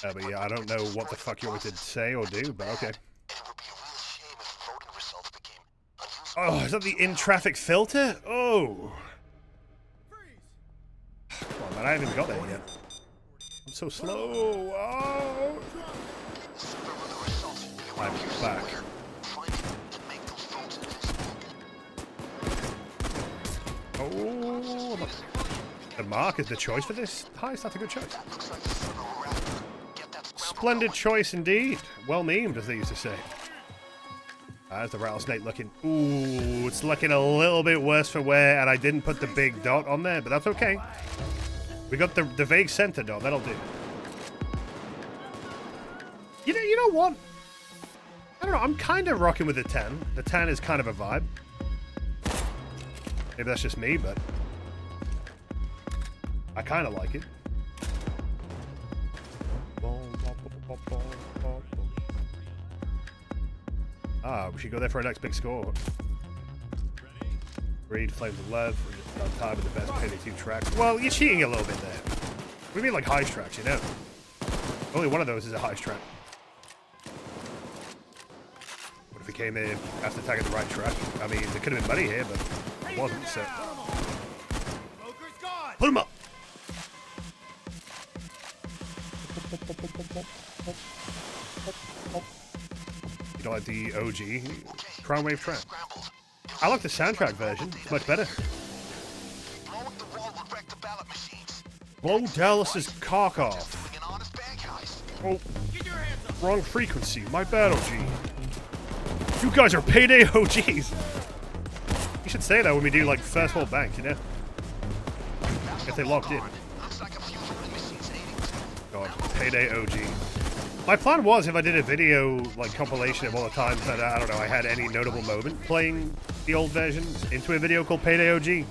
But yeah, I don't know what the fuck you want me to say or do, but okay. Oh, is that the in-traffic filter? Oh. Come on, man, I haven't even got there yet. I'm so slow. Oh. I'm back. Oh, the mark is the choice for this? Heist, that's a good choice. Splendid choice indeed. Well memed, as they used to say. There's the rattlesnake looking. Ooh, it's looking a little bit worse for wear, and I didn't put the big dot on there, but that's okay. We got the vague center dot. That'll do. You know what? I don't know. I'm kind of rocking with the 10. The 10 is kind of a vibe. Maybe that's just me, but I kind of like it. Ah, we should go there for our next big score. Read Flames of Love. On time with the best Payday 2 tracks. Well, you're cheating a little bit there. We mean like heist tracks, you know. Only one of those is a heist track. What if we came in after tagging the right track? I mean, there could have been money here, but it wasn't, so. Put him up! You don't like the OG Crown Wave track? I like the soundtrack version. It's much better. Blow Dallas's cock off. Oh, wrong frequency. My bad, OG. You guys are Payday OGs. You should say that when we do like First World Bank, you know? Get they locked in. God, Payday OG. My plan was if I did a video like compilation of all the times that I don't know I had any notable moment playing the old version into a video called Payday OG,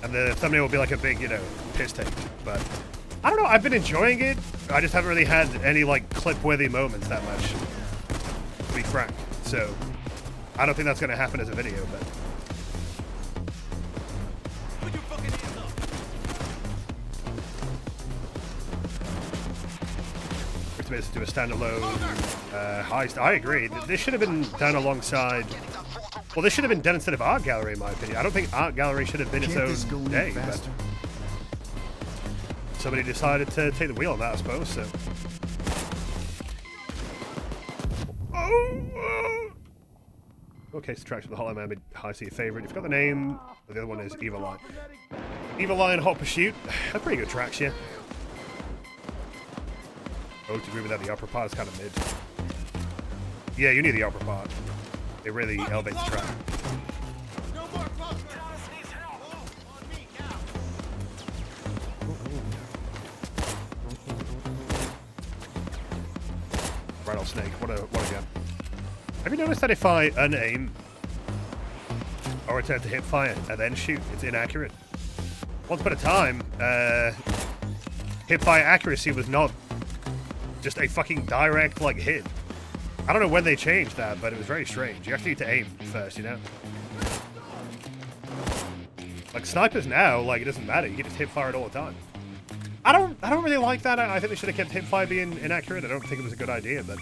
and the thumbnail would be like a big, you know, piss take. But I don't know. I've been enjoying it. I just haven't really had any like clip-worthy moments that much, to be frank. So I don't think that's going to happen as a video, but. To do a standalone heist. I agree. This should have been done alongside. Well, this should have been done instead of Art Gallery, in my opinion. I don't think Art Gallery should have been its own day, but somebody decided to take the wheel on that, I suppose. So. Okay, subtraction of the Hollow Man made heist your favorite. You've got the name. The other one is Evil Line. Evil Line, Hot Pursuit. They're pretty good tracks, yeah. I would agree with that. The upper part is kind of mid. Yeah, you need the upper part. It really elevates the track. rattlesnake. What a gun. Have you noticed that if I unaim or attempt to hip fire and then shoot, it's inaccurate? Once upon a time, hip fire accuracy was not just a fucking direct like hit. I don't know when they changed that, but it was very strange. You actually need to aim first, you know? Like snipers now, like it doesn't matter. You can just hip fire it all the time. I don't really like that. I think they should have kept hip fire being inaccurate. I don't think it was a good idea, but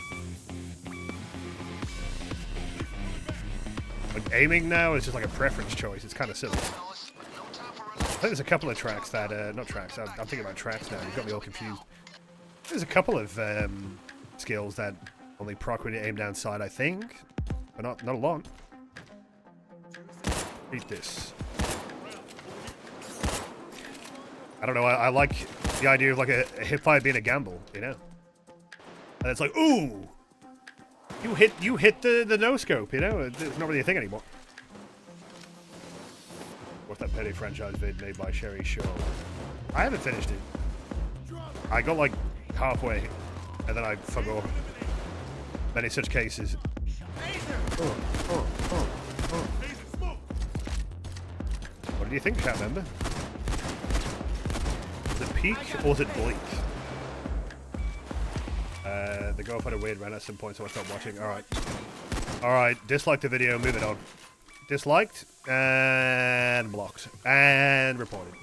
like aiming now is just like a preference choice. It's kind of silly. I think there's a couple of tracks that not tracks. I'm thinking about tracks now. You've got me all confused. There's a couple of skills that only proc when you aim down sight, I think, but not a lot. Read this. I don't know. I like the idea of like a hip fire being a gamble, you know. And it's like, ooh, you hit the no scope, you know. It's not really a thing anymore. What's that Payday franchise vid made by Sherry Shaw? I haven't finished it. I got like halfway, and then I forgot. Many such cases. What do you think, chat member? The peak or was it bleak? The golf had a weird run at some point, so I stopped watching. Alright. Alright, disliked the video, moving on. Disliked, and blocked, and reported.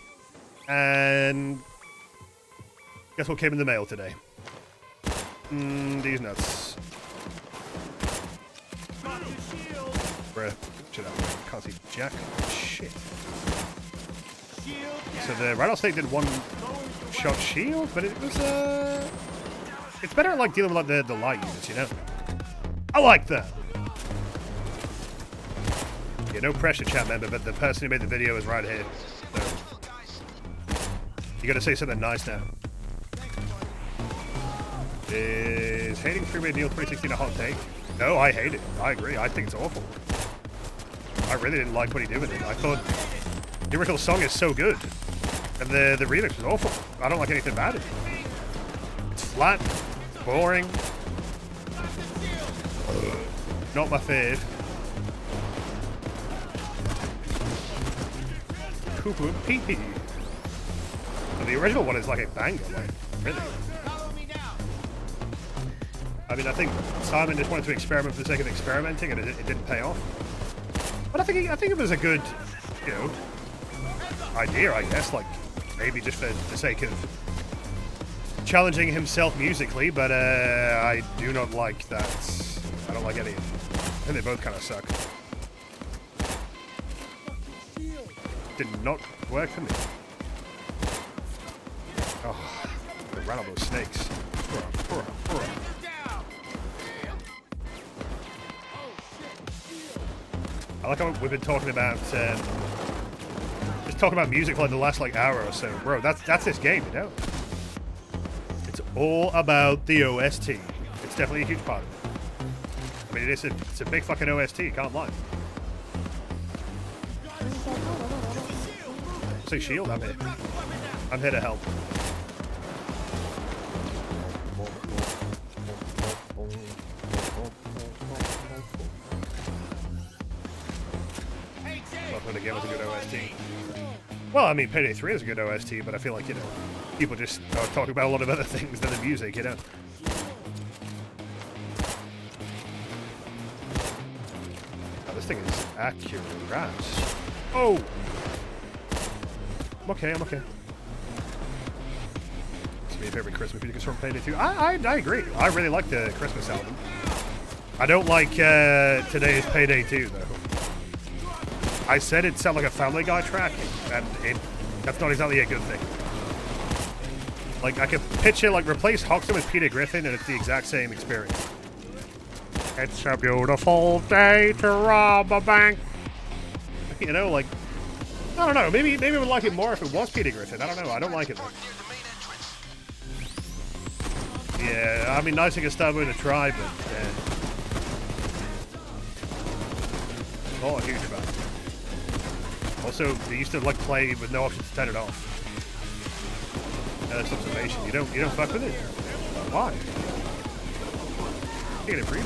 And guess what came in the mail today? These nuts. Bruh, shut up. Can't see jack. Shit. So the rattlesnake did one shot shield, but it was it's better at like dealing with like the light units, you know? I like that. Yeah, no pressure, chat member, but the person who made the video is right here. So you gotta say something nice now. Is hating Freeway Deal 316 a hot take? No, I hate it. I agree. I think it's awful. I really didn't like what he did with it. I thought the original song is so good, and the remix was awful. I don't like anything about it. It's flat, boring, not my fave. Cuckoo and pee-pee. And the original one is like a banger, like, really. I mean, I think Simon just wanted to experiment for the sake of experimenting, and it didn't pay off. But I think it was a good, you know, idea, I guess. Like maybe just for the sake of challenging himself musically. But I do not like that. I don't like any of them. I think they both kind of suck. Did not work for me. Oh, I ran all those snakes. I like how we've been talking about just talking about music for like the last like hour or so, bro. That's this game, you know. It's all about the OST. It's definitely a huge part of it. I mean, it's a big fucking OST. Can't lie. Say shield. I'm here. I'm here to help. Again was a good OST. Well, I mean, Payday 3 is a good OST, but I feel like, you know, people just talk about a lot of other things than the music, you know. Oh, this thing is accurate. Oh! I'm okay, I'm okay. It's my favorite Christmas music is from Payday 2. I agree. I really like the Christmas album. I don't like today's Payday 2, though. I said it sounded like a Family Guy track, and that's not exactly a good thing. Like, I could picture, like, replace Hoxton with Peter Griffin, and it's the exact same experience. It's a beautiful day to rob a bank. You know, like, I don't know. Maybe I would like it more if it was Peter Griffin. I don't know. I don't like it, though. Yeah, I mean, nice thing to start with a try, but not a huge fan. Also, they used to like play with no option to turn it off. That's observation. You don't fuck with it. Why? Get it free.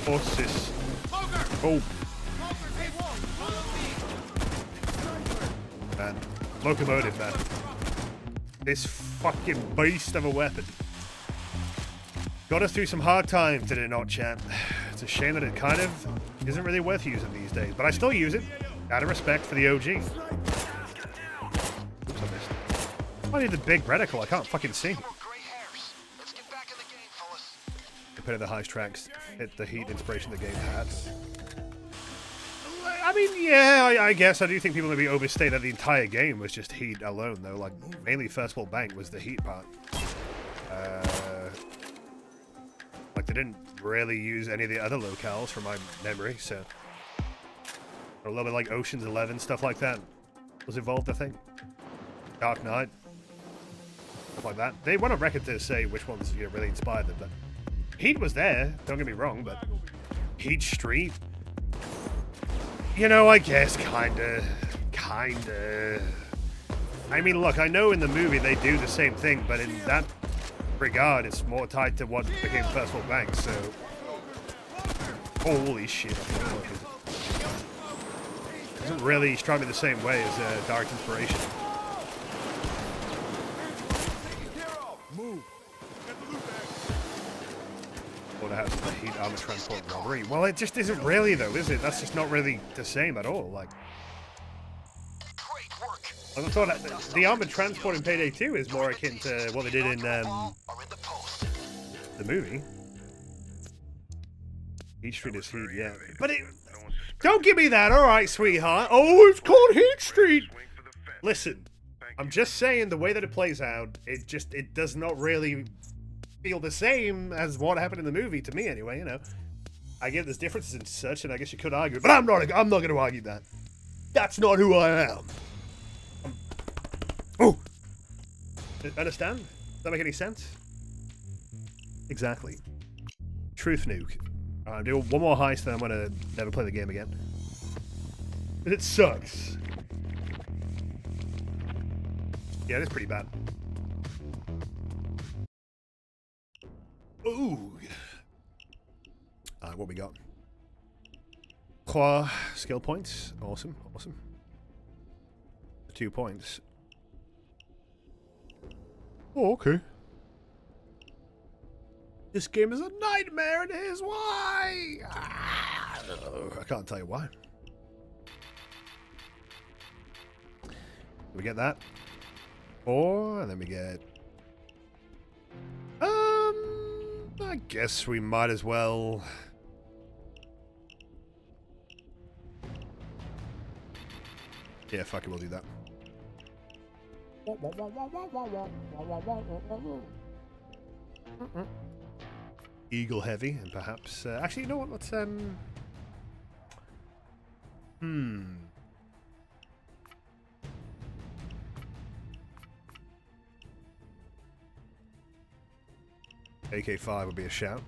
Horses. Poker! Oh, Poker, hey, whoa! Follow me! man. Locomotive, man. This fucking beast of a weapon. Got us through some hard times, did it not, chat? It's a shame that it kind of isn't really worth using these days, but I still use it out of respect for the OG. Oops, I missed. I need the big reticle. I can't fucking see. More gray hairs. Let's get back in the game, fellas. Compared to the heist tracks, hit the heat inspiration the game had. I mean, yeah, I guess I do think people maybe overstate that the entire game was just heat alone, though. Like, mainly First World Bank was the heat part. Like, they didn't really use any of the other locales from my memory, so. A little bit like Ocean's 11, stuff like that was involved, I think. Dark Knight. Stuff like that. They went on record to say which ones really inspired them, but Heat was there, don't get me wrong, but Heat Street, you know, I guess kinda. I mean, look, I know in the movie they do the same thing, but in that regard, it's more tied to what became First World Bank, so. Holy shit. Doesn't really strike me the same way as Direct Inspiration. Move. What happens to the heat armor transport robbery? Well, it just isn't really, though, is it? That's just not really the same at all. Like, Great work. I thought that the armored transport in Payday 2 is more akin to what they did in Are in the post. the movie. Heat Street is heat, yeah. But it... Don't give me that, alright, sweetheart. Oh, it's called Heat Street! Listen, I'm just saying the way that it plays out, it does not really feel the same as what happened in the movie, to me anyway, you know. I get there's differences and such, and I guess you could argue, but I'm not going to argue that. That's not who I am. Oh! Understand? Does that make any sense? Exactly. Truth nuke. I'll do one more heist, then I'm going to never play the game again. It sucks. Yeah, it's pretty bad. Ooh. What we got? Qua skill points. Awesome, awesome. 2 points. Oh, okay. This game is a nightmare, and here's why. I can't tell you why. We get that. 4, and then we get... I guess we might as well... Yeah, fuck it, we'll do that. Eagle heavy, and perhaps... actually, you know what? Let's... AK-5 would be a shout.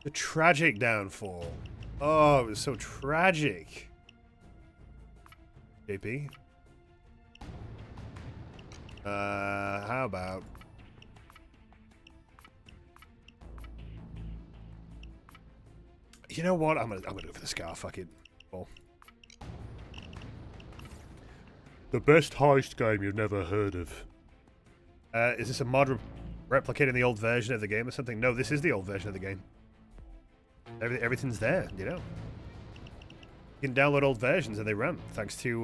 The tragic downfall. Oh, it was so tragic. JP? How about... You know what? I'm gonna go for the Scar. Fuck it. Well, the best heist game you've never heard of. Is this a mod replicating the old version of the game or something? No, this is the old version of the game. Everything's there, you know. You can download old versions and they run, thanks to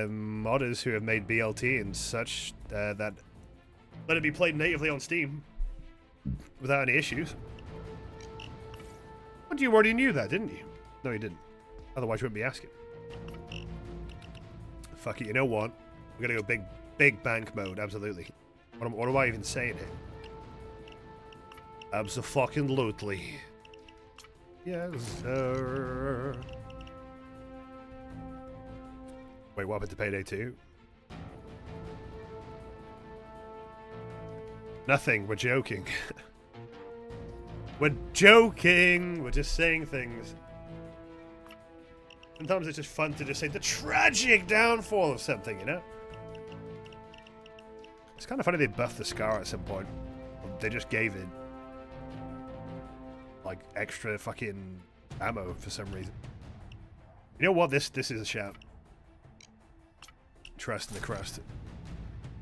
modders who have made BLT and such that let it be played natively on Steam without any issues. But you already knew that, didn't you? No, you didn't. Otherwise, you wouldn't be asking. Fuck it, you know what? We're gonna go big bank mode, absolutely. What am I even saying here? Abso-fucking-lutely. Yes, sir. Wait, what happened to Payday 2? Nothing, we're joking. We're joking! We're just saying things. Sometimes it's just fun to just say the tragic downfall of something, you know? It's kind of funny they buffed the Scar at some point. They just gave it like extra fucking ammo for some reason. You know what? This is a shout. Trust in the crust.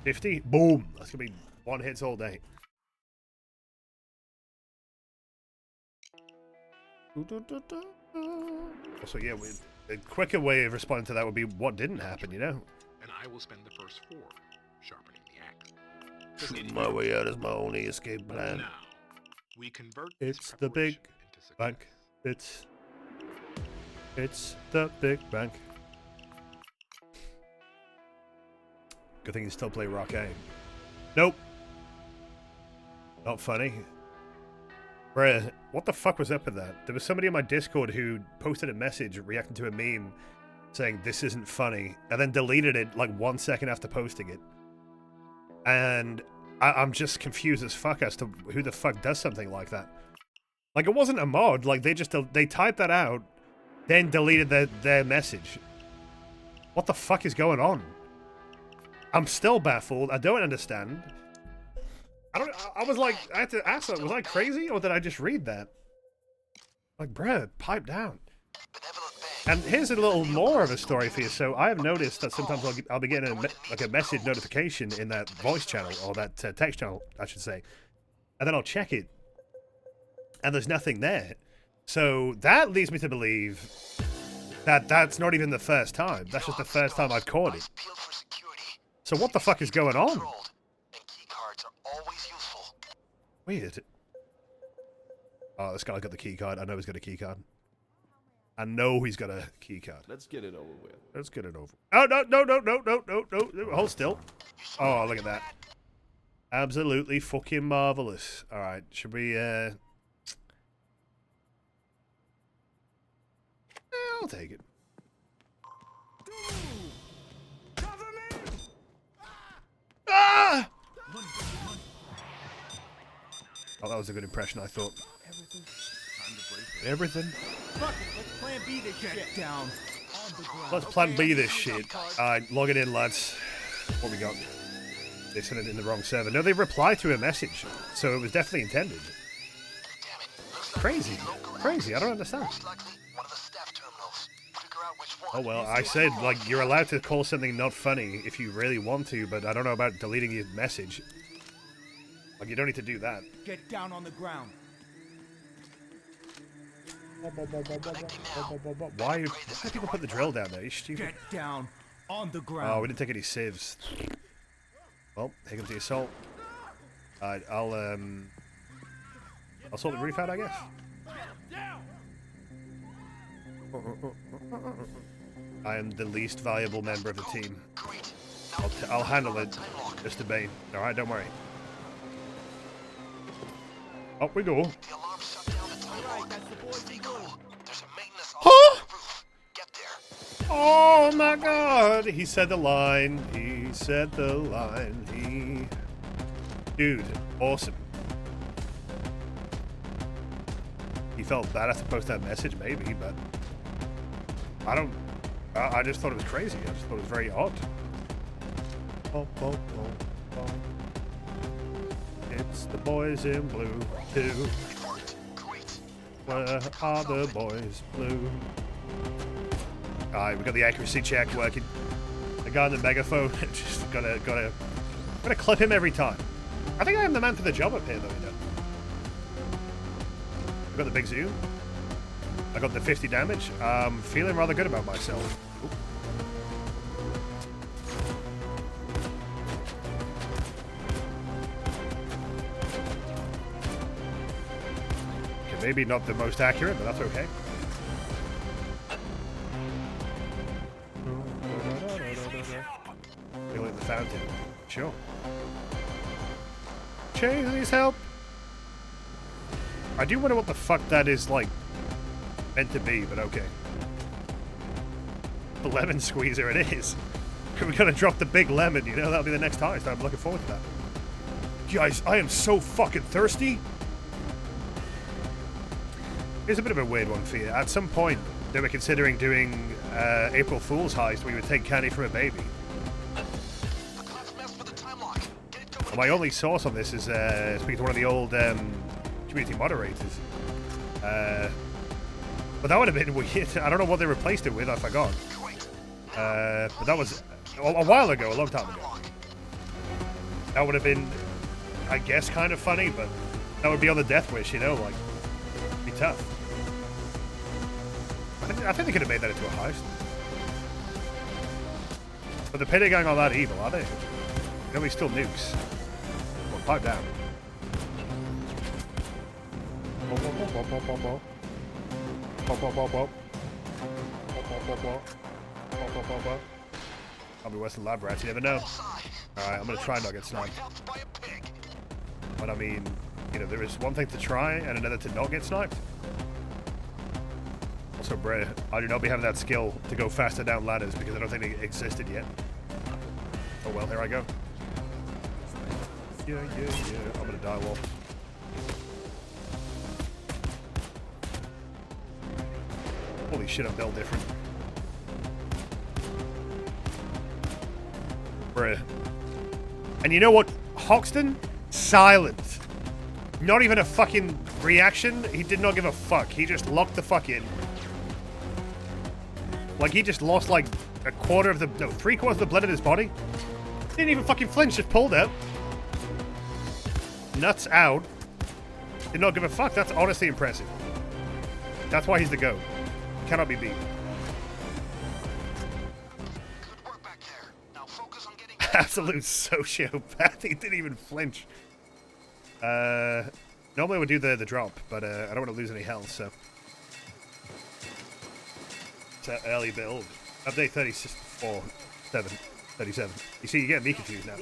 50? Boom! That's gonna be one hits all day. So yeah, a quicker way of responding to that would be what didn't happen, you know? And I will spend the first 4 sharpening the axe. My way out is my only escape plan. Now, we convert this It's the big preparation into success. bank. It's the big bank. Good thing you still play Rock A. Nope. Not funny. Bruh, what the fuck was up with that? There was somebody in my Discord who posted a message reacting to a meme saying this isn't funny, and then deleted it like 1 second after posting it. And I'm just confused as fuck as to who the fuck does something like that. Like, it wasn't a mod, like they typed that out, then deleted their message. What the fuck is going on? I'm still baffled. I don't understand. I was like, I had to ask, was I crazy or did I just read that? Like, bruh, pipe down. And here's a little more of a story for you. So I have noticed that sometimes I'll be getting a message notification in that voice channel, or that text channel, I should say. And then I'll check it. And there's nothing there. So that leads me to believe that that's not even the first time. That's just the first time I've caught it. So what the fuck is going on? Weird. Oh, this guy's got the key card. I know he's got a key card. I know he's got a key card. Let's get it over with. Let's get it over. Oh, no. Hold still. Oh, look at that. Absolutely fucking marvelous. All right, should we, I'll take it. Ah! Oh, that was a good impression, I thought. Everything. Fuck it, let's plan B this shit. Down. Let's plan B this shit. Alright, log it in, lads. What we got? They sent it in the wrong server. No, they replied to a message, so it was definitely intended. Crazy. Crazy, I don't understand. Oh well, I said, like, you're allowed to call something not funny if you really want to, but I don't know about deleting your message. Like, you don't need to do that. Get down on the ground. Why do people put the drill down there? You stupid. Get down on the ground. Oh, we didn't take any civs. Well, here comes the assault. Alright, I'll sort the roof out, I guess. I am the least valuable member of the team. I'll handle it, Mr. Bane. Alright, don't worry. Up we go. Huh? Oh my god! He said the line. He said the line. Dude, awesome. He felt bad after post that message, maybe, but I just thought it was crazy. I just thought it was very odd. It's the boys in blue, too. Where are the boys blue? Alright, we got the accuracy check working. The guy on the megaphone, just gotta clip him every time. I think I am the man for the job up here, though, you know. I got the big zoom. I got the 50 damage. I'm feeling rather good about myself. Ooh. Okay, maybe not the most accurate, but that's okay. Feeling the fountain. Sure. Chase needs help. I do wonder what the fuck that is, like, meant to be, but okay. The lemon squeezer it is. We're gonna drop the big lemon, you know? That'll be the next heist. I'm looking forward to that. Guys, I am so fucking thirsty. Here's a bit of a weird one for you. At some point, they were considering doing April Fool's heist where you would take candy from a baby. My only source on this is speaking to one of the old community moderators. But that would have been weird. I don't know what they replaced it with. I forgot. But that was a while ago, a long time ago. That would have been, I guess, kind of funny, but that would be on the death wish, you know, like, it'd be tough. I think they could have made that into a heist. But the Payday gang aren't that evil, are they? Nobody still nukes. Well, pipe down. Probably Western lab rats, you never know. Alright, I'm gonna try not get sniped. But I mean, you know, there is one thing to try and another to not get sniped. Also, Bray, I do not be having that skill to go faster down ladders because I don't think it existed yet. Oh well, here I go. Yeah. I'm gonna die wolf. Holy shit, I'm built different. Bruh. And you know what? Hoxton? Silent. Not even a fucking reaction. He did not give a fuck. He just locked the fuck in. Like, he just lost like a quarter of the, no, 3/4 of the blood in his body. Didn't even fucking flinch, just pulled out. Nuts out. Did not give a fuck. That's honestly impressive. That's why he's the GOAT. Cannot be beat. Good work back there. Now focus on getting Absolute sociopath. He didn't even flinch. Normally I would do the drop, but I don't want to lose any health, so. It's an early build. Update 37. You see, you get me confused now.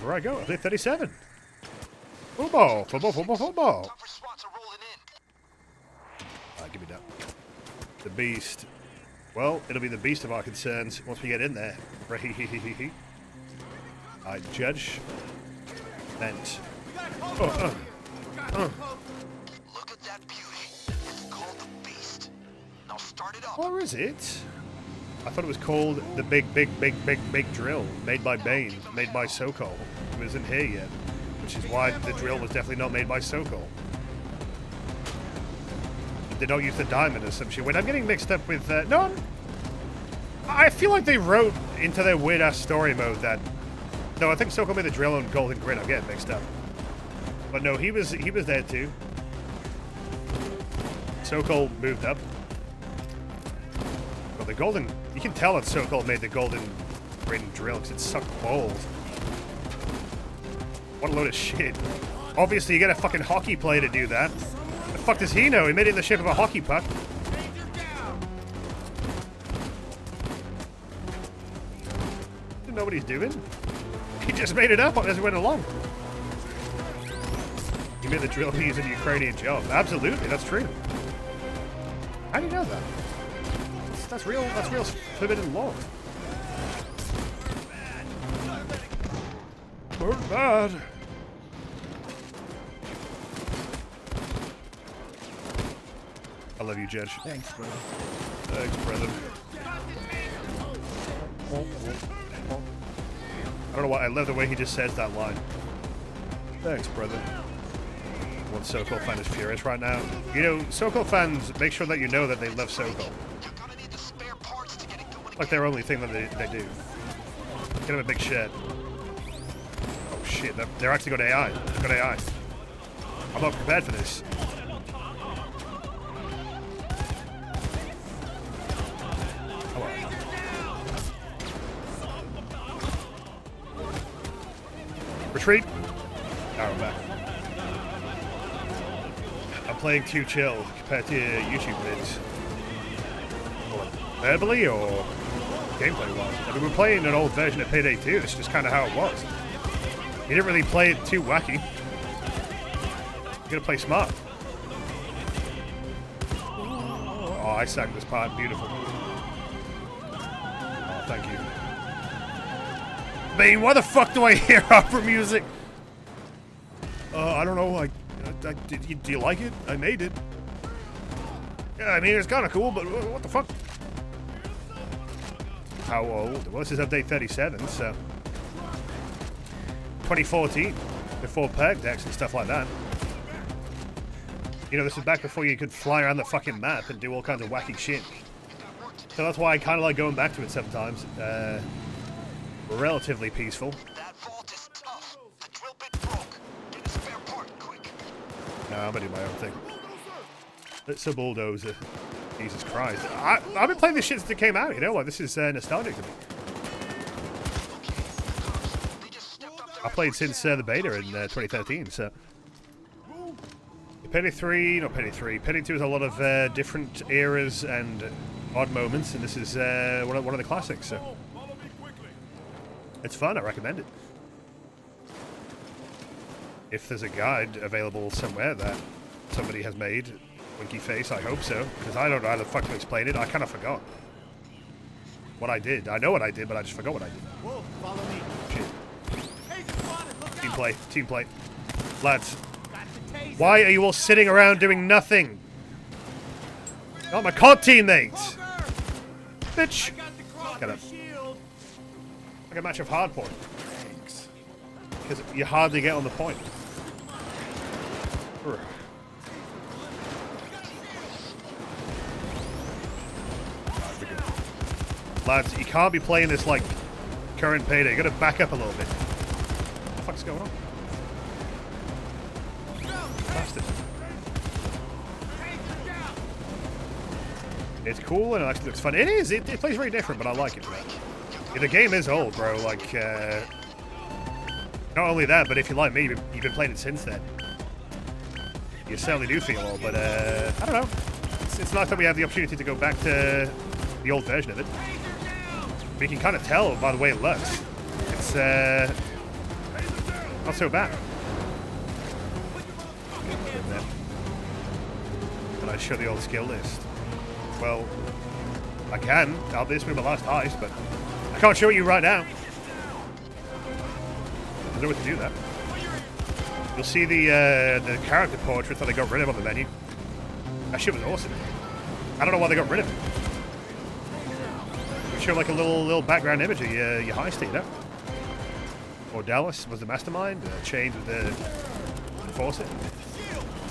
Where I go? Update 37. Football. Tougher spots are rolling in. Alright, give me that. The beast. Well, it'll be the beast of our concerns once we get in there. I judge. Vent. Look at that beauty. It's called the beast. Now start it up. Or is it? I thought it was called the big drill. Made by Bane. Made by Sokol. It wasn't here yet. Which is why the drill was definitely not made by Sokol. They don't use the diamond or some shit. Wait, I'm getting mixed up with... no, I feel like they wrote into their weird-ass story mode that... No, I think Sokol made the drill on Golden Grid. I'm getting mixed up. But no, he was there too. Sokol moved up. Well, the golden... You can tell that Sokol made the Golden Grid drill because it sucked balls. What a load of shit. Obviously, you get a fucking hockey player to do that. The fuck does he know? He made it in the shape of a hockey puck. Didn't know what he's doing. He just made it up as he went along. He made the drill using a Ukrainian job. Absolutely, that's true. How do you know that? That's real forbidden law. Burn bad. I love you, Judge. Thanks, bro. Thanks, brother. I don't know why. I love the way he just says that line. Thanks, brother. One Sokol fan is furious right now. You know, Sokol fans, make sure that you know that they love Sokol. Like their only thing that they do. Get him a big shed. Oh shit, they're actually got AI. They've got AI. I'm not prepared for this. Retreat. Alright, I'm back. I'm playing too chill compared to YouTube vids. Verbally or gameplay wise. I mean, we're playing an old version of Payday 2. It's just kind of how it was. You didn't really play it too wacky. You gotta play smart. Oh, I sang this part. Beautiful. Oh, thank you. Bane, why the fuck do I hear opera music? I don't know. Do you like it? I made it. Yeah, I mean, it's kind of cool, but what the fuck? How old? Well, this is update 37, so 2014, before perk decks and stuff like that. You know, this was back before you could fly around the fucking map and do all kinds of wacky shit. So that's why I kind of like going back to it sometimes. Relatively peaceful. That vault is tough. The drill bit broke. Get a spare part, quick. No, I'm gonna do my own thing. It's a bulldozer. Jesus Christ. I've been playing this shit since it came out, you know? Like, this is nostalgic to me. I played since the beta in 2013, so... Payday 3, not Payday 3. Payday 2 has a lot of different eras and odd moments, and this is one of the classics, so... It's fun, I recommend it. If there's a guide available somewhere that somebody has made, winky face, I hope so, because I don't know how the fuck to explain it. I kind of forgot what I did. I know what I did, but I just forgot what I did. Whoa, follow me. Shit. Hey, spotted, look Team out. play, team play. Lads, Got the taser. why are you all sitting around doing nothing? Not my COD teammates! Bitch! Got the cross Get up. shield. Like a match of hardpoint. Because you hardly get on the point. Urgh. Lads, you can't be playing this like current Payday. You gotta back up a little bit. What the fuck's going on? Bastard. It's cool and it actually looks fun. It is. It plays very different, but I like it. Yeah, the game is old, bro. Like, not only that, but if you're like me, you've been playing it since then. You certainly do feel old, but I don't know. It's nice that we have the opportunity to go back to the old version of it. We can kind of tell by the way it looks. It's not so bad. Can I show the old skill list? Well, I can. This will be my last heist, but I can't show it you right now. There's no way to do that. You'll see the character portraits that they got rid of on the menu. That shit was awesome. I don't know why they got rid of it. Show like a little background image of your heist, you know? Or Dallas was the mastermind. Chains was the enforcer.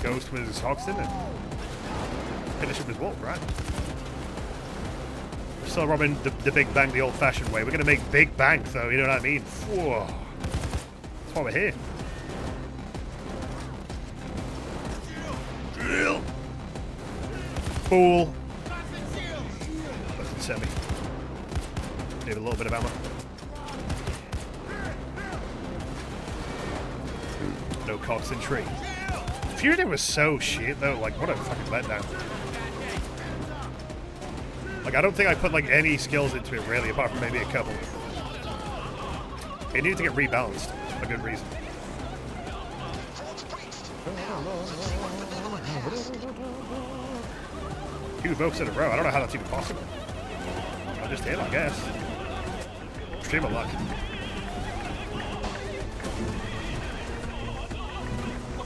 Ghost was Hoxton, and Bishop was Wolf, right? We're still robbing the big bank the old-fashioned way. We're gonna make big bank, though. You know what I mean? Whoa. That's why we're here. Drill. Fool. Doesn't set me. Need a little bit of ammo. No cops in tree. Fugitive was so shit though. Like, what a fucking letdown. Like, I don't think I put like any skills into it really, apart from maybe a couple. It needed to get rebalanced for good reason. Two votes in a row. I don't know how that's even possible. I just hit, I guess. Extreme of luck.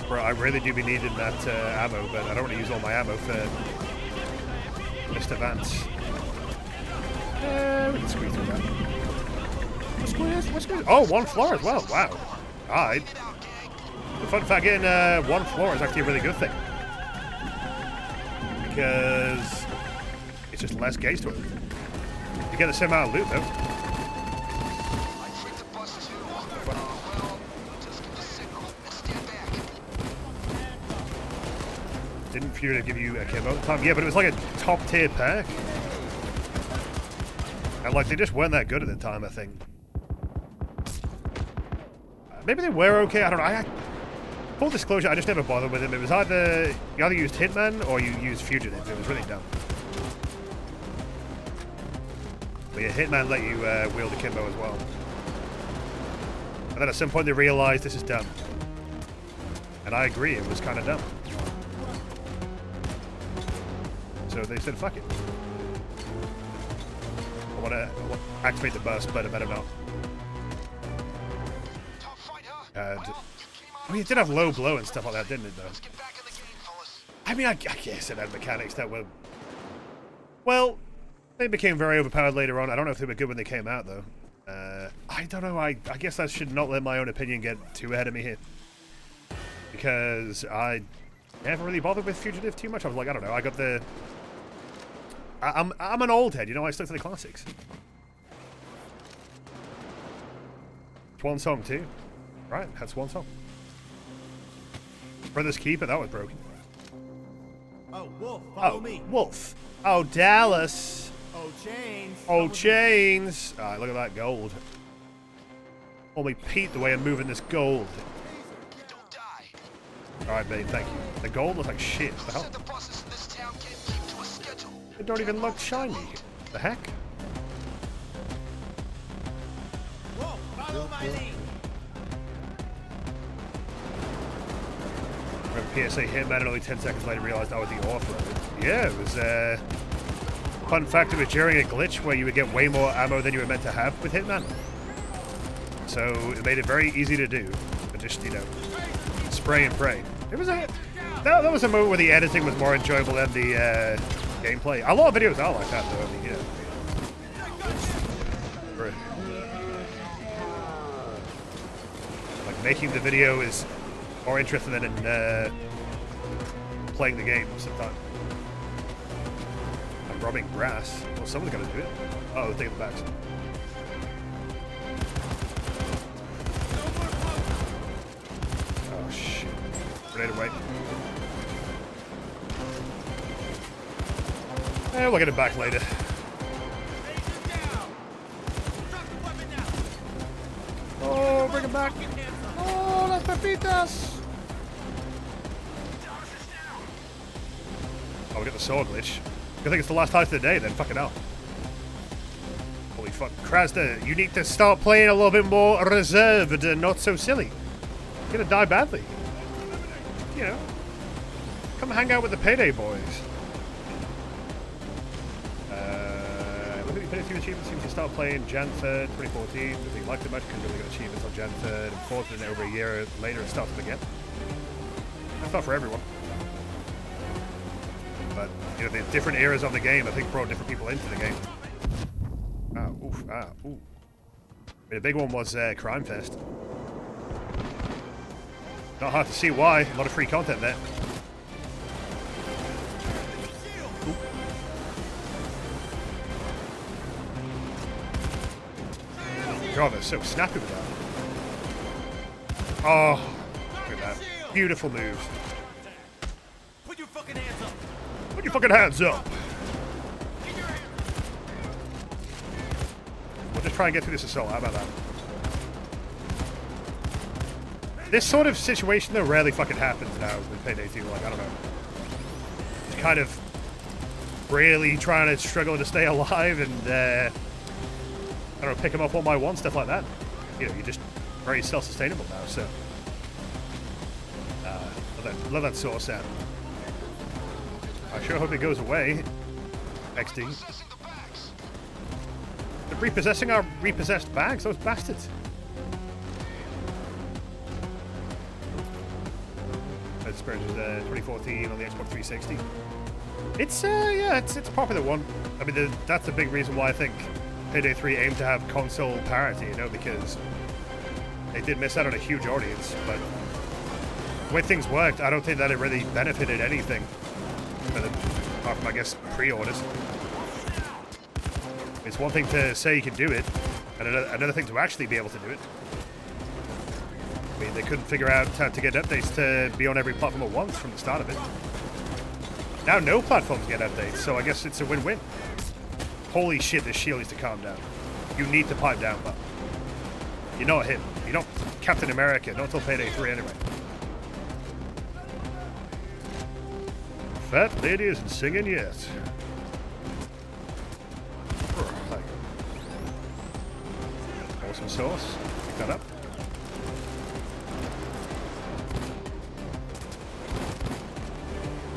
Bro, I really do be needing that ammo, but I don't want to use all my ammo for Mr. Vance. We can squeeze through that. Squeeze. Oh, one floor as well. Wow. Alright. The fun fact, getting one floor is actually a really good thing. Because it's just less gaze to it. You get the same amount of loot, though. Didn't Fury give you a camo at the time? Yeah, but it was like a top tier pack. And like, they just weren't that good at the time, I think. Maybe they were okay, I don't know. Full disclosure, I just never bothered with them. It was either, you either used Hitman or you used Fugitive. It was really dumb. But yeah, Hitman let you wield akimbo as well. And then at some point they realized this is dumb. And I agree, it was kind of dumb. So they said, fuck it. I want to activate the burst, but I better not. I mean, it did have low blow and stuff like that, didn't it, though? I mean, I guess it had mechanics that were... Well, they became very overpowered later on. I don't know if they were good when they came out, though. I don't know. I guess I should not let my own opinion get too ahead of me here, because I never really bothered with Fugitive too much. I was like, I don't know. I got the. I'm an old head, you know. I stuck to the classics. It's one song too, right? That's one song. Brother's Keeper, that was broken. Oh, Wolf, follow me. Wolf. Oh, Dallas. Oh, Chains. Oh, Chains. Alright, look at that gold. Only Pete the way I'm moving this gold. Don't die. Alright, babe, thank you. The gold looks like shit. What the hell? Said the bosses in this town can't keep to a schedule. It don't even look shiny. The heck? Wolf, follow my lead. When PSA hit man and only 10 seconds later realized I was the off-road. Yeah, it was, fun fact, it was during a glitch where you would get way more ammo than you were meant to have with Hitman. So it made it very easy to do. But just, you know, spray and pray. It was a... That was a moment where the editing was more enjoyable than the gameplay. A lot of videos are like that, though. I mean, you know. Like, making the video is more interesting than in playing the game sometimes. I'm robbing grass. Well, someone's got to do it. Oh, take the backs. Oh, shit. Grenade away. We'll get it back later. Oh, bring it back. Oh, las pepitas. Oh, we got the sword glitch. I think it's the last heist of the day then. Fucking hell. Holy fuck. Krasda, you need to start playing a little bit more reserved and not so silly. You're gonna die badly. You know. Come hang out with the Payday boys. Look at the Payday 2 achievements. You can start playing Jan 3rd, 2014. If you liked it much, couldn't really get achievements on Jan 3rd and 4th, and then over a year later it started again. That's not for everyone. But, you know, the different eras of the game, I think, brought different people into the game. Ooh. The big one was Crime Fest. Not hard to see why. A lot of free content there. Ooh. God, they're so snappy with that. Oh, look at that. Beautiful moves. Put your fucking hands up. Put your fucking hands up. We'll just try and get through this assault. How about that? This sort of situation, though, rarely fucking happens now with Payday 2. Like, I don't know. It's kind of really trying to struggle to stay alive and, I don't know, pick them up one by one, stuff like that. You know, you're just very self-sustainable now, so. Love that sauce sound. I sure hope it goes away. XD. They're repossessing our repossessed bags, those bastards. Experience was 2014 on the Xbox 360. It's yeah, it's a popular one. I mean, that's a big reason why I think Payday 3 aimed to have console parity, you know, because they did miss out on a huge audience. But the way things worked, I don't think that it really benefited anything, apart from, I guess, pre-orders. It's one thing to say you can do it, and another thing to actually be able to do it. I mean, they couldn't figure out how to get updates to be on every platform at once from the start of it. Now no platforms get updates, so I guess it's a win-win. Holy shit, this shield needs to calm down. You need to pipe down, but you're not him. You're not Captain America, not until Payday 3 anyway. Fat lady isn't singing yet. Awesome sauce. Pick that up.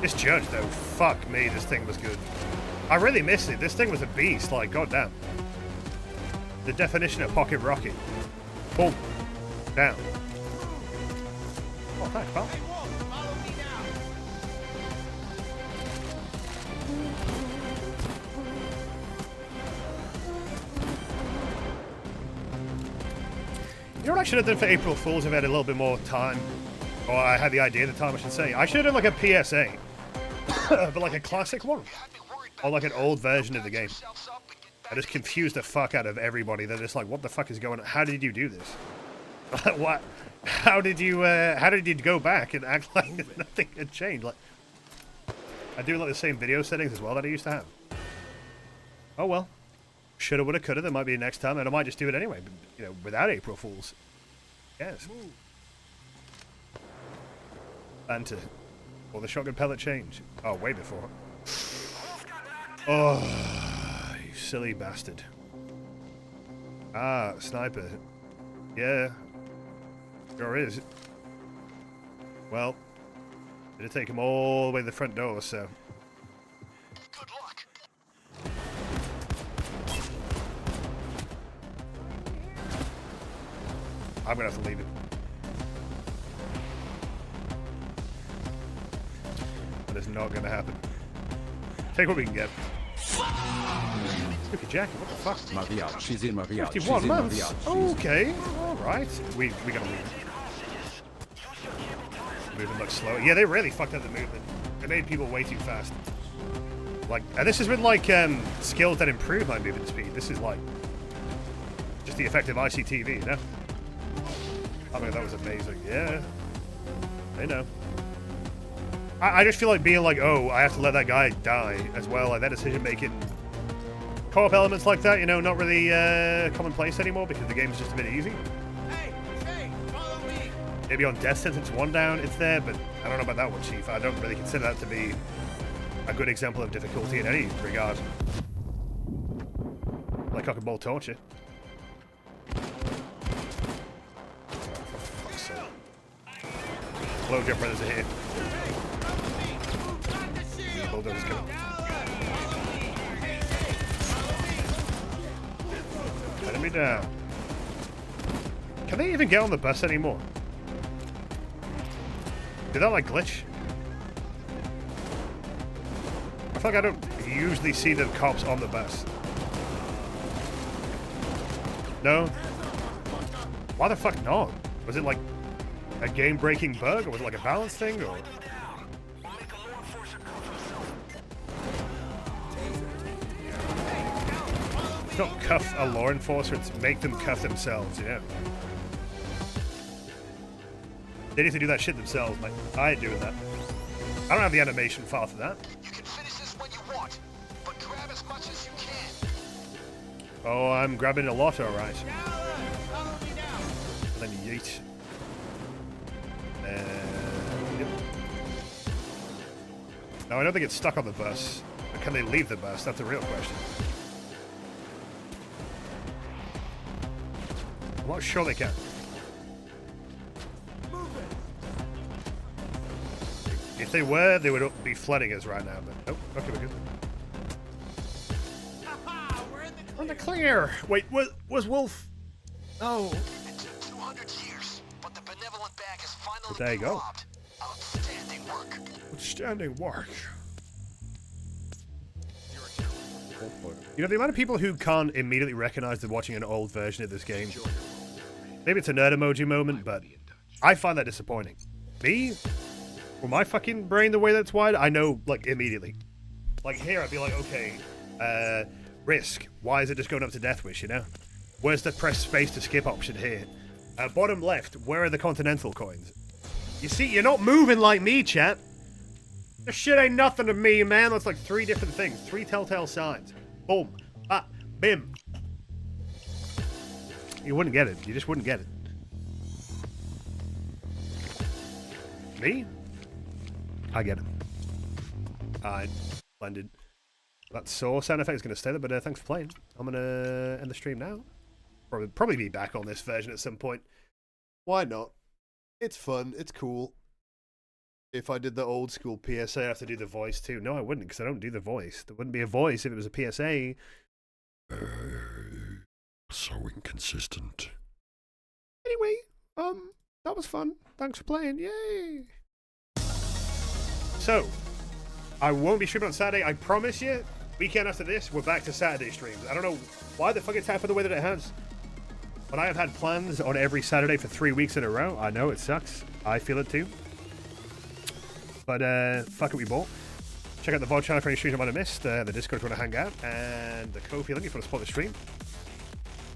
This judge, though, fuck me, this thing was good. I really missed it. This thing was a beast, like, goddamn. The definition of pocket rocket. Boom. Down. Oh, thanks, pal. I should have done for April Fools if I had a little bit more time? Or I had the idea at the time, I should say. I should have done like a PSA. But like a classic one. Or like an old version of the game. I just confused the fuck out of everybody. They're just like, what the fuck is going on? How did you do this? What? How did you go back and act like nothing had changed? Like, I do like the same video settings as well that I used to have. Oh well. Shoulda, woulda, coulda. There might be next time, and I might just do it anyway. But, you know, without April Fools. Yes. Banter. Or the shotgun pellet change. Oh, way before. Oh, you silly bastard. Ah, sniper. Yeah. Sure is. Well, it'll take him all the way to the front door, so. Good luck. I'm gonna have to leave it. That is not gonna happen. Take what we can get. Look at Jackie, what the fuck? Mariachi, mariachi, 51 months? mariachi. Okay, alright. We gotta leave. Moving much slower. Yeah, they really fucked up the movement. They made people way too fast. Like, and this is with like skills that improve my movement speed. This is like just the effect of ICTV, you know? I mean, that was amazing. Yeah, I know. I just feel like being like, oh, I have to let that guy die as well. Like that decision making, co-op elements like that, you know, not really commonplace anymore because the game's just a bit easy. Hey, follow me. Maybe on Death Sentence 1 down, it's there, but I don't know about that one, Chief. I don't really consider that to be a good example of difficulty in any regard. Like cock and ball torture. For fuck's sake. Blowjob brothers are here. Bulldog's coming. Enemy down. Can they even get on the bus anymore? Did that like glitch? I feel like I don't usually see the cops on the bus. No? Why the fuck not? Was it like a game-breaking bug, or was it like a balance thing, or? It's not cuff a law enforcer, it's make them cuff themselves, yeah. They need to do that shit themselves, mate. I ain't doing that. I don't have the animation file for that. You can finish this when you want, but grab as much as you can. Oh, I'm grabbing a lot, alright. Follow me now. Then yeet. Yep. Now, I know they get stuck on the bus, but can they leave the bus? That's a real question. I'm not sure they can. If they were, they would be flooding us right now, but oh, okay, we're good. Haha, we're in the On the clear! Wait, was Wolf? Oh. It took 200 years, but the benevolent bag has finally But there you been go. robbed. Outstanding work. Outstanding work. You know, the amount of people who can't immediately recognize they're watching an old version of this game. Maybe it's a nerd emoji moment, but I find that disappointing. Me? Well, my fucking brain, the way that's wired, I know, like, immediately. Like, here, I'd be like, okay, Risk. Why is it just going up to Death Wish, you know? Where's the press space to skip option here? Bottom left, where are the Continental coins? You see, you're not moving like me, chat. This shit ain't nothing to me, man. That's like 3 different things. 3 telltale signs. Boom. Ah. Bim. You wouldn't get it. You just wouldn't get it. Me? I get it. I blended. That saw sound effect is going to stay there, but thanks for playing. I'm going to end the stream now. Probably be back on this version at some point. Why not? It's fun. It's cool. If I did the old school PSA, I have to do the voice too. No, I wouldn't, because I don't do the voice. There wouldn't be a voice if it was a PSA. So inconsistent. Anyway, that was fun. Thanks for playing. Yay! So, I won't be streaming on Saturday, I promise you. Weekend after this, we're back to Saturday streams. I don't know why the fuck it's happened the way that it has. But I have had plans on every Saturday for 3 weeks in a row. I know, it sucks. I feel it too. But fuck it, we bought. Check out the VOD channel for any streams I might have missed, the Discord if you want to hang out, and the Ko-fi link if you want to support the stream.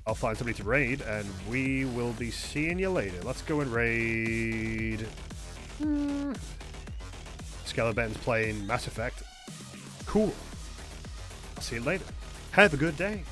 I'll find somebody to raid, and we will be seeing you later. Let's go and raid... Skeleton's playing Mass Effect. Cool. I'll see you later. Have a good day.